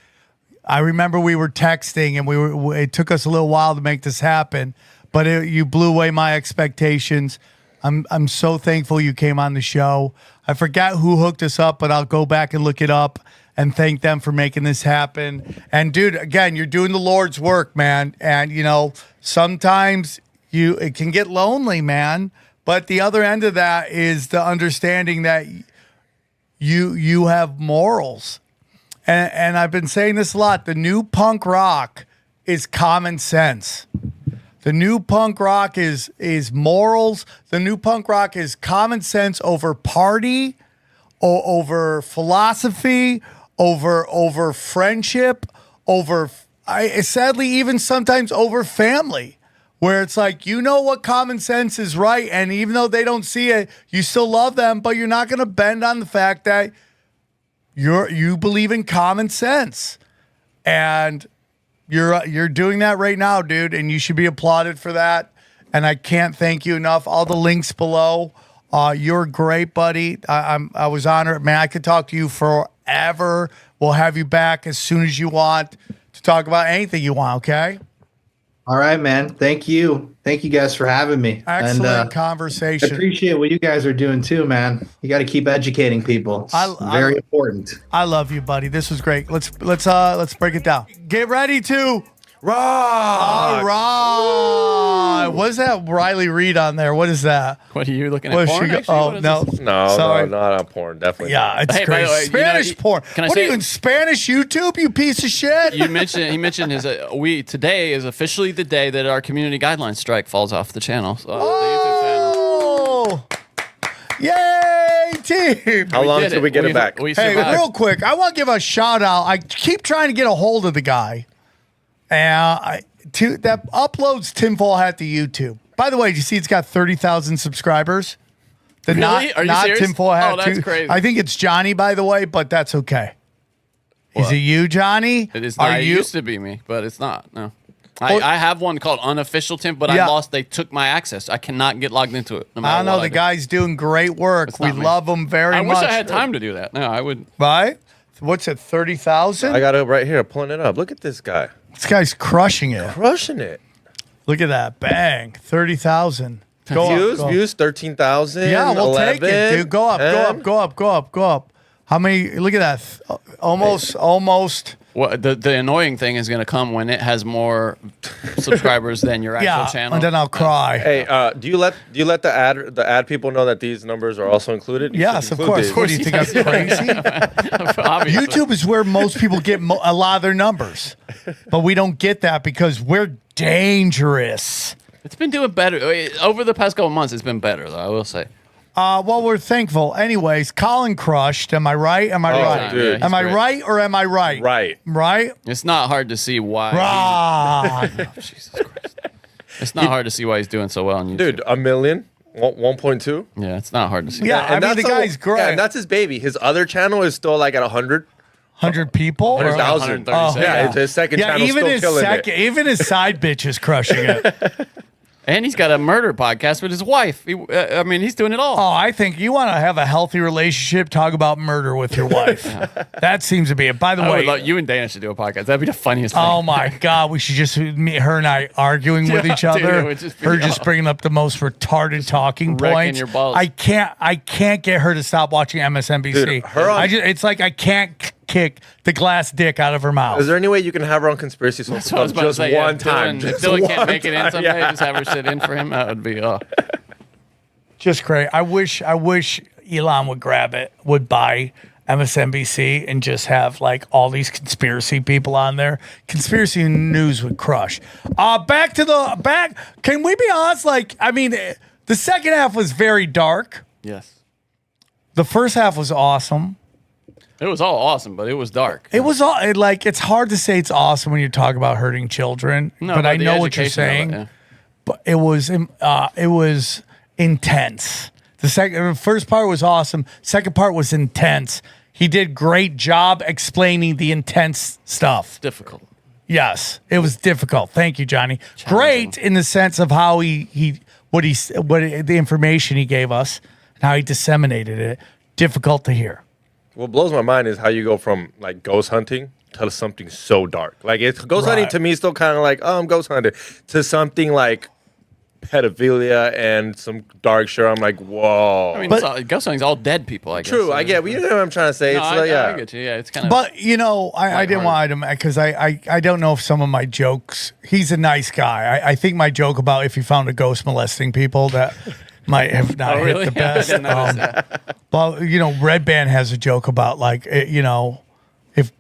Speaker 6: I remember we were texting, and it took us a little while to make this happen, but you blew away my expectations. I'm so thankful you came on the show. I forgot who hooked us up, but I'll go back and look it up and thank them for making this happen. And dude, again, you're doing the Lord's work, man. And sometimes it can get lonely, man. But the other end of that is the understanding that you have morals. And I've been saying this a lot. The new punk rock is common sense. The new punk rock is morals. The new punk rock is common sense over party, over philosophy, over friendship, sadly even sometimes over family, where it's like, what common sense is right, and even though they don't see it, you still love them, but you're not going to bend on the fact that you believe in common sense. And you're doing that right now, dude, and you should be applauded for that. And I can't thank you enough. All the links below. You're great, buddy. I was honored, man. I could talk to you forever. We'll have you back as soon as you want to talk about anything you want. Okay.
Speaker 5: All right, man. Thank you. Thank you guys for having me.
Speaker 6: Excellent
Speaker 5: I
Speaker 6: conversation.
Speaker 5: appreciate what you guys are doing too, man. You got to keep educating people. It's very important.
Speaker 6: I love you, buddy. This was great. Let's break it down. Get ready to
Speaker 8: Rock.
Speaker 6: All right. What is that Riley Reid on there? What is that?
Speaker 7: What are you looking at? Porn, actually?
Speaker 6: Oh,
Speaker 7: What is
Speaker 6: no.
Speaker 7: this?
Speaker 6: Sorry.
Speaker 8: No, not on porn. Definitely.
Speaker 6: Yeah, it's
Speaker 7: Hey, by the
Speaker 6: crazy.
Speaker 7: way,
Speaker 6: Spanish porn.
Speaker 7: can I
Speaker 6: What
Speaker 7: say-
Speaker 6: are you in Spanish YouTube, you piece of shit?
Speaker 7: He mentioned today is officially the day that our community guidelines strike falls off the channel. So, the YouTube channel.
Speaker 6: Oh! Yay, team.
Speaker 8: How long till we get it back?
Speaker 7: We
Speaker 6: Hey,
Speaker 7: survived.
Speaker 6: real quick, I want to give a shout out. I keep trying to get a hold of the guy. That uploads Tinfoil Hat to YouTube. By the way, did you see it's got 30,000 subscribers?
Speaker 7: Really? Are you
Speaker 6: not
Speaker 7: serious?
Speaker 6: Tinfoil Hat.
Speaker 7: Oh, that's
Speaker 6: too.
Speaker 7: crazy.
Speaker 6: I think it's Johnny, by the way, but that's okay. Is it you, Johnny?
Speaker 7: It is not. It used to be me, but it's not. No. I have one called Unofficial Tim, but
Speaker 6: Yeah.
Speaker 7: I lost. They took my access. I cannot get logged into it. No
Speaker 6: I
Speaker 7: matter
Speaker 6: don't know.
Speaker 7: what
Speaker 6: The
Speaker 7: do.
Speaker 6: guy's doing great work.
Speaker 7: It's
Speaker 6: We
Speaker 7: not me.
Speaker 6: love him very
Speaker 7: I
Speaker 6: much.
Speaker 7: wish I had time to do that. No, I would.
Speaker 6: Right? What's it, 30,000?
Speaker 8: I got it right here, pulling it up. Look at this guy.
Speaker 6: This guy's crushing it.
Speaker 8: Crushing it.
Speaker 6: Look at that. Bang. 30,000. Go up, go up.
Speaker 8: Views, 13,000.
Speaker 6: Yeah, we'll take it,
Speaker 8: 11,
Speaker 6: dude. Go up, go
Speaker 8: 10.
Speaker 6: up, go up, go up, go up. How many? Look at that. Almost.
Speaker 7: Well, the annoying thing is going to come when it has more subscribers than your actual
Speaker 6: Yeah,
Speaker 7: channel.
Speaker 6: and then I'll cry.
Speaker 8: Hey, do you let the ad people know that these numbers are also included? You
Speaker 6: Yes,
Speaker 8: should
Speaker 6: of
Speaker 8: include
Speaker 6: course.
Speaker 8: these.
Speaker 6: What do you think? I'm crazy?
Speaker 7: Obviously.
Speaker 6: YouTube is where most people get a lot of their numbers, but we don't get that because we're dangerous.
Speaker 7: It's been doing better over the past couple months. It's been better, though. I will say.
Speaker 6: Well, we're thankful. Anyways, Colin crushed. Am I right? Am I right?
Speaker 8: dude.
Speaker 7: Yeah,
Speaker 6: Am I
Speaker 7: he's great.
Speaker 6: right or am I right?
Speaker 8: Right.
Speaker 6: Right?
Speaker 7: It's not hard to see why.
Speaker 6: Right.
Speaker 7: Oh, Jesus Christ. It's not hard to see why he's doing so well on YouTube.
Speaker 8: Dude, 1 million, 1.2.
Speaker 7: Yeah, it's not hard to see.
Speaker 6: Yeah. I mean,
Speaker 8: that's
Speaker 6: the guy's great.
Speaker 8: Yeah, and that's his baby. His other channel is still like at 100.
Speaker 6: 100 people? Or-
Speaker 8: 100,000.
Speaker 7: 136.
Speaker 8: Yeah, it's his second
Speaker 6: Yeah,
Speaker 8: channel
Speaker 6: even
Speaker 8: still
Speaker 6: his
Speaker 8: killing
Speaker 6: second,
Speaker 8: it.
Speaker 6: even his side bitch is crushing it.
Speaker 7: And he's got a murder podcast with his wife. I mean, he's doing it all.
Speaker 6: Oh, I think you want to have a healthy relationship. Talk about murder with your wife. That seems to be it. By the
Speaker 7: I would
Speaker 6: way,
Speaker 7: love, you and Dana should do a podcast. That'd be the funniest thing.
Speaker 6: oh my God, we should just her and I arguing with
Speaker 7: Yeah,
Speaker 6: each
Speaker 7: dude,
Speaker 6: other.
Speaker 7: it would just be-
Speaker 6: Her just bringing up the most retarded talking
Speaker 7: wrecking
Speaker 6: points.
Speaker 7: your balls.
Speaker 6: I can't get her to stop watching MSNBC.
Speaker 8: Dude, her on-
Speaker 6: it's like I can't kick the glass dick out of her mouth.
Speaker 8: Is there any way you can have her on conspiracy
Speaker 7: That's what I was about to
Speaker 8: just
Speaker 7: say,
Speaker 8: one time?
Speaker 7: If
Speaker 8: Just
Speaker 7: Dylan
Speaker 8: one
Speaker 7: can't make it in
Speaker 8: time,
Speaker 7: someday,
Speaker 8: yeah.
Speaker 7: just have her sit in for him. That would be
Speaker 6: Just great. I wish Elon would grab it, would buy MSNBC and just have like all these conspiracy people on there. Conspiracy news would crush. Back. Can we be honest? Like, I mean, the second half was very dark.
Speaker 7: yes.
Speaker 6: The first half was awesome.
Speaker 7: It was all awesome, but it was dark.
Speaker 6: It was it's hard to say it's awesome when you talk about hurting children,
Speaker 7: No,
Speaker 6: but I
Speaker 7: the
Speaker 6: know what you're
Speaker 7: education of it,
Speaker 6: saying.
Speaker 7: yeah.
Speaker 6: But it was intense. The first part was awesome. Second part was intense. He did great job explaining the intense stuff.
Speaker 7: Difficult.
Speaker 6: Yes, it was difficult. Thank you, Johnny. Great in the sense of how the information he gave us and how he disseminated it. Difficult to hear.
Speaker 8: What blows my mind is how you go from like ghost hunting to something so dark. Like ghost hunting to me is still kind of like, oh, I'm ghost hunting, to something like pedophilia and some dark shit. I'm like, whoa.
Speaker 7: I mean, ghost hunting's all dead people, I guess.
Speaker 8: True, I get. You know what I'm trying to say.
Speaker 7: No,
Speaker 8: It's
Speaker 7: I get you. Yeah, it's kind of.
Speaker 6: But you know, I didn't want him because I don't know if some of my jokes. He's a nice guy. I think my joke about if you found a ghost molesting people that might have not hit
Speaker 7: really?
Speaker 6: the best.
Speaker 7: I didn't notice that.
Speaker 6: But you know, Red Band has a joke about like you know, if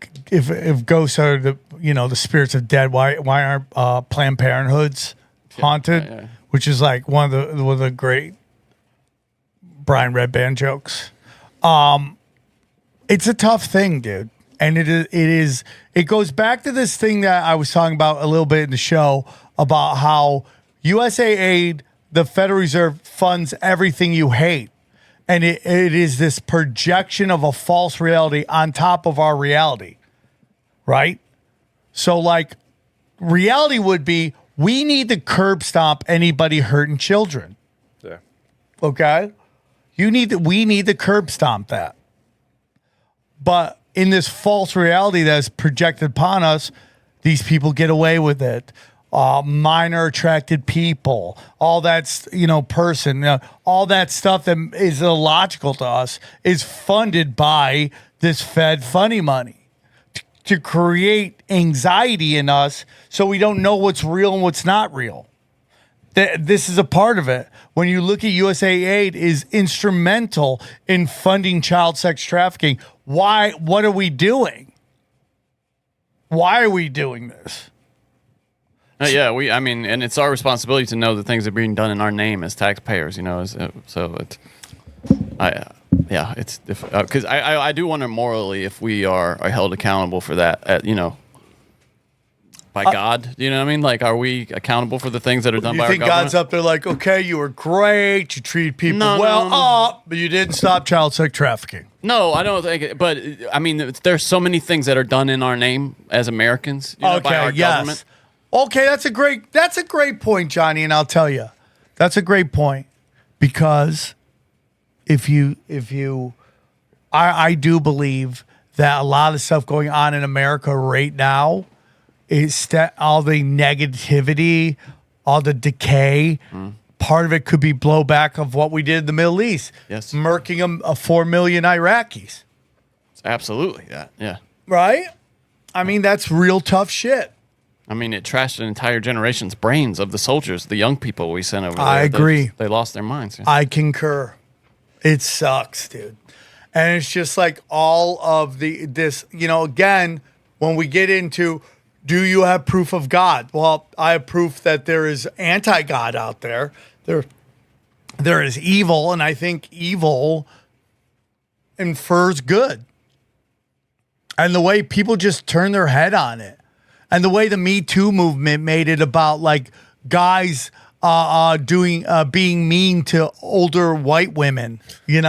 Speaker 6: ghosts are the spirits of dead, why aren't Planned Parenthoods haunted?
Speaker 7: Yeah.
Speaker 6: Which is like one of the great Brian Red Band jokes. It's a tough thing, dude. And it goes back to this thing that I was talking about a little bit in the show about how USAID, the Federal Reserve, funds everything you hate. And it is this projection of a false reality on top of our reality. Right? So like reality would be we need to curb stomp anybody hurting children.
Speaker 8: Yeah.
Speaker 6: Okay? We need to curb stomp that. But in this false reality that's projected upon us, these people get away with it. Minor attracted people, all that's, person, all that stuff that is illogical to us is funded by this Fed funny money to create anxiety in us so we don't know what's real and what's not real. This is a part of it. When you look at USAID is instrumental in funding child sex trafficking. Why? What are we doing? Why are we doing this?
Speaker 7: And it's our responsibility to know that things are being done in our name as taxpayers, it's difficult because I do wonder morally if we are held accountable for that, by God. You know what I mean? Like, are we accountable for the things that are done by our government?
Speaker 6: You think God's up there like, okay, you were great, you treated people but you didn't stop child sex trafficking?
Speaker 7: No, I don't think it, but I mean, there's so many things that are done in our name as Americans, by our government.
Speaker 6: Okay, that's a great point, Johnny, and I'll tell you. That's a great point because I do believe that a lot of stuff going on in America right now is that all the negativity, all the decay, part of it could be blowback of what we did in the Middle East.
Speaker 7: Yes.
Speaker 6: Murking 4 million Iraqis.
Speaker 7: It's absolutely that, yeah.
Speaker 6: Right? I mean, that's real tough shit.
Speaker 7: I mean, it trashed an entire generation's brains of the soldiers, the young people we sent over there.
Speaker 6: I agree.
Speaker 7: They lost their minds. Yeah.
Speaker 6: I concur. It sucks, dude. And it's just like all of this, again, when we get into, do you have proof of God? Well, I have proof that there is anti-God out there. There is evil, and I think evil infers good. And the way people just turn their head on it. And the way the Me Too movement made it about like guys being mean to older white women, And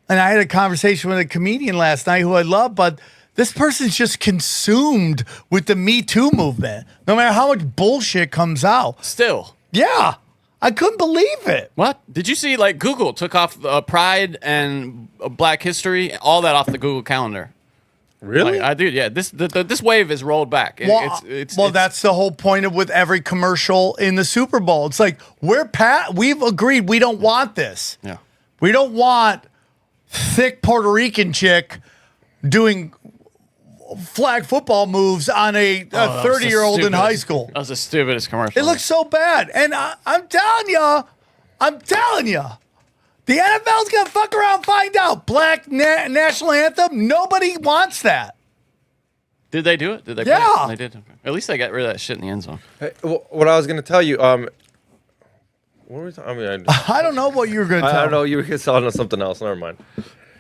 Speaker 6: I had a conversation with a comedian last night who I love, but this person's just consumed with the Me Too movement. No matter how much bullshit comes out.
Speaker 7: Still.
Speaker 6: Yeah. I couldn't believe it.
Speaker 7: What? Did you see, like, Google took off Pride and Black History, all that off the Google Calendar.
Speaker 8: Really?
Speaker 7: I do, yeah. This wave is rolled back.
Speaker 6: That's the whole point of with every commercial in the Super Bowl. It's like, we've agreed we don't want this.
Speaker 7: Yeah.
Speaker 6: We don't want thick Puerto Rican chick doing flag football moves on a
Speaker 7: that was the
Speaker 6: 30-year-old in high
Speaker 7: stupidest-
Speaker 6: school.
Speaker 7: That was the stupidest commercial.
Speaker 6: It looks so bad. And I'm telling you, the NFL's going to fuck around and find out. Black national anthem, nobody wants that.
Speaker 7: Did they do it? Did they?
Speaker 6: Yeah.
Speaker 7: Play it? They did. Okay. At least they got rid of that shit in the end zone.
Speaker 8: Hey, what I was gonna tell you, what were we I mean,
Speaker 6: I don't know what you were going to tell
Speaker 8: I don't know.
Speaker 6: me.
Speaker 8: You were selling us something else. Never mind.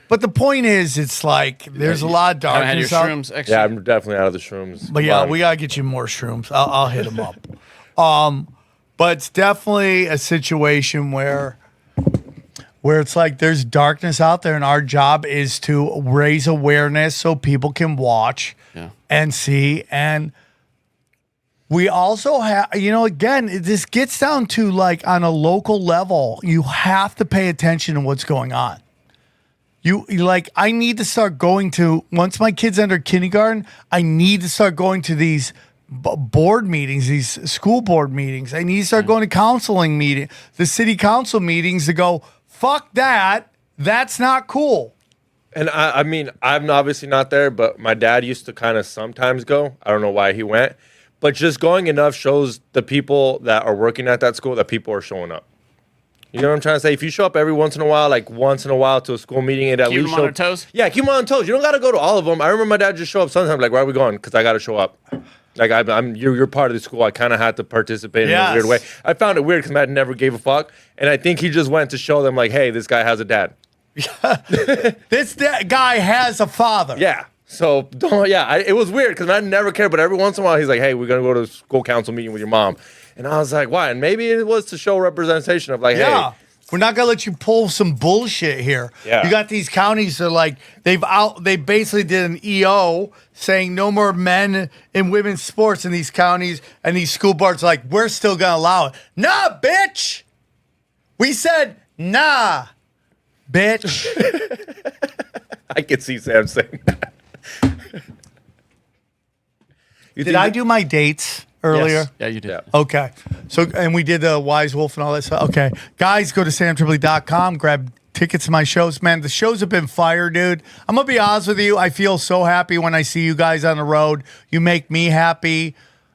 Speaker 6: But the point is, it's like there's a lot of
Speaker 7: Haven't had your
Speaker 6: darkness out.
Speaker 7: shrooms. Extra.
Speaker 8: Yeah, I'm definitely out of the shrooms.
Speaker 6: But yeah, we gotta get you more shrooms. I'll hit them up. But it's definitely a situation where it's like there's darkness out there, and our job is to raise awareness so people can watch and see. And we also have, again, this gets down to like on a local level, you have to pay attention to what's going on. You like, I need to start going to, once my kids enter kindergarten, I need to start going to these board meetings, these school board meetings. I need to start going to counseling meetings, the city council meetings to go, fuck that. That's not cool.
Speaker 8: And I mean, I'm obviously not there, but my dad used to kind of sometimes go. I don't know why he went, but just going enough shows the people that are working at that school that people are showing up. You know what I'm trying to say? If you show up every once in a while, to a school meeting, and at
Speaker 7: Keep
Speaker 8: least
Speaker 7: them on their toes?
Speaker 8: Yeah, keep them on their toes. You don't got to go to all of them. I remember my dad just show up sometimes, like, where are we going? Because I got to show up. Like, you're part of the school. I kind of had to participate in a weird way. I found it weird because Matt never gave a fuck, and I think he just went to show them, like, hey, this guy has a dad.
Speaker 6: This guy has a father.
Speaker 8: Yeah. So, it was weird because Matt never cared, but every once in a while, he's like, hey, we're going to go to a school council meeting with your mom. And I was like, why? And maybe it was to show representation of, like, hey.
Speaker 6: We're not gonna let you pull some bullshit here.
Speaker 8: Yeah.
Speaker 6: You got these counties that are like they basically did an EO saying no more men in women's sports in these counties, and these school boards are like, we're still gonna allow it. Nah, bitch. We said nah, bitch.
Speaker 8: I could see Sam saying that.
Speaker 6: Did I do my dates earlier?
Speaker 7: Yes. Yeah, you did.
Speaker 8: Yeah.
Speaker 6: Okay. So, and we did the Wise Wolf and all that stuff. Okay. Guys, go to SamTripoli.com, grab tickets to my shows. Man, the shows have been fire, dude. I'm going to be honest with you. I feel so happy when I see you guys on the road. You make me happy.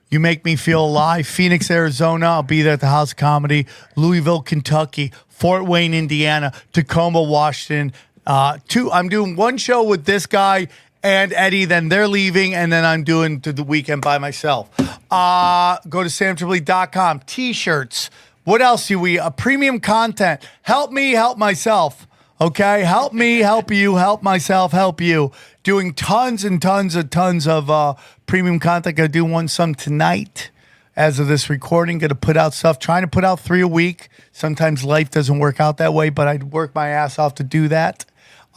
Speaker 6: You make me feel alive. Phoenix, Arizona. I'll be there at the House of Comedy. Louisville, Kentucky. Fort Wayne, Indiana. Tacoma, Washington. I'm doing one show with this guy and Eddie, then they're leaving, and then I'm doing the weekend by myself. Go to SamTripoli.com. T-shirts. What else do we? Premium content. Help me, help myself. Okay? Help me, help you, help myself, help you. Doing tons and tons of premium content. Gonna do some tonight as of this recording. Gonna put out stuff. Trying to put out 3 a week. Sometimes life doesn't work out that way, but I work my ass off to do that.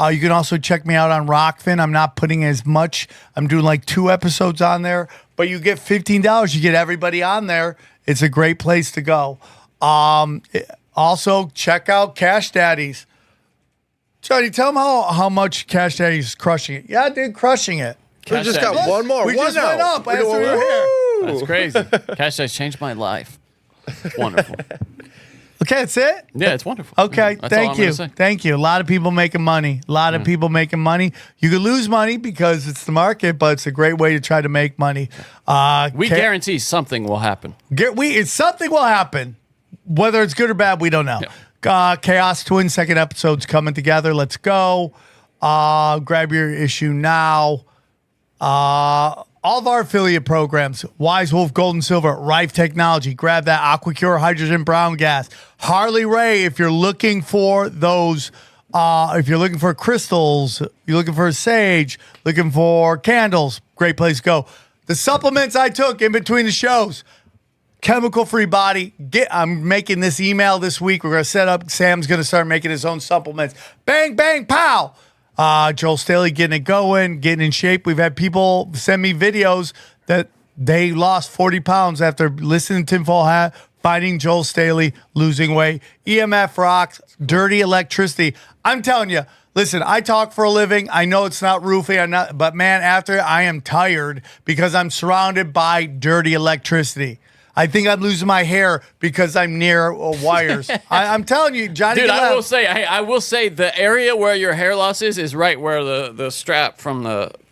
Speaker 6: You can also check me out on Rockfin. I'm not putting as much. I'm doing like 2 episodes on there, but you get $15. You get everybody on there. It's a great place to go. Also, check out Cash Daddies. Johnny, tell them how much Cash Daddies is crushing it. Yeah, dude, crushing it.
Speaker 8: We just got one more.
Speaker 6: We
Speaker 8: one
Speaker 6: just
Speaker 8: now.
Speaker 6: went up as we were here.
Speaker 7: That's crazy. Cash has changed my life. It's wonderful.
Speaker 6: Okay, that's it?
Speaker 7: Yeah, it's wonderful.
Speaker 6: Okay,
Speaker 7: That's all
Speaker 6: thank
Speaker 7: I'm gonna
Speaker 6: you.
Speaker 7: say.
Speaker 6: Thank you. A lot of people making money. A lot of people making money. You could lose money because it's the market, but it's a great way to try to make money.
Speaker 7: We guarantee something will happen.
Speaker 6: Something will happen. Whether it's good or bad, we don't know. Chaos Twin, second episode's coming together. Let's go. Grab your issue now. All of our affiliate programs, Wise Wolf, Gold and Silver, Rife Technology, grab that AquaCure Hydrogen Brown Gas. Harley Ray, if you're looking for those, if you're looking for crystals, you're looking for sage, looking for candles, great place to go. The supplements I took in between the shows, Chemical Free Body. I'm making this email this week. We're going to set up, Sam's going to start making his own supplements. Bang, bang, pow. Joel Staley getting it going, getting in shape. We've had people send me videos that they lost 40 pounds after listening to Tinfoil Hat, fighting Joel Staley, losing weight. EMF rocks, dirty electricity. I'm telling you, listen, I talk for a living. I know it's not roofing, but man, after I am tired because I'm surrounded by dirty electricity. I think I'm losing my hair because I'm near wires. I'm telling you, Johnny.
Speaker 7: Dude, I will say the area where your hair loss is right where the strap from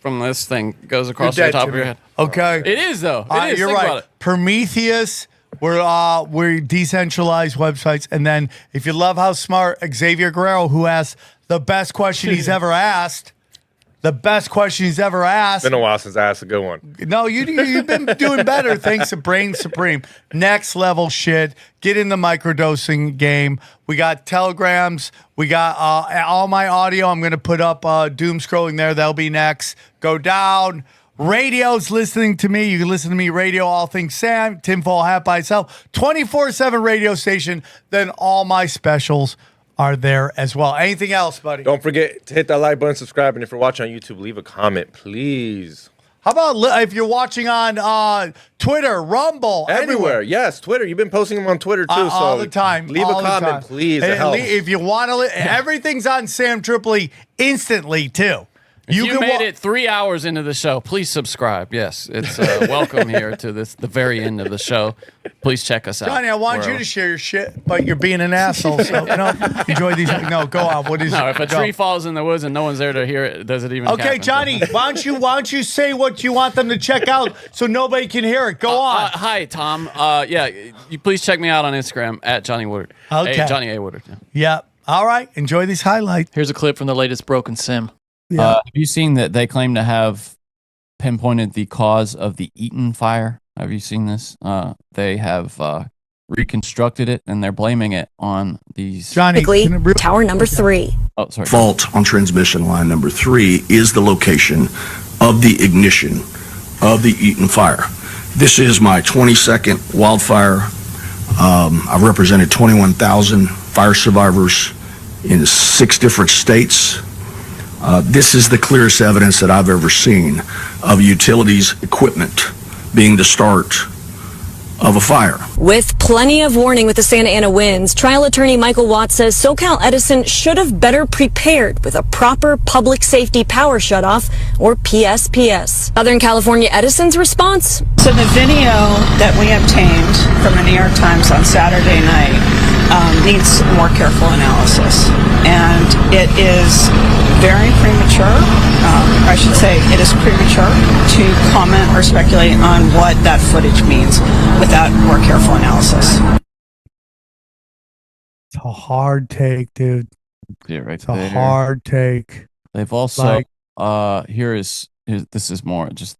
Speaker 7: this thing goes across the top of your head.
Speaker 6: Okay.
Speaker 7: It is though. It is.
Speaker 6: You're
Speaker 7: Think
Speaker 6: right.
Speaker 7: about it.
Speaker 6: Prometheus. We're decentralized websites, and then if you love how smart Xavier Guerrero, who asked the best question he's ever asked. The best question he's ever asked.
Speaker 8: Been a while since I asked a good one.
Speaker 6: No, you've been doing better thanks to Brain Supreme. Next level shit. Get in the microdosing game. We got telegrams. We got all my audio. I'm going to put up doom scrolling there. That'll be next. Go down. Radio's listening to me. You can listen to me radio, all things Sam, tinfoil hat by itself. 24/7 radio station. Then all my specials are there as well. Anything else, buddy?
Speaker 8: Don't forget to hit that like button, subscribe, and if you're watching on YouTube, leave a comment, please.
Speaker 6: How about if you're watching on Twitter, Rumble,
Speaker 8: Everywhere.
Speaker 6: anywhere.
Speaker 8: Yes, Twitter. You've been posting them on Twitter too.
Speaker 6: All
Speaker 8: so
Speaker 6: the time.
Speaker 8: Leave a comment, please. It helps.
Speaker 6: If you want to, everything's on Sam Tripoli instantly too.
Speaker 7: If you made it 3 hours into the show, please subscribe. Yes, it's welcome here to the very end of the show. Please check us out.
Speaker 6: Johnny, I want you to share your shit, but you're being an asshole. So enjoy these. No, go on. What is?
Speaker 7: No, if a tree falls in the woods and no one's there to hear it, does it even?
Speaker 6: Okay,
Speaker 7: happen?
Speaker 6: Johnny, why don't you say what you want them to check out so nobody can hear it? Go on.
Speaker 7: Hi, Tom. You please check me out on Instagram at Johnny Woodard.
Speaker 6: Okay.
Speaker 7: Johnny A. Woodard. Yeah.
Speaker 6: Yep. All right. Enjoy these highlights.
Speaker 7: Here's a clip from the latest Broken Sim.
Speaker 6: Yeah.
Speaker 7: Have you seen that they claim to have pinpointed the cause of the Eaton fire? Have you seen this? They have reconstructed it, and they're blaming it on these.
Speaker 6: Johnny,
Speaker 9: tower number 3.
Speaker 7: Oh, sorry.
Speaker 10: Fault on transmission line number 3 is the location of the ignition of the Eaton fire. This is my 22nd wildfire. I've represented 21,000 fire survivors in 6 different states. This is the clearest evidence that I've ever seen of utilities equipment being the start of a fire.
Speaker 9: With plenty of warning with the Santa Ana winds, trial attorney Michael Watts says SoCal Edison should have better prepared with a proper public safety power shutoff, or PSPS. Southern California Edison's response?
Speaker 11: So the video that we obtained from the New York Times on Saturday night needs more careful analysis. And it is very premature. I should say it is premature to comment or speculate on what that footage means without more careful analysis.
Speaker 6: It's a hard take, dude.
Speaker 7: Yeah, right.
Speaker 6: It's a hard take.
Speaker 7: They've also this is more just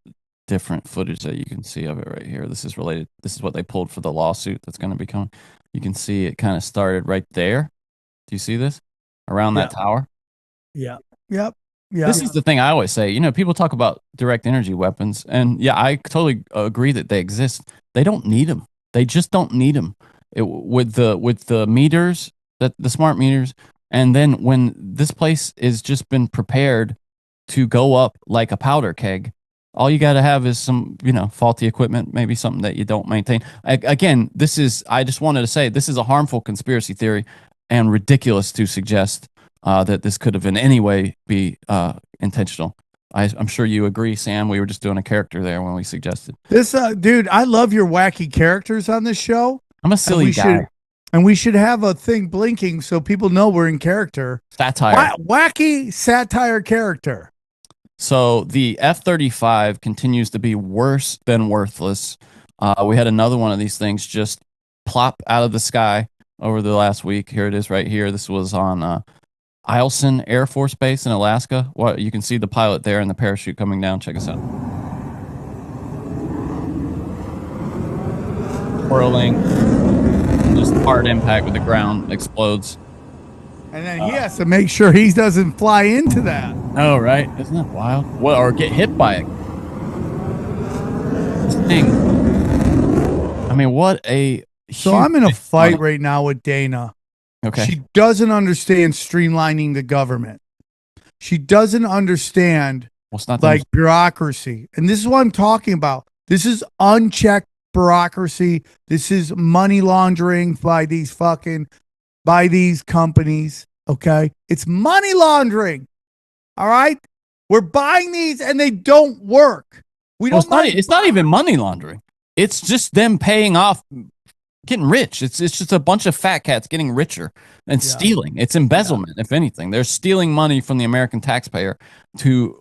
Speaker 7: different footage that you can see of it right here. This is related. This is what they pulled for the lawsuit that's going to be coming. You can see it kind of started right there. Do you see this around that tower?
Speaker 6: Yeah. Yep. Yeah.
Speaker 7: This is the thing I always say. People talk about direct energy weapons, and yeah, I totally agree that they exist. They don't need them. They just don't need them. With the meters, the smart meters, and then when this place is just been prepared to go up like a powder keg, all you got to have is some faulty equipment, maybe something that you don't maintain. Again, I just wanted to say this is a harmful conspiracy theory and ridiculous to suggest that this could have in any way be intentional. I'm sure you agree, Sam. We were just doing a character there when we suggested
Speaker 6: this. Dude, I love your wacky characters on this show.
Speaker 7: I'm a silly guy.
Speaker 6: And we should have a thing blinking so people know we're in character.
Speaker 7: Satire.
Speaker 6: Wacky satire character.
Speaker 7: So the F-35 continues to be worse than worthless. We had another one of these things just plop out of the sky over the last week. Here it is right here. This was on Eielson Air Force Base in Alaska. You can see the pilot there and the parachute coming down. Check us out. Whirling. Just hard impact with the ground. Explodes.
Speaker 6: And then he has to make sure he doesn't fly into that.
Speaker 7: Oh, right. Isn't that wild? Or get hit by it. This thing. I mean, what a...
Speaker 6: So I'm in a fight right now with Dana.
Speaker 7: Okay.
Speaker 6: She doesn't understand streamlining the government. She doesn't understand bureaucracy. And this is what I'm talking about. This is unchecked bureaucracy. This is money laundering by these companies. Okay. It's money laundering. All right. We're buying these and they don't work. We don't.
Speaker 7: It's not even money laundering. It's just them paying off, getting rich. It's just a bunch of fat cats getting richer and stealing. It's embezzlement, if anything. They're stealing money from the American taxpayer to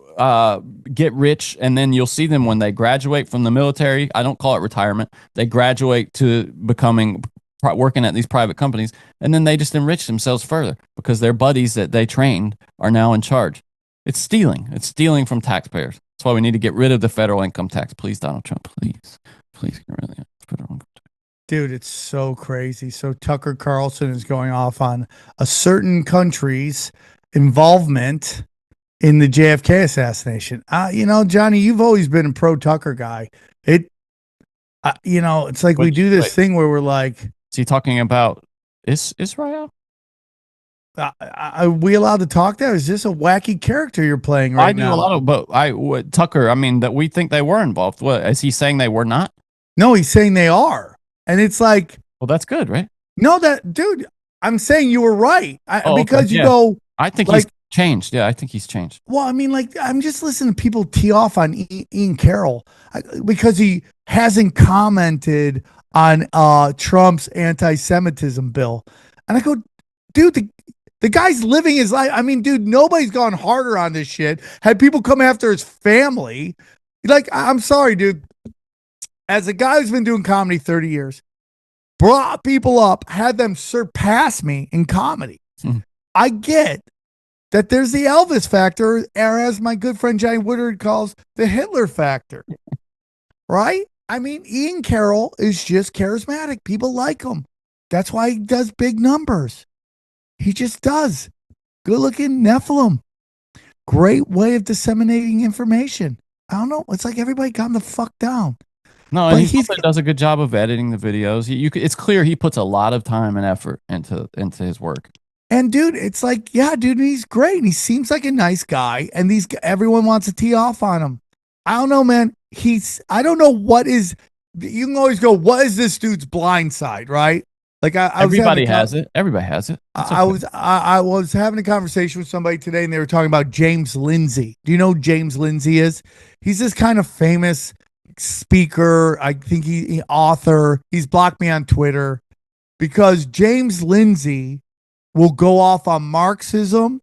Speaker 7: get rich, and then you'll see them when they graduate from the military. I don't call it retirement. They graduate to becoming working at these private companies, and then they just enrich themselves further because their buddies that they trained are now in charge. It's stealing. It's stealing from taxpayers. That's why we need to get rid of the federal income tax. Please, Donald Trump, please get rid of the federal income tax.
Speaker 6: Dude, it's so crazy. So Tucker Carlson is going off on a certain country's involvement in the JFK assassination. Johnny, you've always been a pro Tucker guy. It's like we do this thing where we're like,
Speaker 7: is he talking about Israel?
Speaker 6: Are we allowed to talk there? Is this a wacky character you're playing right now?
Speaker 7: I do a lot of, but Tucker, I mean, that we think they were involved. What, is he saying they were not?
Speaker 6: No, he's saying they are. And it's like,
Speaker 7: well, that's good, right?
Speaker 6: No, dude, I'm saying you were right. Because you
Speaker 7: yeah.
Speaker 6: go,
Speaker 7: I think he's changed. Yeah, I think he's changed.
Speaker 6: Well, I mean, I'm just listening to people tee off on Ian Carroll because he hasn't commented on Trump's anti-Semitism bill. And I go, dude, the guy's living his life. I mean, dude, nobody's gone harder on this shit. Had people come after his family. Like, I'm sorry, dude. As a guy who's been doing comedy 30 years, brought people up, had them surpass me in comedy. I get that there's the Elvis factor, or as my good friend Johnny Woodard calls, the Hitler factor. Right? I mean, Ian Carroll is just charismatic. People like him. That's why he does big numbers. He just does. Good looking Nephilim. Great way of disseminating information. I don't know. It's like everybody calm the fuck down.
Speaker 7: No, and he does a good job of editing the videos. It's clear he puts a lot of time and effort into his work.
Speaker 6: And dude, it's like, yeah, dude, he's great. And he seems like a nice guy. And everyone wants to tee off on him. I don't know, man. I don't know what is. You can always go, what is this dude's blind side, right? Like
Speaker 7: everybody has it. Everybody has it.
Speaker 6: I was having a conversation with somebody today, and they were talking about James Lindsay. Do you know who James Lindsay is? He's this kind of famous speaker. I think he author. He's blocked me on Twitter because James Lindsay will go off on Marxism.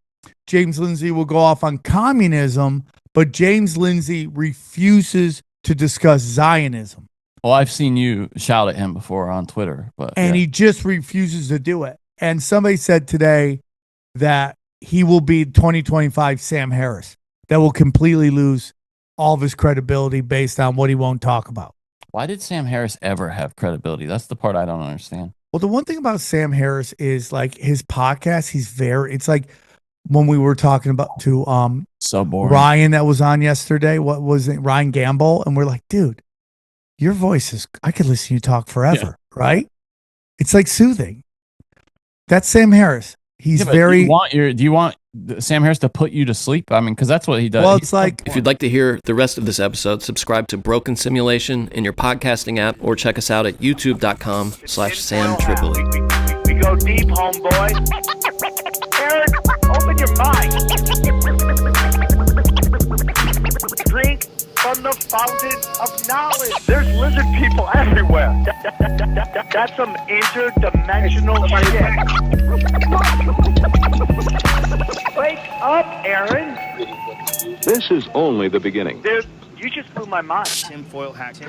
Speaker 6: James Lindsay will go off on communism, but James Lindsay refuses to discuss Zionism.
Speaker 7: Well, I've seen you shout at him before on Twitter,
Speaker 6: he just refuses to do it. And somebody said today that he will be 2025 Sam Harris, that will completely lose all of his credibility based on what he won't talk about.
Speaker 7: Why did Sam Harris ever have credibility? That's the part I don't understand.
Speaker 6: Well, the one thing about Sam Harris is like his podcast, it's like when we were talking about
Speaker 7: so boring.
Speaker 6: Ryan that was on yesterday, what was it? Ryan Gamble. And we're like, dude, your voice is, I could listen to you talk forever, right? It's like soothing. That's Sam Harris. He's very.
Speaker 7: Do you want Sam Harris to put you to sleep? I mean, because that's what he does.
Speaker 6: Well, it's like.
Speaker 12: If you'd like to hear the rest of this episode, subscribe to Broken Simulation in your podcasting app, or check us out at youtube.com/SamTripoli.
Speaker 3: We go deep, homeboy. Aaron, open your mind. Drink from the fountain of knowledge. There's lizard people everywhere. That's some interdimensional shit. Wake up, Aaron.
Speaker 13: This is only the beginning.
Speaker 3: Dude, you just blew my mind.
Speaker 14: Tinfoil hat.